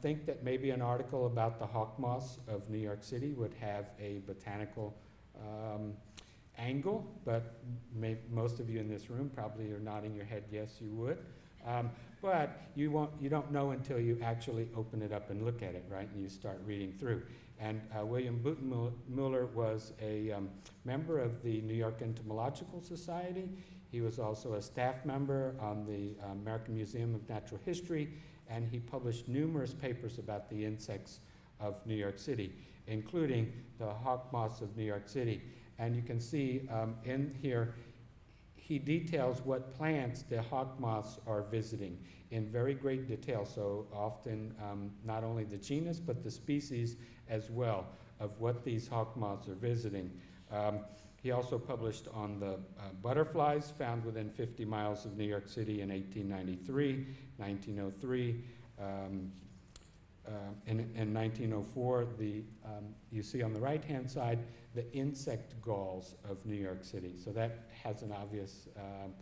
think that maybe an article about the hawk moths of New York City would have a botanical angle, but most of you in this room probably are nodding your head, yes, you would. But you don't know until you actually open it up and look at it, right? And you start reading through. And William Butenmuller was a member of the New York Entomological Society. He was also a staff member on the American Museum of Natural History, and he published numerous papers about the insects of New York City, including the hawk moths of New York City. And you can see in here, he details what plants the hawk moths are visiting in very great detail, so often not only the genus, but the species as well of what these hawk moths are visiting. He also published on the butterflies found within 50 miles of New York City in 1893, 1903, in 1904, you see on the right-hand side the insect galls of New York City. So that has an obvious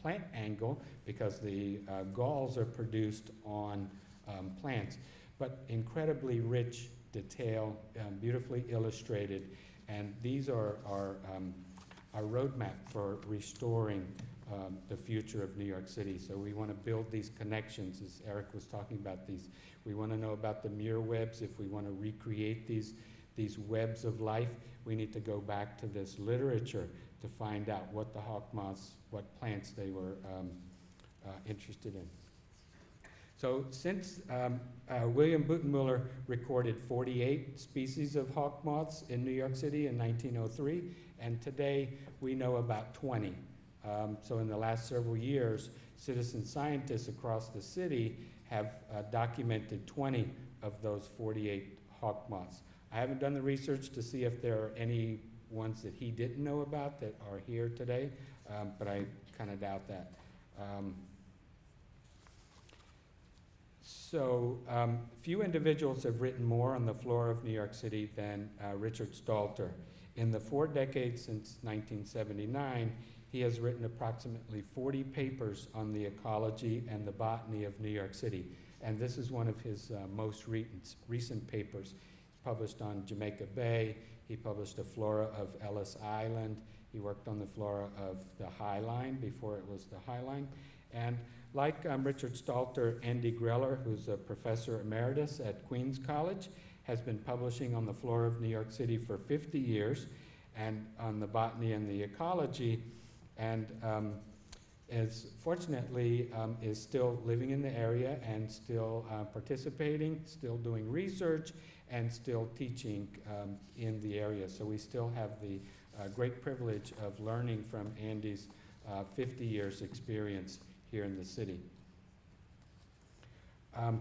plant angle because the galls are produced on plants, but incredibly rich detail, beautifully illustrated, and these are our roadmap for restoring the future of New York City. So we want to build these connections, as Eric was talking about these. We want to know about the muir webs. If we want to recreate these webs of life, we need to go back to this literature to find out what the hawk moths, what plants they were interested in. So since William Butenmuller recorded 48 species of hawk moths in New York City in 1903, and today we know about 20. So in the last several years, citizen scientists across the city have documented 20 of those 48 hawk moths. I haven't done the research to see if there are any ones that he didn't know about that are here today, but I kind of doubt that. Few individuals have written more on the flora of New York City than Richard Stalter. In the 4 decades since 1979, he has written approximately 40 papers on the ecology and the botany of New York City. And this is one of his most recent papers. He's published on Jamaica Bay. He published a flora of Ellis Island. He worked on the flora of the High Line before it was the High Line. And like Richard Stalter, Andy Greller, who's a professor emeritus at Queens College, has been publishing on the flora of New York City for 50 years and on the botany and the ecology, and is fortunately is still living in the area and still participating, still doing research, and still teaching in the area. So we still have the great privilege of learning from Andy's 50 years experience here in the city.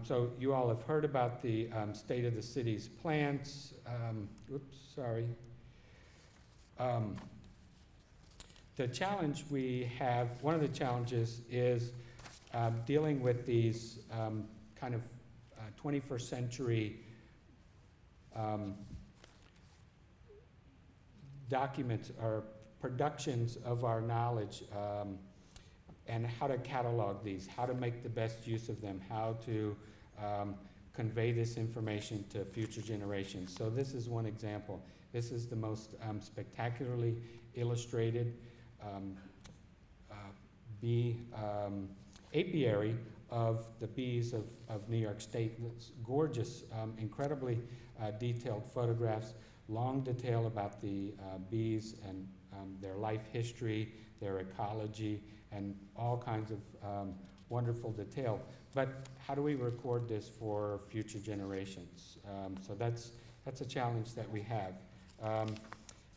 So you all have heard about the state of the city's plants. The challenge we have, one of the challenges is dealing with these kind of 21st century documents or productions of our knowledge, and how to catalog these, how to make the best use of them, how to convey this information to future generations. So this is one example. This is the most spectacularly illustrated bee apiary of the bees of New York State. It's gorgeous, incredibly detailed photographs, long detail about the bees and their life history, their ecology, and all kinds of wonderful detail. But how do we record this for future generations? So that's a challenge that we have.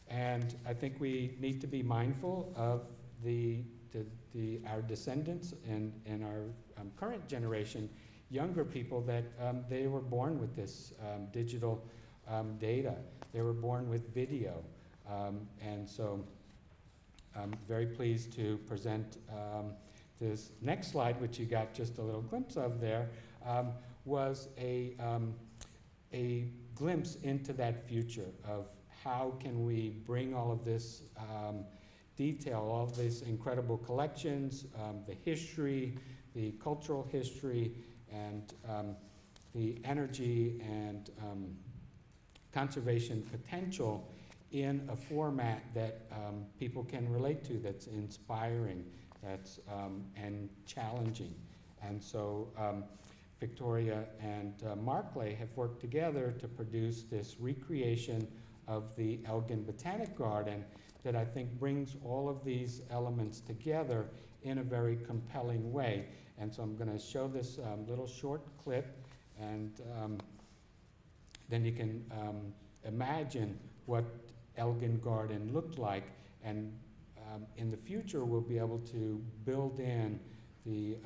And I think we need to be mindful of our descendants and our current generation, younger people, that they were born with this digital data. They were born with video. And so I'm very pleased to present this next slide, which you got just a little glimpse of there, was a glimpse into that future of how can we bring all of this detail, all of these incredible collections, the history, the cultural history, and the energy and conservation potential in a format that people can relate to, that's inspiring, that's and challenging. And so Victoria and Markley have worked together to produce this recreation of the Elgin Botanic Garden that I think brings all of these elements together in a very compelling way. And so I'm going to show this little short clip, and then you can imagine what Elgin Garden looked like, and in the future we'll be able to build in the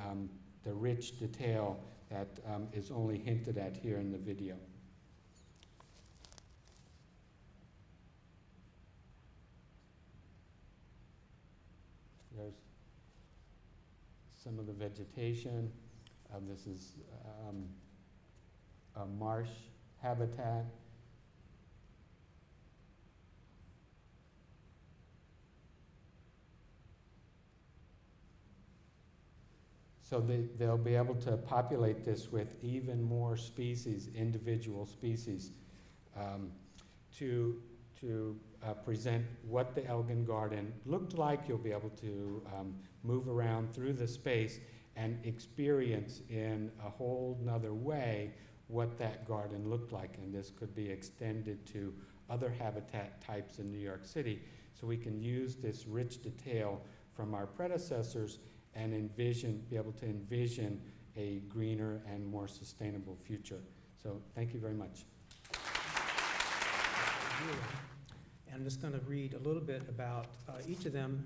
rich detail that is only hinted at here in the video. There's some of the vegetation. This is a marsh habitat. So they'll be able to populate this with even more species, individual species, to present what the Elgin Garden looked like. You'll be able to move around through the space and experience in a whole nother way what that garden looked like. And this could be extended to other habitat types in New York City. So we can use this rich detail from our predecessors and be able to envision a greener and more sustainable future. So thank you very much. And I'm just going to read a little bit about each of them,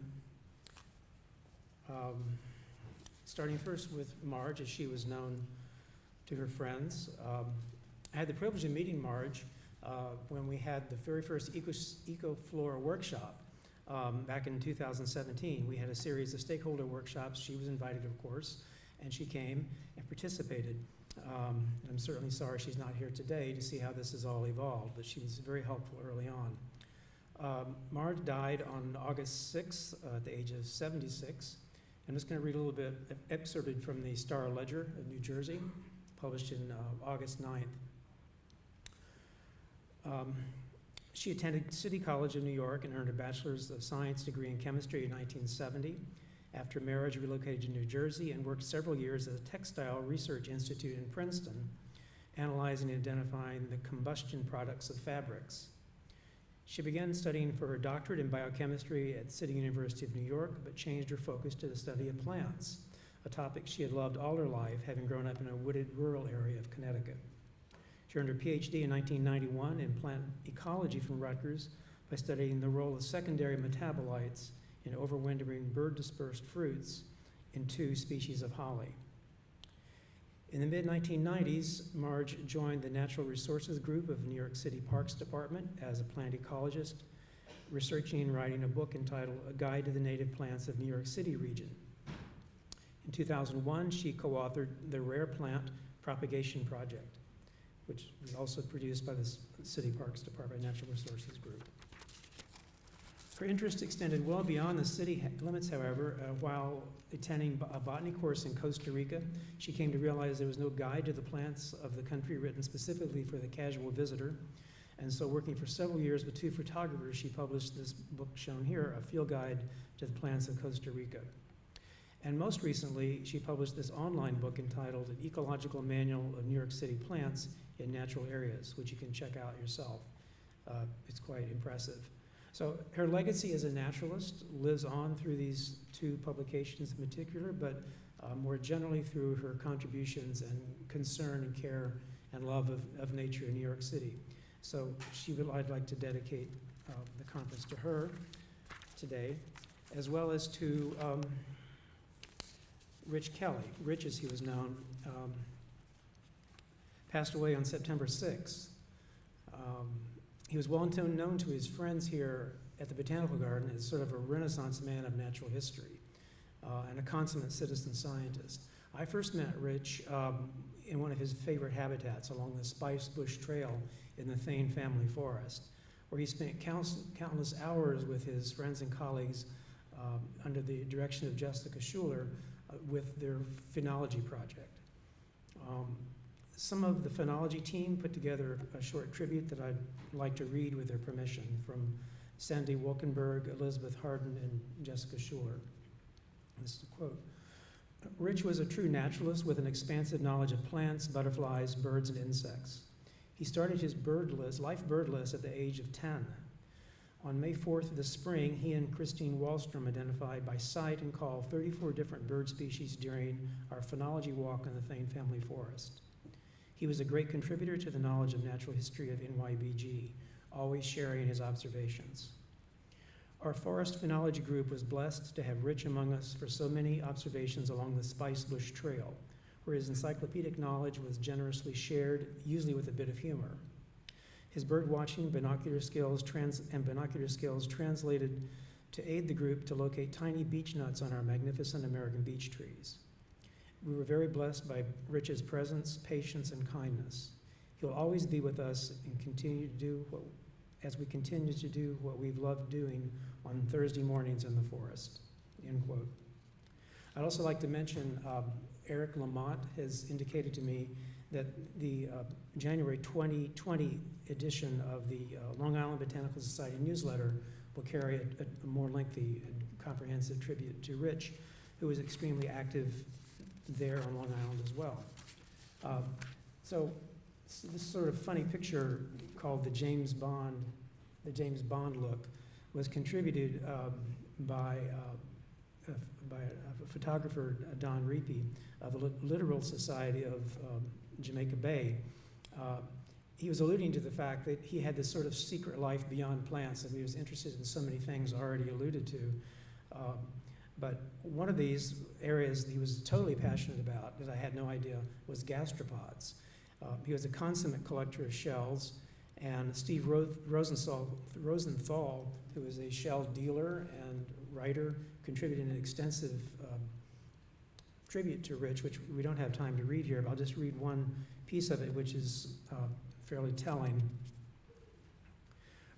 starting first with Marge, as she was known to her friends. I had the privilege of meeting Marge when we had the very first EcoFlora workshop back in 2017. We had a series of stakeholder workshops. She was invited, of course, and she came and participated. And I'm certainly sorry she's not here today to see how this has all evolved, but she was very helpful early on. Marge died on August 6th at the age of 76. I'm just going to read a little bit excerpted from the Star Ledger of New Jersey, published in August 9th. She attended City College of New York and earned a Bachelor's of Science degree in chemistry in 1970. After marriage, relocated to New Jersey and worked several years at the Textile Research Institute in Princeton, analyzing and identifying the combustion products of fabrics. She began studying for her doctorate in biochemistry at City University of New York, but changed her focus to the study of plants, a topic she had loved all her life, having grown up in a wooded rural area of Connecticut. She earned her PhD in 1991 in plant ecology from Rutgers by studying the role of secondary metabolites in overwintering bird-dispersed fruits in 2 species of holly. In the mid-1990s, Marge joined the Natural Resources Group of New York City Parks Department as a plant ecologist, researching and writing a book entitled A Guide to the Native Plants of New York City Region. In 2001, she co-authored the Rare Plant Propagation Project, which was also produced by the City Parks Department Natural Resources Group. Her interest extended well beyond the city limits, however. While attending a botany course in Costa Rica, she came to realize there was no guide to the plants of the country written specifically for the casual visitor. And so, working for several years with 2 photographers, she published this book shown here, A Field Guide to the Plants of Costa Rica. And most recently, she published this online book entitled An Ecological Manual of New York City Plants in Natural Areas, which you can check out yourself. It's quite impressive. So her legacy as a naturalist lives on through these 2 publications in particular, but more generally through her contributions and concern and care and love of nature in New York City. So I'd like to dedicate the conference to her today, as well as to Rich Kelly. Rich, as he was known, passed away on September 6th. He was well known to his friends here at the Botanical Garden as sort of a Renaissance man of natural history and a consummate citizen scientist. I first met Rich in one of his favorite habitats along the Spice Bush Trail in the Thane family forest, where he spent countless hours with his friends and colleagues under the direction of Jessica Schuler with their phenology project. Some of the phenology team put together a short tribute that I'd like to read with their permission from Sandy Wolkenberg, Elizabeth Harden, and Jessica Schuler. This is a quote. Rich was a true naturalist with an expansive knowledge of plants, butterflies, birds, and insects. He started his life bird list at the age of 10. On May 4th of the spring, he and Christine Wallstrom identified by sight and call 34 different bird species during our phenology walk in the Thane family forest. He was a great contributor to the knowledge of natural history of NYBG, always sharing his observations. Our forest phenology group was blessed to have Rich among us for so many observations along the Spice Bush Trail, where his encyclopedic knowledge was generously shared, usually with a bit of humor. His birdwatching binocular skills translated to aid the group to locate tiny beech nuts on our magnificent American beech trees. We were very blessed by Rich's presence, patience, and kindness. He'll always be with us and continue to do as we continue to do what we've loved doing on Thursday mornings in the forest, end quote. I'd also like to mention Eric Lamont has indicated to me that the January 2020 edition of the Long Island Botanical Society newsletter will carry a more lengthy and comprehensive tribute to Rich, who was extremely active there on Long Island as well. So this sort of funny picture called the James Bond look was contributed by a photographer, Don Reapy, of the Littoral Society of Jamaica Bay. He was alluding to the fact that he had this sort of secret life beyond plants, and he was interested in so many things already alluded to. But one of these areas that he was totally passionate about, that I had no idea, was gastropods. He was a consummate collector of shells, and Steve Rosenthal, who was a shell dealer and writer, contributed an extensive tribute to Rich, which we don't have time to read here, but I'll just read one piece of it, which is fairly telling.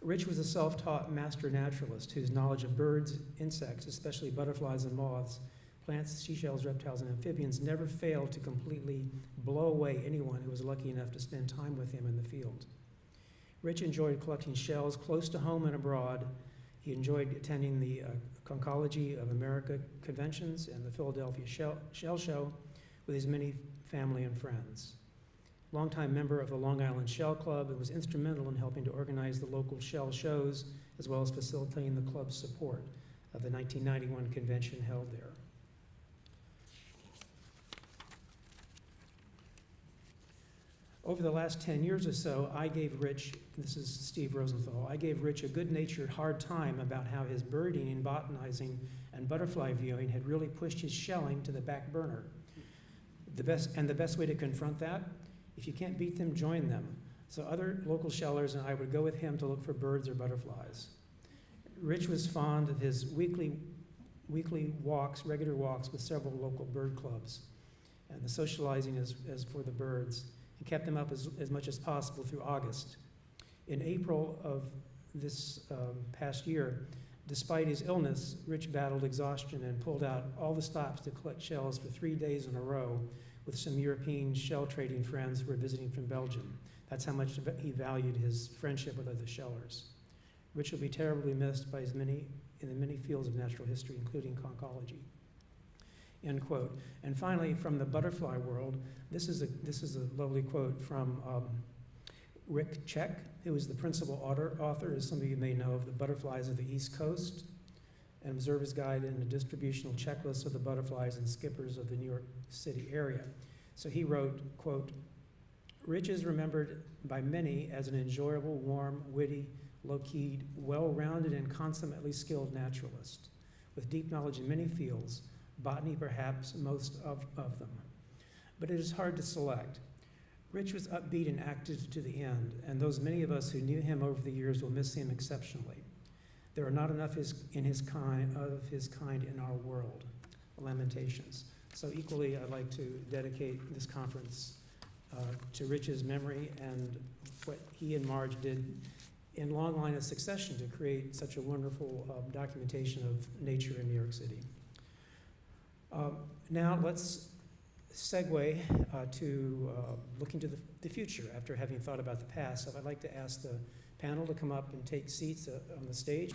Rich was a self-taught master naturalist whose knowledge of birds, insects, especially butterflies and moths, plants, seashells, reptiles, and amphibians never failed to completely blow away anyone who was lucky enough to spend time with him in the field. Rich enjoyed collecting shells close to home and abroad. He enjoyed attending the Conchology of America conventions and the Philadelphia Shell Show with his many family and friends. Longtime member of the Long Island Shell Club, and was instrumental in helping to organize the local shell shows, as well as facilitating the club's support of the 1991 convention held there. Over the last 10 years or so, I gave Rich, this is Steve Rosenthal, I gave Rich a good-natured hard time about how his birding and botanizing and butterfly viewing had really pushed his shelling to the back burner. The best way to confront that, if you can't beat them, join them. So other local shellers and I would go with him to look for birds or butterflies. Rich was fond of his weekly walks, regular walks with several local bird clubs, and the socializing as for the birds. He kept them up as much as possible through August. In April of this past year, despite his illness, Rich battled exhaustion and pulled out all the stops to collect shells for 3 days in a row with some European shell trading friends who were visiting from Belgium. That's how much he valued his friendship with other shellers. Rich will be terribly missed by in the many fields of natural history, including conchology. End quote. And finally, from the butterfly world, this is a lovely quote from Rick Check, who is the principal author, as some of you may know, of The Butterflies of the East Coast, an observer's guide and a distributional checklist of the butterflies and skippers of the New York City area. So he wrote, quote, Rich is remembered by many as an enjoyable, warm, witty, low-keyed, well-rounded, and consummately skilled naturalist, with deep knowledge in many fields, botany perhaps most of them. But it is hard to select. Rich was upbeat and active to the end, and those many of us who knew him over the years will miss him exceptionally. There are not enough of his kind in our world. Lamentations. So equally, I'd like to dedicate this conference to Rich's memory and what he and Marge did in long line of succession to create such a wonderful documentation of nature in New York City. Now let's segue to looking to the future after having thought about the past. So I'd like to ask the panel to come up and take seats on the stage.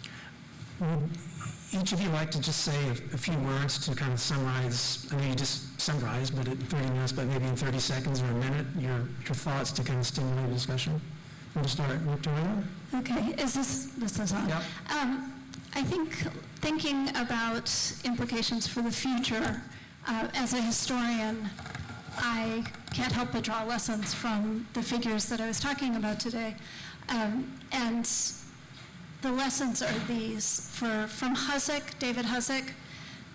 Would each of you like to just say a few words to kind of summarize, I know you just summarized, but in 30 minutes, but maybe in 30 seconds or a minute, your thoughts to kind of stimulate a discussion? We'll start with Victoria. Okay, this is on? Yep. I think thinking about implications for the future, as a historian, I can't help but draw lessons from the figures that I was talking about today. And the lessons are these. From Hussack, David Hussack,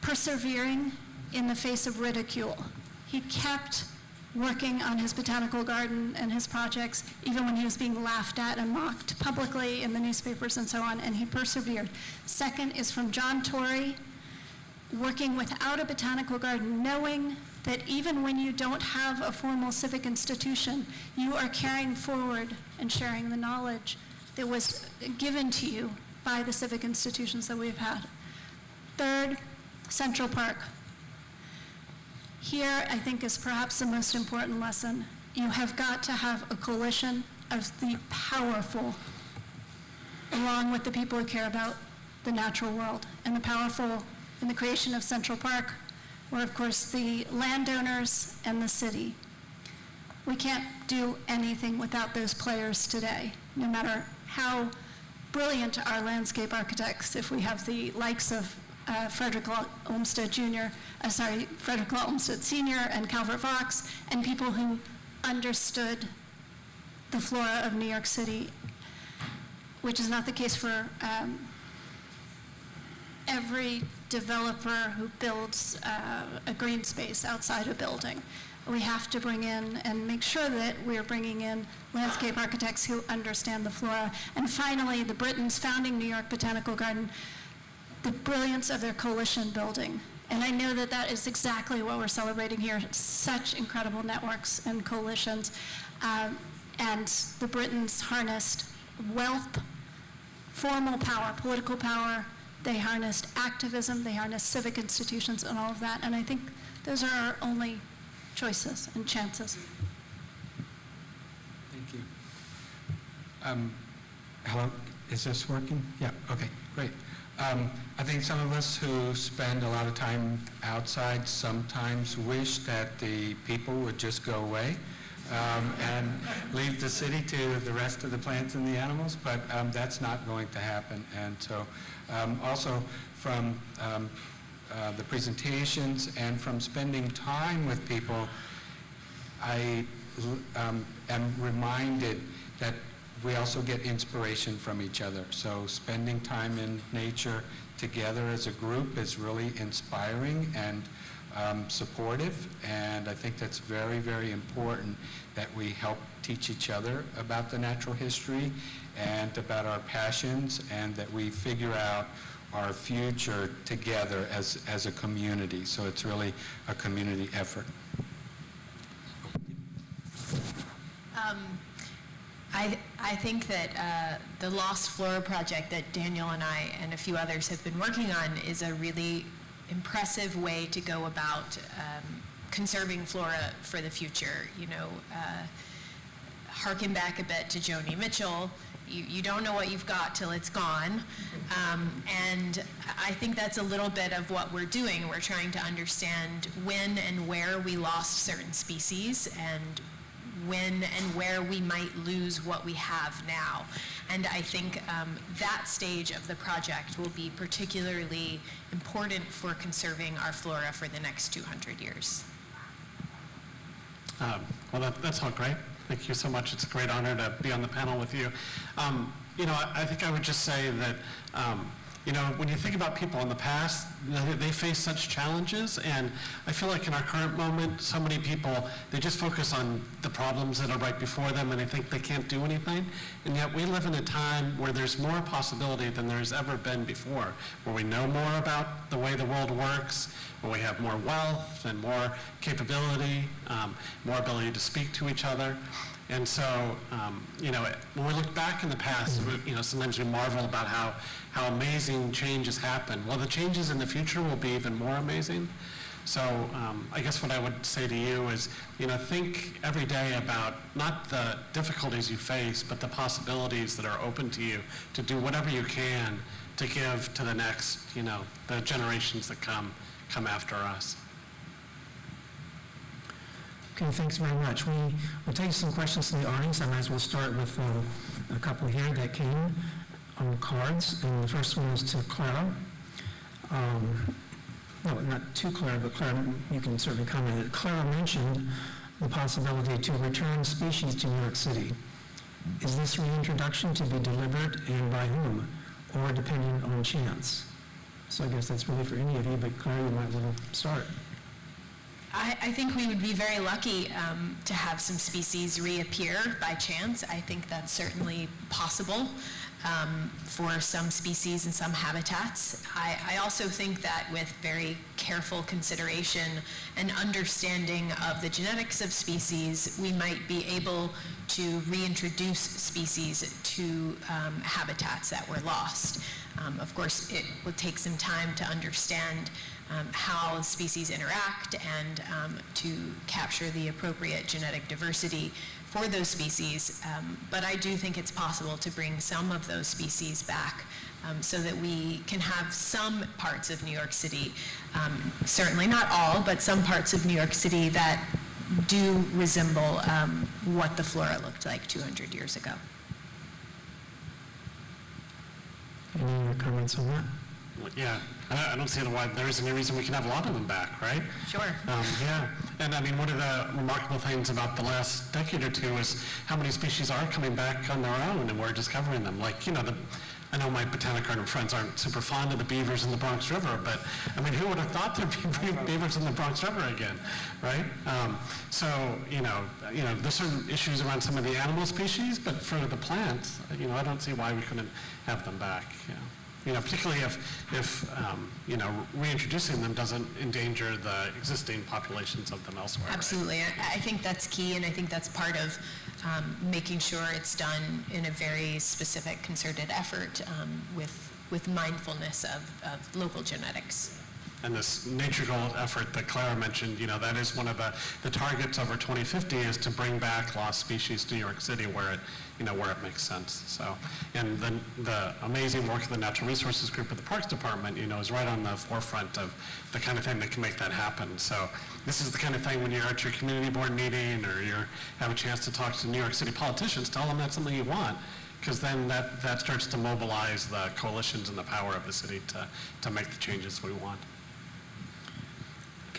persevering in the face of ridicule. He kept working on his botanical garden and his projects, even when he was being laughed at and mocked publicly in the newspapers and so on, and he persevered. Second is from John Tory, working without a botanical garden, knowing that even when you don't have a formal civic institution, you are carrying forward and sharing the knowledge that was given to you by the civic institutions that we've had. Third, Central Park. Here, I think, is perhaps the most important lesson. You have got to have a coalition of the powerful, along with the people who care about the natural world, and the powerful in the creation of Central Park were, of course, the landowners and the city. We can't do anything without those players today, no matter how brilliant our landscape architects, if we have the likes of Frederick Olmsted Sr. and Calvert Vaux, and people who understood the flora of New York City, which is not the case for every developer who builds a green space outside a building. We have to bring in and make sure that we're bringing in landscape architects who understand the flora. And finally, the Britons founding New York Botanical Garden, the brilliance of their coalition building. And I know that that is exactly what we're celebrating here, such incredible networks and coalitions. And the Britons harnessed wealth, formal power, political power. They harnessed activism, they harnessed civic institutions and all of that. And I think those are our only choices and chances. Thank you. Hello, is this working? Yeah, okay, great. I think some of us who spend a lot of time outside sometimes wish that the people would just go away and leave the city to the rest of the plants and the animals, but that's not going to happen. And so also from the presentations and from spending time with people, I am reminded that we also get inspiration from each other. So spending time in nature together as a group is really inspiring and supportive, and I think that's very, very important that we help teach each other about the natural history and about our passions, and that we figure out our future together as a community. So it's really a community effort. I think that the Lost Flora project that Daniel and I and a few others have been working on is a really impressive way to go about conserving flora for the future. You know, harken back a bit to Joni Mitchell, you don't know what you've got till it's gone. And I think that's a little bit of what we're doing. We're trying to understand when and where we lost certain species, and when and where we might lose what we have now. And I think that stage of the project will be particularly important for conserving our flora for the next 200 years. Well, that's all great. Thank you so much. It's a great honor to be on the panel with you. You know, I think I would just say that, you know, when you think about people in the past, they face such challenges, and I feel like in our current moment, so many people, they just focus on the problems that are right before them, and they think they can't do anything. And yet we live in a time where there's more possibility than there's ever been before, where we know more about the way the world works, where we have more wealth and more capability, more ability to speak to each other. And so, you know, when we look back in the past, you know, sometimes we marvel about how amazing change has happened. Well, the changes in the future will be even more amazing. So I guess what I would say to you is, you know, think every day about not the difficulties you face, but the possibilities that are open to you to do whatever you can to give to the next, you know, the generations that come after us. Okay, thanks very much. We'll take some questions from the audience. I might as well start with a couple here that came on cards. And the first one is to Clara. No, not to Clara, but Clara, you can certainly comment. Clara mentioned the possibility to return species to New York City. Is this reintroduction to be deliberate, and by whom, or dependent on chance? So I guess that's really for any of you, but Clara, you might want to start. I think we would be very lucky to have some species reappear by chance. I think that's certainly possible for some species and some habitats. I also think that with very careful consideration and understanding of the genetics of species, we might be able to reintroduce species to habitats that were lost. Of course, it will take some time to understand how species interact and to capture the appropriate genetic diversity for those species, but I do think it's possible to bring some of those species back so that we can have some parts of New York City, certainly not all, but some parts of New York City that do resemble what the flora looked like 200 years ago. Any other comments on that? Yeah, I don't see why there isn't any reason we can have a lot of them back, right? Sure. Yeah, and I mean, one of the remarkable things about the last decade or two is how many species are coming back on their own, and we're discovering them. Like, you know, I know my Botanic garden friends aren't super fond of the beavers in the Bronx River, but I mean, who would have thought there'd be beavers in the Bronx River again, right? So, you know, there's certain issues around some of the animal species, but for the plants, you know, I don't see why we couldn't have them back. You know, particularly if you know, reintroducing them doesn't endanger the existing populations of them elsewhere. Absolutely. Right? I think that's key, and I think that's part of making sure it's done in a very specific, concerted effort with mindfulness of local genetics. And this nature goal effort that Clara mentioned, you know, that is one of the targets over 2050 is to bring back lost species to New York City where it, you know, where it makes sense. So, and the amazing work of the Natural Resources Group at the Parks Department, you know, is right on the forefront of the kind of thing that can make that happen. So this is the kind of thing when you're at your community board meeting or you have a chance to talk to New York City politicians, tell them that's something you want, because then that starts to mobilize the coalitions and the power of the city to make the changes we want.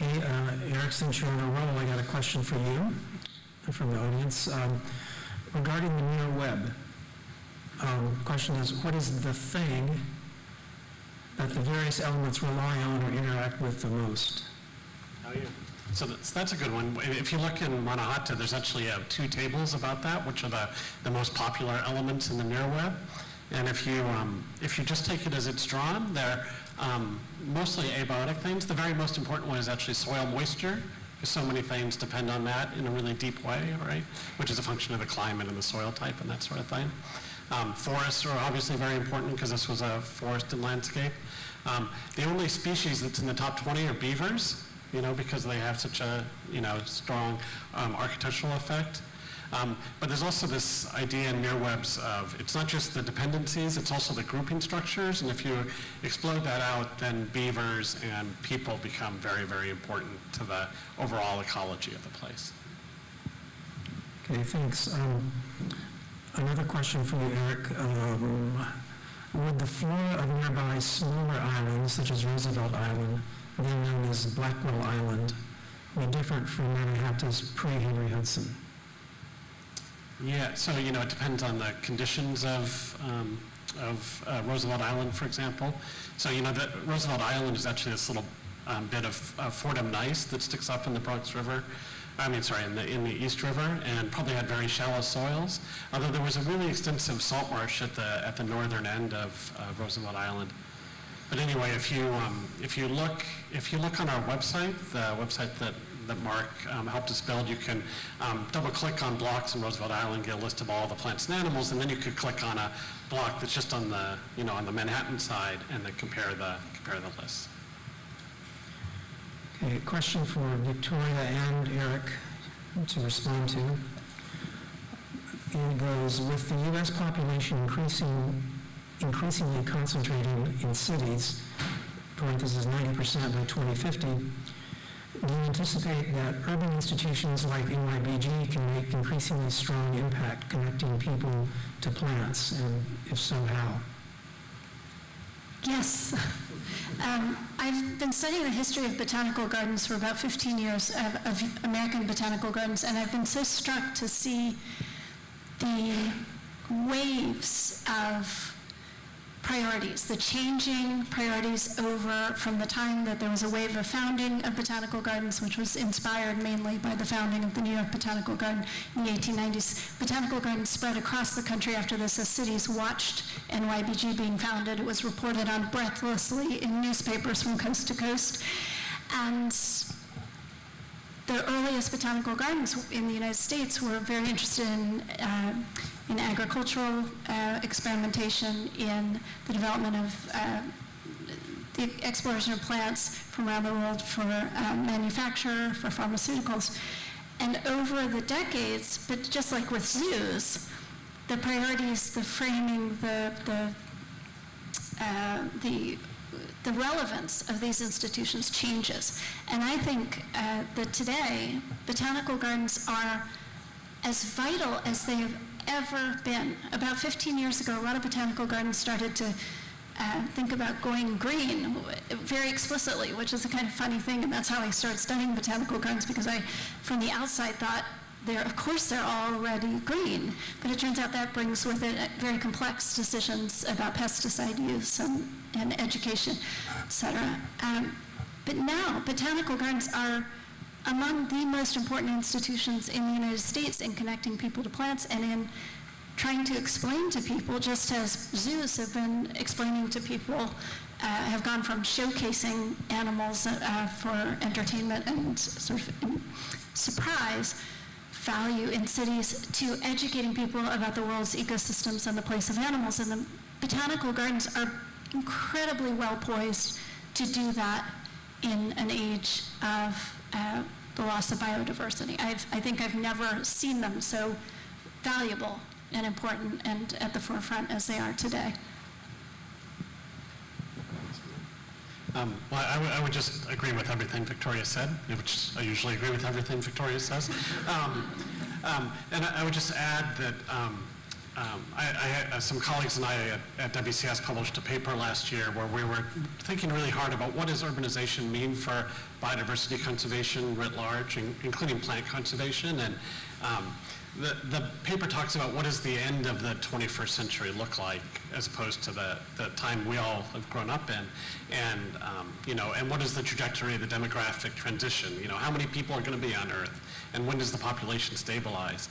Okay, Eric, since you're on a roll, I got a question for you from the audience. Regarding the near web, question is, what is the thing that the various elements rely on or interact with the most? Oh, yeah. So that's a good one. If you look in Manhattan, there's actually 2 tables about that, which are the most popular elements in the near web. And if you just take it as it's drawn, they're mostly abiotic things. The very most important one is actually soil moisture, because so many things depend on that in a really deep way, right? Which is a function of the climate and the soil type and that sort of thing. Forests are obviously very important because this was a forested landscape. The only species that's in the top 20 are beavers, you know, because they have such a, you know, strong architectural effect. But there's also this idea in near webs of, it's not just the dependencies, it's also the grouping structures. And if you explode that out, then beavers and people become very, very important to the overall ecology of the place. Okay, thanks. Another question for you, Eric. Would the flora of nearby smaller islands, such as Roosevelt Island, then known as Blackwell Island, be different from Manhattan's pre-Henry Hudson? Yeah, so, you know, it depends on the conditions of Roosevelt Island, for example. So, you know, Roosevelt Island is actually this little bit of Fordham gneiss that sticks up in the Bronx River. In the East River, and probably had very shallow soils. Although there was a really extensive salt marsh at the northern end of Roosevelt Island. But anyway, if you look on our website, the website that Mark helped us build, you can double-click on blocks in Roosevelt Island, get a list of all the plants and animals, and then you could click on a block that's just on the Manhattan side, and then compare the lists. Okay, question for Victoria and Eric to respond to. It goes, with the U.S. population increasingly concentrating in cities, parentheses 90% by 2050, do you anticipate that urban institutions like NYBG can make increasingly strong impact connecting people to plants, and if so, how? Yes. I've been studying the history of botanical gardens for about 15 years, of American botanical gardens, and I've been so struck to see the waves of priorities, the changing priorities over from the time that there was a wave of founding of botanical gardens, which was inspired mainly by the founding of the New York Botanical Garden in the 1890s. Botanical gardens spread across the country after this as cities watched NYBG being founded. It was reported on breathlessly in newspapers from coast to coast. And the earliest botanical gardens in the United States were very interested in agricultural experimentation, in the development of the exploration of plants from around the world for manufacture, for pharmaceuticals. And over the decades, but just like with zoos, the priorities, the framing, the relevance of these institutions changes. And I think that today, botanical gardens are as vital as they have ever been. About 15 years ago, a lot of botanical gardens started to think about going green very explicitly, which is a kind of funny thing, and that's how I started studying botanical gardens, because I, from the outside, thought, of course they're already green, but it turns out that brings with it very complex decisions about pesticide use and education, et cetera. But now, botanical gardens are among the most important institutions in the United States in connecting people to plants and in trying to explain to people, just as zoos have been explaining to people, have gone from showcasing animals for entertainment and sort of surprise value in cities, to educating people about the world's ecosystems and the place of animals. And the botanical gardens are incredibly well poised to do that in an age of the loss of biodiversity. I think I've never seen them so valuable and important and at the forefront as they are today. Well, I would just agree with everything Victoria said, which I usually agree with everything Victoria says. And I would just add that some colleagues and I at WCS published a paper last year where we were thinking really hard about what does urbanization mean for biodiversity conservation writ large, including plant conservation. And the paper talks about what does the end of the 21st century look like as opposed to the time we all have grown up in, and and what is the trajectory of the demographic transition? How many people are going to be on Earth, and when does the population stabilize?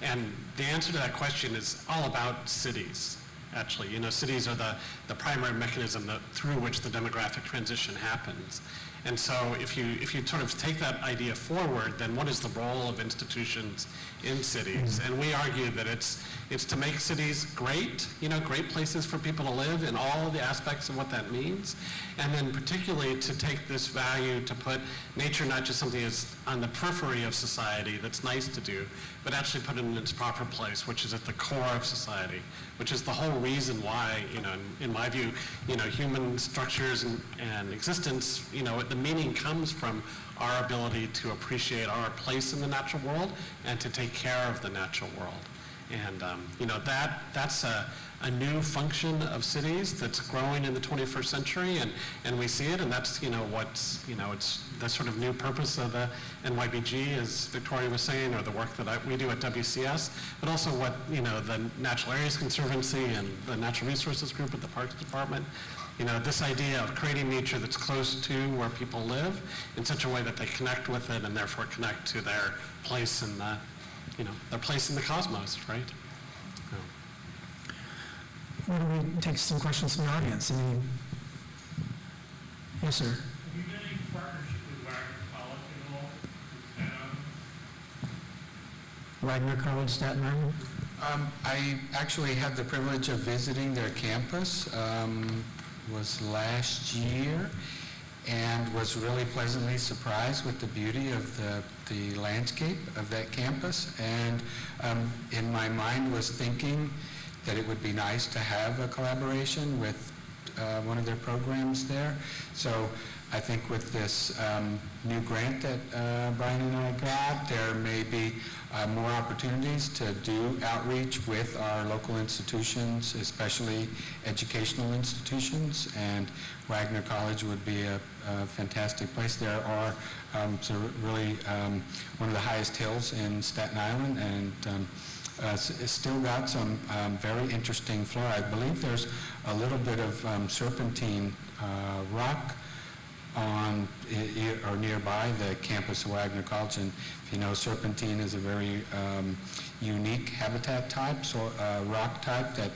And the answer to that question is all about cities. Actually, cities are the primary mechanism through which the demographic transition happens. And so if you sort of take that idea forward, then what is the role of institutions in cities? And we argue that it's to make cities great, great places for people to live in all the aspects of what that means. And then particularly to take this value to put nature not just something that's on the periphery of society that's nice to do, but actually put it in its proper place, which is at the core of society, which is the whole reason why, in my view, human structures and existence, the meaning comes from our ability to appreciate our place in the natural world and to take care of the natural world. And that's a new function of cities that's growing in the 21st century, and we see it, and that's it's the sort of new purpose of the NYBG, as Victoria was saying, or the work that we do at WCS, but also what the Natural Areas Conservancy and the Natural Resources Group at the Parks Department. This idea of creating nature that's close to where people live in such a way that they connect with it and therefore connect to their place in the, their place in the cosmos, right? Why don't we take some questions from the audience? Yes, sir. Have you been in partnership with Wagner College at all? Wagner College, Staten Island? I actually had the privilege of visiting their campus, was last year, and was really pleasantly surprised with the beauty of the landscape of that campus. And in my mind was thinking that it would be nice to have a collaboration with one of their programs there. So I think with this new grant that Brian and I got, there may be more opportunities to do outreach with our local institutions, especially educational institutions, and Wagner College would be a fantastic place. There are really one of the highest hills in Staten Island, and it's still got some very interesting flora. I believe there's a little bit of serpentine rock on or nearby the campus of Wagner College. And if you know, serpentine is a very unique habitat type, so rock type that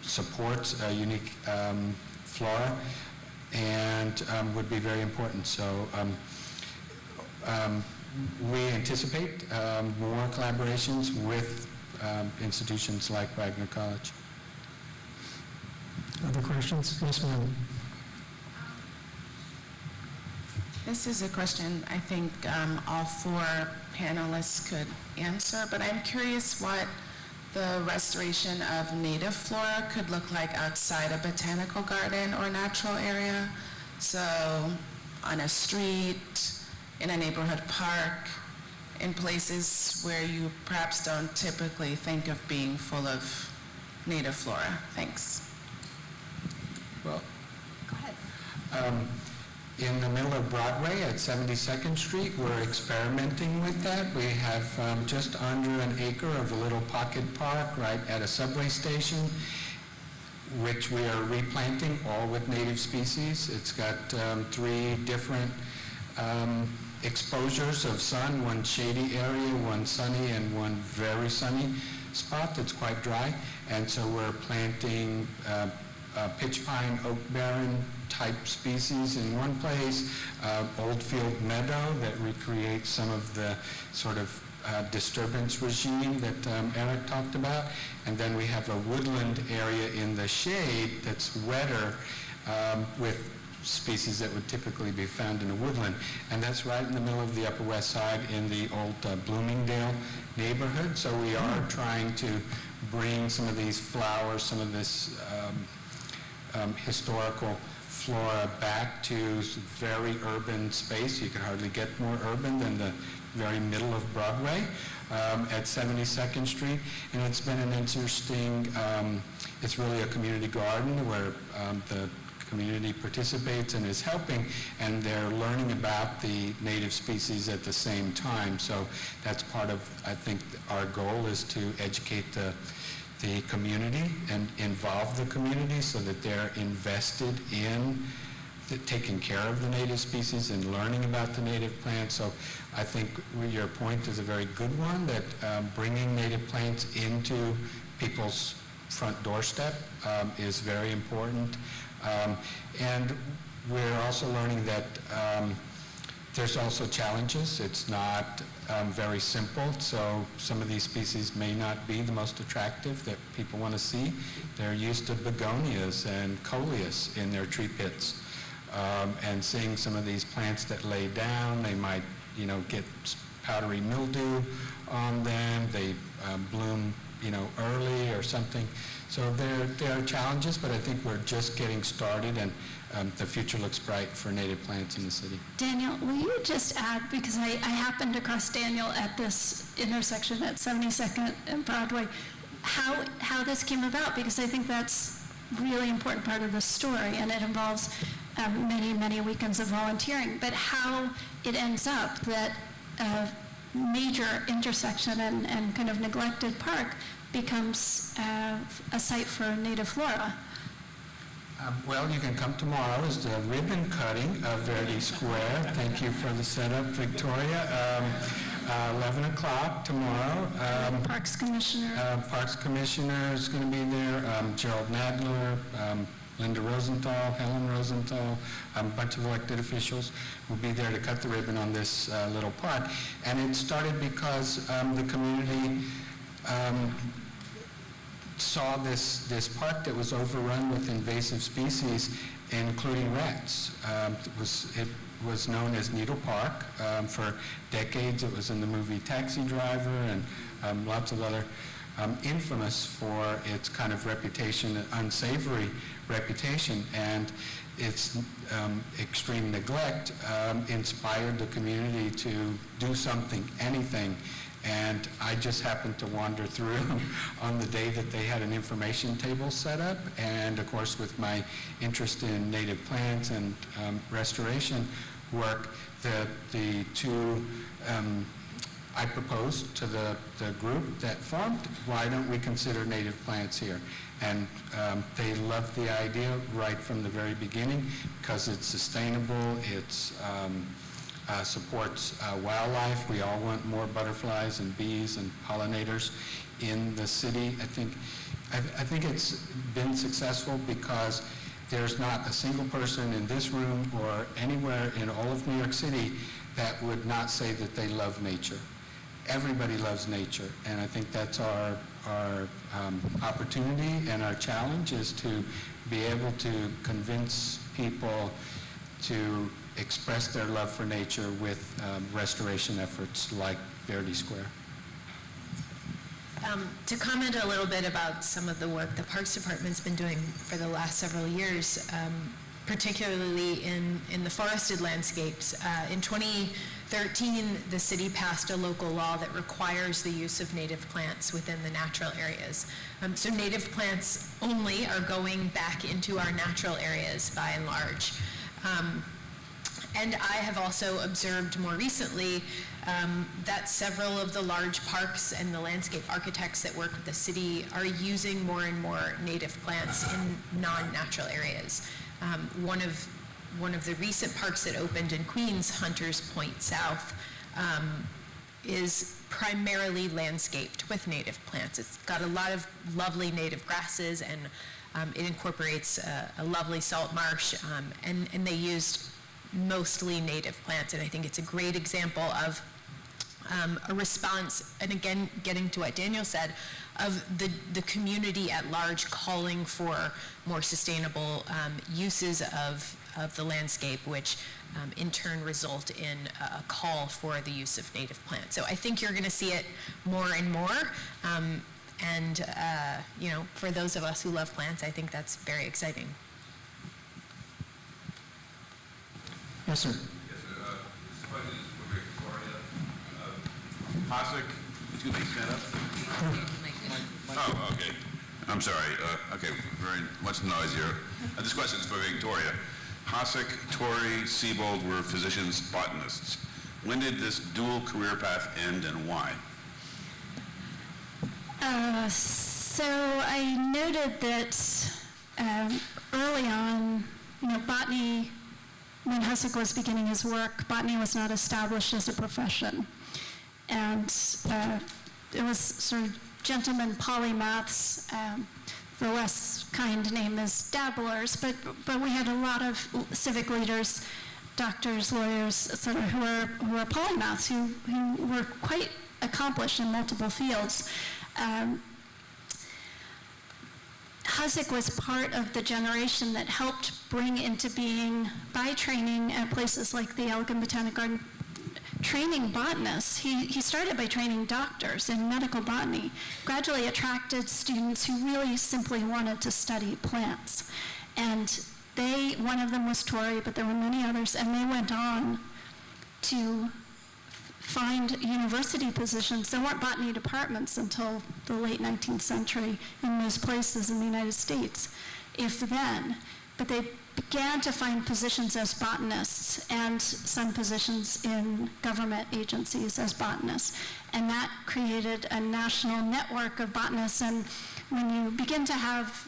supports a unique flora and would be very important. So we anticipate more collaborations with institutions like Wagner College. Other questions? Yes, ma'am. This is a question I think all four panelists could answer, but I'm curious what the restoration of native flora could look like outside a botanical garden or natural area. So on a street, in a neighborhood park, in places where you perhaps don't typically think of being full of native flora. Thanks. Well, go ahead. In the middle of Broadway at 72nd Street, we're experimenting with that. We have just under an acre of a little pocket park right at a subway station, which we are replanting all with native species. It's got 3 different exposures of sun, one shady area, one sunny, and one very sunny spot that's quite dry. And so we're planting pitch pine, oak barren type species in one place, Oldfield meadow that recreates some of the sort of disturbance regime that Eric talked about. And then we have a woodland area in the shade that's wetter with species that would typically be found in a woodland. And that's right in the middle of the Upper West Side in the old Bloomingdale neighborhood. So we are trying to bring some of these flowers, some of this historical flora back to very urban space. You can hardly get more urban than the very middle of Broadway at 72nd Street. And it's been an interesting, it's really a community garden where the community participates and is helping, and they're learning about the native species at the same time. So that's part of, I think, our goal is to educate the community and involve the community so that they're invested in taking care of the native species and learning about the native plants. So I think your point is a very good one, that bringing native plants into people's front doorstep is very important. And we're also learning that there's also challenges. It's not very simple, so some of these species may not be the most attractive that people want to see. They're used to begonias and coleus in their tree pits. And seeing some of these plants that lay down, they might, get powdery mildew on them. They bloom, early or something. So there are challenges, but I think we're just getting started, and the future looks bright for native plants in the city. Daniel, will you just add, because I happened to cross Daniel at this intersection at 72nd and Broadway, how this came about, because I think that's a really important part of the story, and it involves many, many weekends of volunteering, but how it ends up that a major intersection and kind of neglected park becomes a site for native flora. Well, you can come tomorrow. It's the ribbon cutting of Verdi Square. Thank you for the setup, Victoria. 11 o'clock tomorrow. Parks Commissioner. Parks Commissioner is going to be there. Gerald Nadler, Linda Rosenthal, Helen Rosenthal, a bunch of elected officials will be there to cut the ribbon on this little park. And it started because the community saw this park that was overrun with invasive species, including rats. It was known as Needle Park. For decades, it was in the movie Taxi Driver and lots of other, infamous for its kind of reputation, unsavory reputation, and its extreme neglect inspired the community to do something, anything. And I just happened to wander through on the day that they had an information table set up. And of course, with my interest in native plants and restoration work, the two I proposed to the group that formed, why don't we consider native plants here? And they loved the idea right from the very beginning because it's sustainable, it's supports wildlife. We all want more butterflies and bees and pollinators in the city. I think it's been successful because there's not a single person in this room or anywhere in all of New York City that would not say that they love nature. Everybody loves nature, and I think that's our opportunity and our challenge is to be able to convince people to express their love for nature with restoration efforts like Verdi Square. To comment a little bit about some of the work the Parks Department's been doing for the last several years, particularly in the forested landscapes. In 2013, the city passed a local law that requires the use of native plants within the natural areas. So native plants only are going back into our natural areas by and large. And I have also observed more recently that several of the large parks and the landscape architects that work with the city are using more and more native plants in non-natural areas. One of the recent parks that opened in Queens, Hunters Point South, is primarily landscaped with native plants. It's got a lot of lovely native grasses, and it incorporates a lovely salt marsh, and they used mostly native plants, and I think it's a great example of a response, and again, getting to what Daniel said, of the community at large calling for more sustainable uses of the landscape, which in turn result in a call for the use of native plants. So I think you're going to see it more and more, and you know, for those of us who love plants, I think that's very exciting. Yes, sir. Yes, sir. This question is for Victoria. Hossack, excuse me, stand up. Oh, okay. I'm sorry. Okay, very much noise here. This question is for Victoria. Hossack, Tory, Siebold were physicians, botanists. When did this dual career path end and why? So I noted that early on, botany, when Hossack was beginning his work, botany was not established as a profession. And it was sort of gentlemen polymaths, the less kind name is dabblers, but we had a lot of civic leaders, doctors, lawyers, et cetera, who were polymaths, who were quite accomplished in multiple fields. Hossack was part of the generation that helped bring into being, by training at places like the Elegant Botanic Garden, training botanists. He started by training doctors in medical botany, gradually attracted students who really simply wanted to study plants. And one of them was Tory, but there were many others, and they went on to find university positions. There weren't botany departments until the late 19th century in most places in the United States, if then. But they began to find positions as botanists and some positions in government agencies as botanists. And that created a national network of botanists. And when you begin to have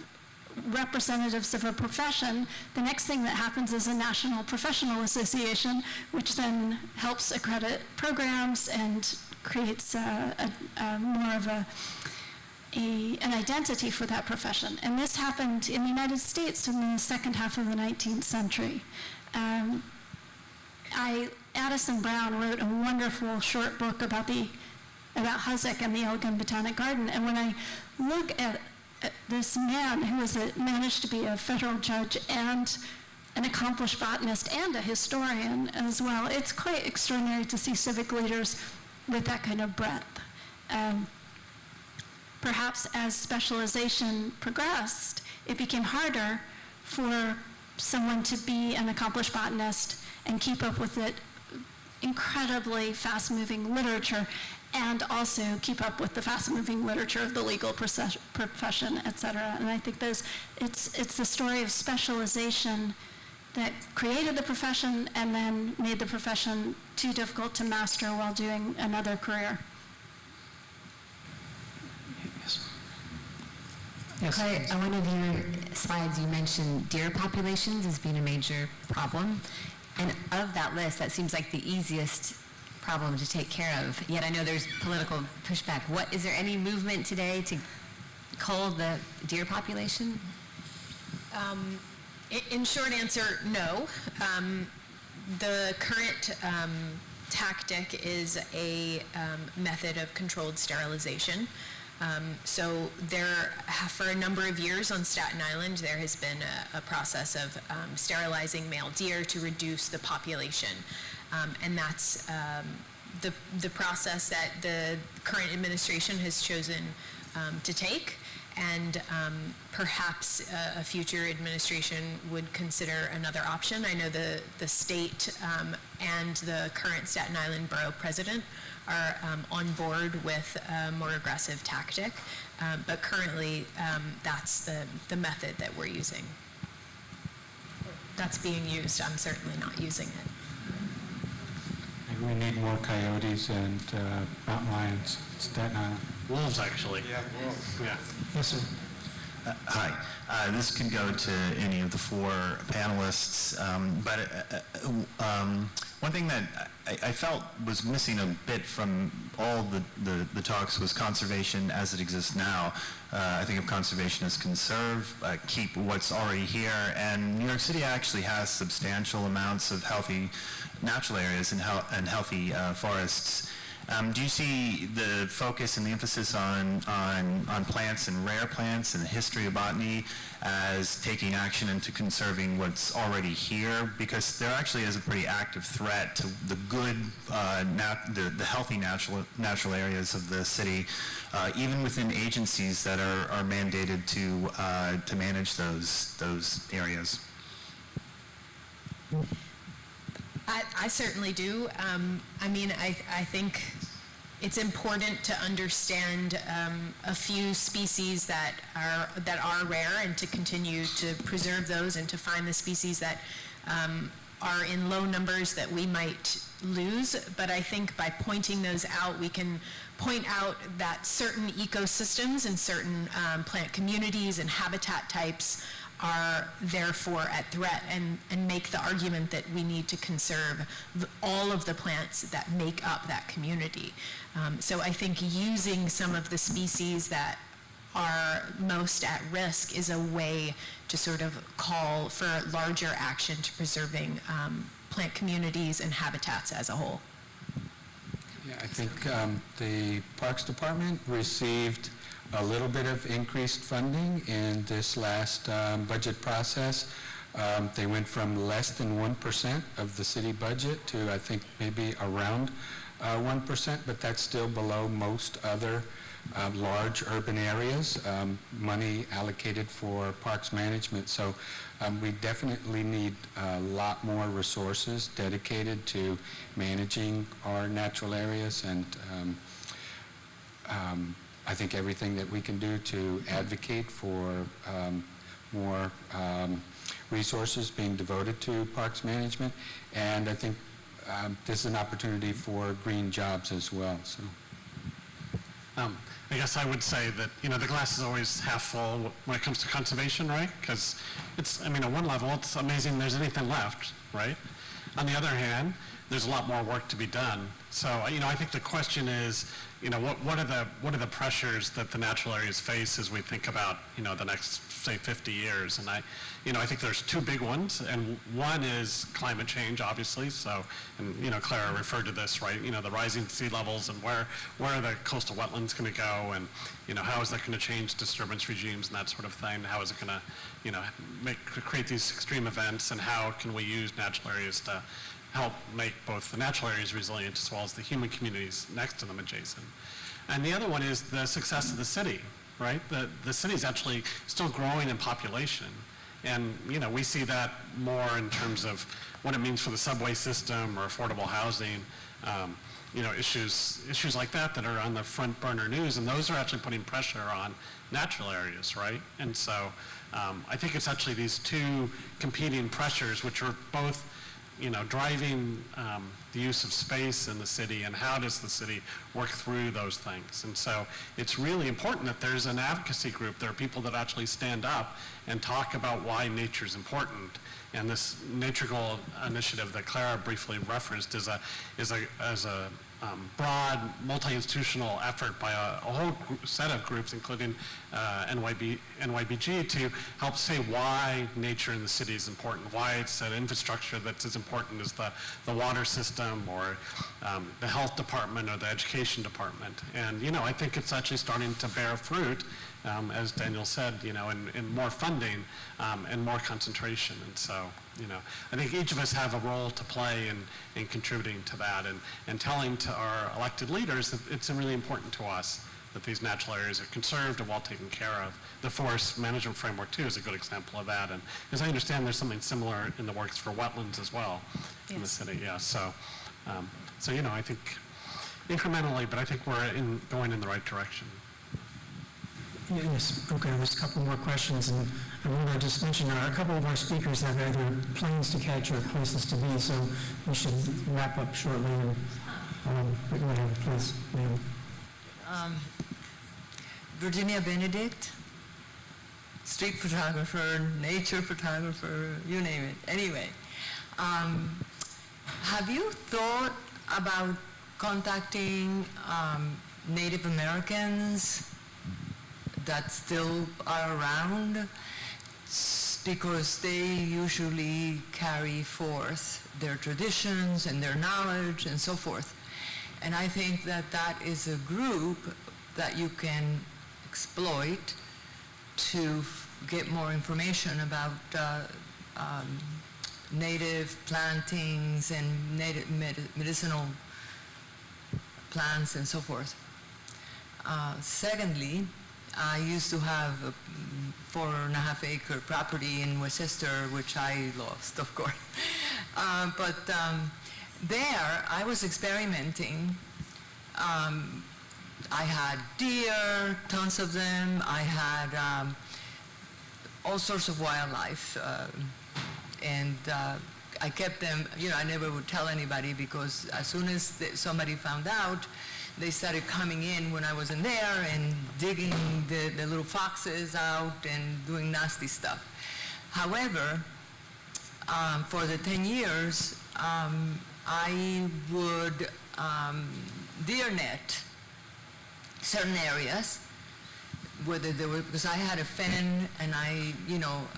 representatives of a profession, the next thing that happens is a national professional association, which then helps accredit programs and creates more of an identity for that profession. And this happened in the United States in the second half of the 19th century. Addison Brown wrote a wonderful short book about Hossack and the Elegant Botanic Garden. And when I look at this man who managed to be a federal judge and an accomplished botanist and a historian as well, it's quite extraordinary to see civic leaders with that kind of breadth. Perhaps as specialization progressed, it became harder for someone to be an accomplished botanist and keep up with it incredibly fast-moving literature, and also keep up with the fast-moving literature of the legal profession, et cetera. And I think it's the story of specialization that created the profession and then made the profession too difficult to master while doing another career. Yes. Claire, on one of your slides, you mentioned deer populations as being a major problem. And of that list, that seems like the easiest problem to take care of. Yet I know there's political pushback. Is there any movement today to cull the deer population? In short answer, no. The current tactic is a method of controlled sterilization. So for a number of years on Staten Island, there has been a process of sterilizing male deer to reduce the population. And that's the process that the current administration has chosen to take. And perhaps a future administration would consider another option. I know the state and the current Staten Island Borough president are on board with a more aggressive tactic, but currently that's the method that we're using. That's being used. I'm certainly not using it. Maybe we need more coyotes and mountain lions in Staten Island. Wolves, actually. Yeah, wolves. Yeah. Yes, sir. Hi. This can go to any of the four panelists, but one thing that I felt was missing a bit from all the talks was conservation as it exists now. I think of conservation as conserve, keep what's already here, and New York City actually has substantial amounts of healthy natural areas and healthy forests. Do you see the focus and the emphasis on plants and rare plants and the history of botany as taking action into conserving what's already here? Because there actually is a pretty active threat to the good, the healthy natural areas of the city, even within agencies that are mandated to manage those areas. I certainly do. I think it's important to understand a few species that are rare and to continue to preserve those and to find the species that are in low numbers that we might lose. But I think by pointing those out, we can point out that certain ecosystems and certain plant communities and habitat types are therefore at threat and make the argument that we need to conserve all of the plants that make up that community. So I think using some of the species that are most at risk is a way to sort of call for larger action to preserving plant communities and habitats as a whole. Yeah, I think the Parks Department received a little bit of increased funding in this last budget process. They went from less than 1% of the city budget to I think maybe around 1%, but that's still below most other large urban areas, money allocated for parks management. So we definitely need a lot more resources dedicated to managing our natural areas, and I think everything that we can do to advocate for more resources being devoted to parks management. And I think this is an opportunity for green jobs as well. So, I guess I would say that, the glass is always half full when it comes to conservation, right? Because on one level, it's amazing there's anything left, right? On the other hand, there's a lot more work to be done. So, I think the question is, what are the pressures that the natural areas face as we think about, the next, say, 50 years? And I think there's two big ones, and one is climate change, obviously. So, and Clara referred to this, right? The rising sea levels and where are the coastal wetlands going to go, and how is that going to change disturbance regimes and that sort of thing? How is it going to, create these extreme events, and how can we use natural areas to help make both the natural areas resilient as well as the human communities next to them adjacent? And the other one is the success of the city, right? The city's actually still growing in population. And, you know, we see that more in terms of what it means for the subway system or affordable housing, you know, issues like that that are on the front burner news, and those are actually putting pressure on natural areas, right? And so I think it's actually these two competing pressures which are both, you know, driving the use of space in the city, and how does the city work through those things. And so it's really important that there's an advocacy group. There are people that actually stand up and talk about why nature is important. And this Nature Goal initiative that Clara briefly referenced is a broad, multi-institutional effort by a whole set of groups, including NYBG, to help say why nature in the city is important, why it's an infrastructure that's as important as the water system or the health department or the education department. And, you know, I think it's actually starting to bear fruit, as Daniel said, you know, in more funding and more concentration. And so, you know, I think each of us have a role to play in contributing to that, and telling to our elected leaders that it's really important to us that these natural areas are conserved and well taken care of. The forest management framework too is a good example of that. And as I understand, there's something similar in the works for wetlands as well in the city. Yeah. So, so you know, I think incrementally, but I think we're going in the right direction. Yes, okay, there's a couple more questions, and I want to just mention a couple of our speakers have either planes to catch or places to be, so we should wrap up shortly. But go ahead, please, ma'am. Virginia Benedict, street photographer, nature photographer, you name it. Anyway, have you thought about contacting Native Americans that still are around, because they usually carry forth their traditions and their knowledge and so forth? And I think that that is a group that you can exploit to get more information about native plantings and native medicinal plants and so forth. Secondly, I used to have a 4.5-acre property in Westchester, which I lost, of course. But there, I was experimenting. I had deer, tons of them. I had all sorts of wildlife. And I kept them, you know, I never would tell anybody, because as soon as somebody found out, they started coming in when I wasn't there and digging the little foxes out and doing nasty stuff. However, for the 10 years, I would deer net certain areas, whether they were, because I had a fen and a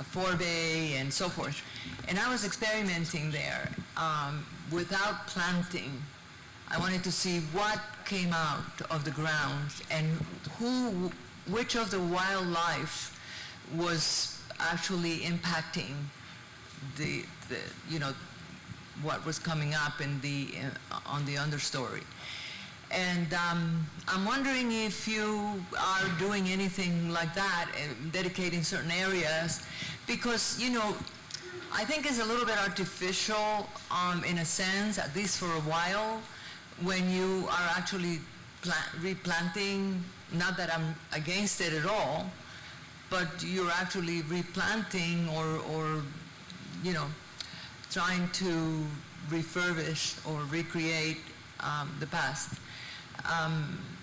forebay and so forth. And I was experimenting there without planting. I wanted to see what came out of the ground and which of the wildlife was actually impacting the what was coming up in on the understory. And I'm wondering if you are doing anything like that, dedicating certain areas, because, you know, I think it's a little bit artificial in a sense, at least for a while, when you are actually replanting. Not that I'm against it at all, but you're actually replanting or you know, trying to refurbish or recreate the past.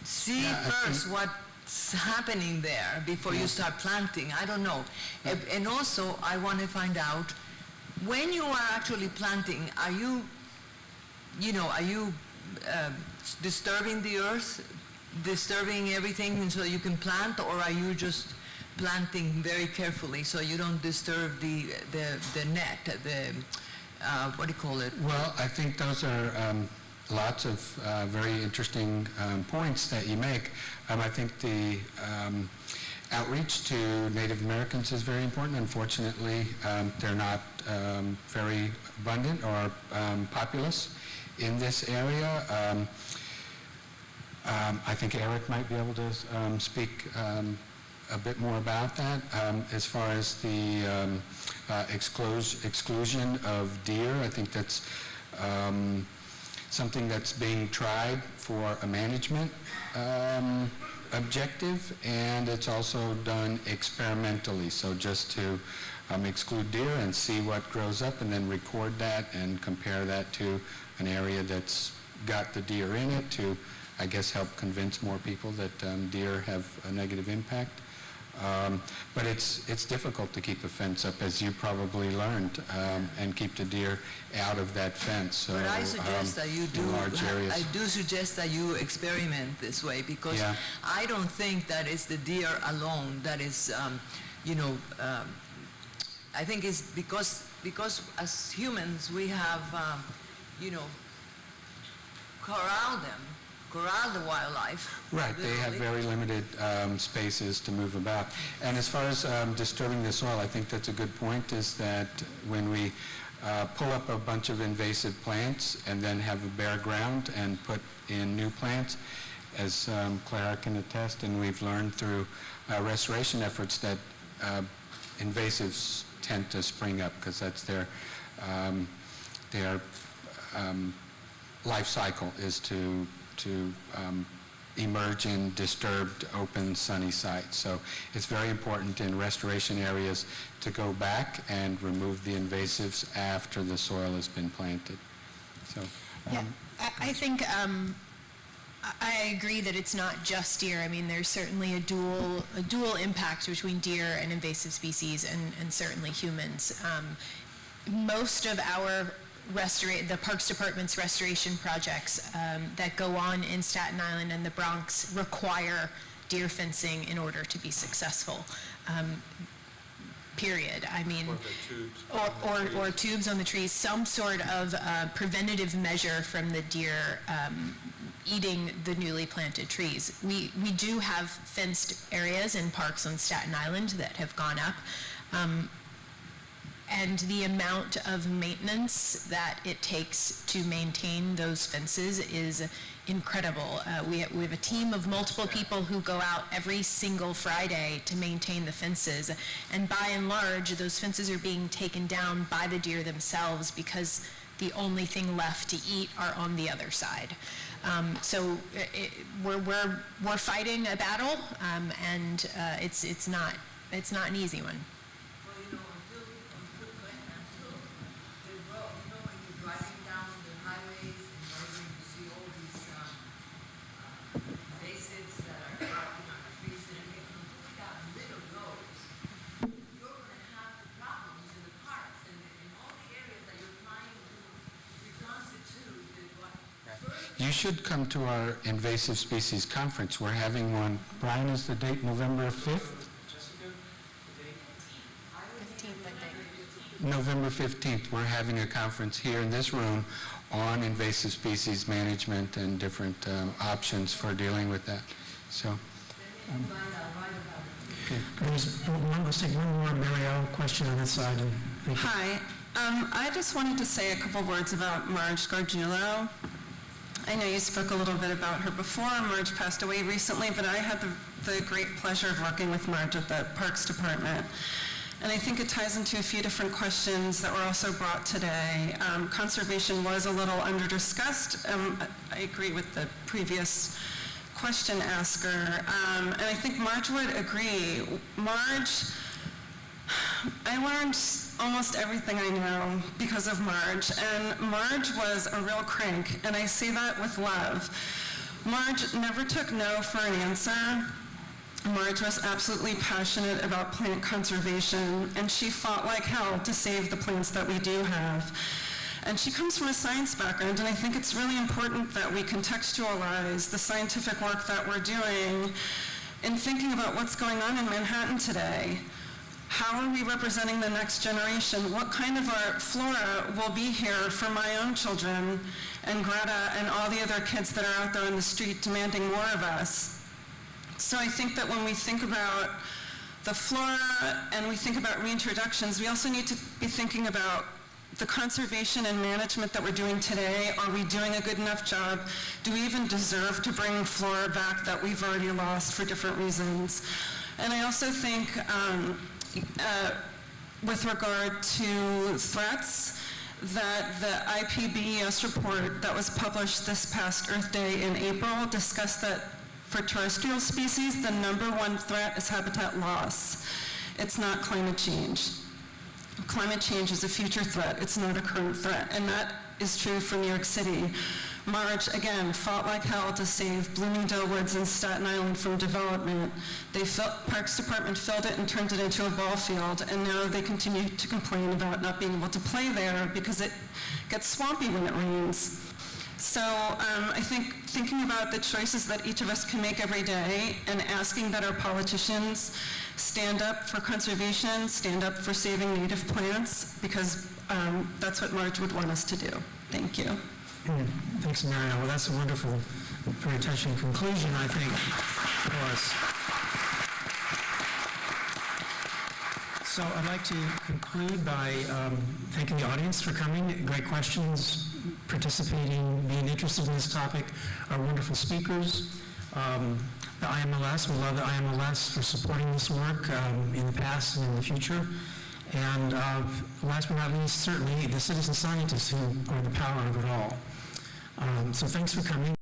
See first what's happening there before you start planting. I don't know. And also, I want to find out, when you are actually planting, are you disturbing the earth, disturbing everything so you can plant, or are you just planting very carefully so you don't disturb the net, what do you call it? Well, I think those are lots of very interesting points that you make. I think the outreach to Native Americans is very important. Unfortunately, they're not very abundant or populous in this area. I think Eric might be able to speak a bit more about that. As far as the exclusion of deer, I think that's something that's being tried for a management objective, and it's also done experimentally, so just to exclude deer and see what grows up and then record that and compare that to an area that's got the deer in it to, I guess, help convince more people that deer have a negative impact. But it's difficult to keep a fence up, as you probably learned, and keep the deer out of that fence. So, but I suggest that you do. Large areas. I do suggest that you experiment this way, because I don't think that it's the deer alone that is, I think it's because as humans we have, corral the wildlife. Right, they have very limited spaces to move about. And as far as disturbing the soil, I think that's a good point, is that when we pull up a bunch of invasive plants and then have a bare ground and put in new plants, as Clara can attest, and we've learned through restoration efforts that invasives tend to spring up because that's their life cycle is to emerge in disturbed, open, sunny sites. So it's very important in restoration areas to go back and remove the invasives after the soil has been planted. So, I think I agree that it's not just deer. I mean, there's certainly a dual impact between deer and invasive species, and certainly humans. Most of our the Parks Department's restoration projects that go on in Staten Island and the Bronx require deer fencing in order to be successful. Period. I mean, or tubes on the trees, some sort of preventative measure from the deer eating the newly planted trees. We do have fenced areas in parks on Staten Island that have gone up. And the amount of maintenance that it takes to maintain those fences is incredible. We have a team of multiple people who go out every single Friday to maintain the fences. And by and large, those fences are being taken down by the deer themselves because the only thing left to eat are on the other side. So we're fighting a battle, and it's not an easy one. you should come to our invasive species conference. We're having one. Brian, is the date November 5th? November 15th, we're having a conference here in this room on invasive species management and different options for dealing with that. So, Let's take one more Marielle question on this side. Hi. I just wanted to say a couple words about Marge Gargiulo. I know you spoke a little bit about her before. Marge passed away recently, but I had the great pleasure of working with Marge at the Parks Department. And I think it ties into a few different questions that were also brought today. Conservation was a little under-discussed. I agree with the previous question asker. And I think Marge would agree. Marge, I learned almost everything I know because of Marge. And Marge was a real crank, and I say that with love. Marge never took no for an answer. Marge was absolutely passionate about plant conservation, and she fought like hell to save the plants that we do have. And she comes from a science background, and I think it's really important that we contextualize the scientific work that we're doing in thinking about what's going on in Manhattan today. How are we representing the next generation? What kind of art flora will be here for my own children and Greta and all the other kids that are out there on the street demanding more of us? So I think that when we think about the flora and we think about reintroductions, we also need to be thinking about the conservation and management that we're doing today. Are we doing a good enough job? Do we even deserve to bring flora back that we've already lost for different reasons? And I also think with regard to threats, that the IPBES report that was published this past Earth Day in April discussed that for terrestrial species, the #1 threat is habitat loss. It's not climate change. Climate change is a future threat. It's not a current threat. And that is true for New York City. March, again, fought like hell to save Bloomingdale Woods and Staten Island from development. Parks Department filled it and turned it into a ball field, and now they continue to complain about not being able to play there because it gets swampy when it rains. So I think thinking about the choices that each of us can make every day and asking that our politicians stand up for conservation, stand up for saving native plants, because that's what Marge would want us to do. Thank you. Thanks, Mariel. Well, that's a wonderful, very touching conclusion, I think, for us. So I'd like to conclude by thanking the audience for coming. Great questions, participating, being interested in this topic. Our wonderful speakers. The IMLS, we love the IMLS for supporting this work in the past and in the future. And last but not least, certainly the citizen scientists who are the power of it all. So thanks for coming.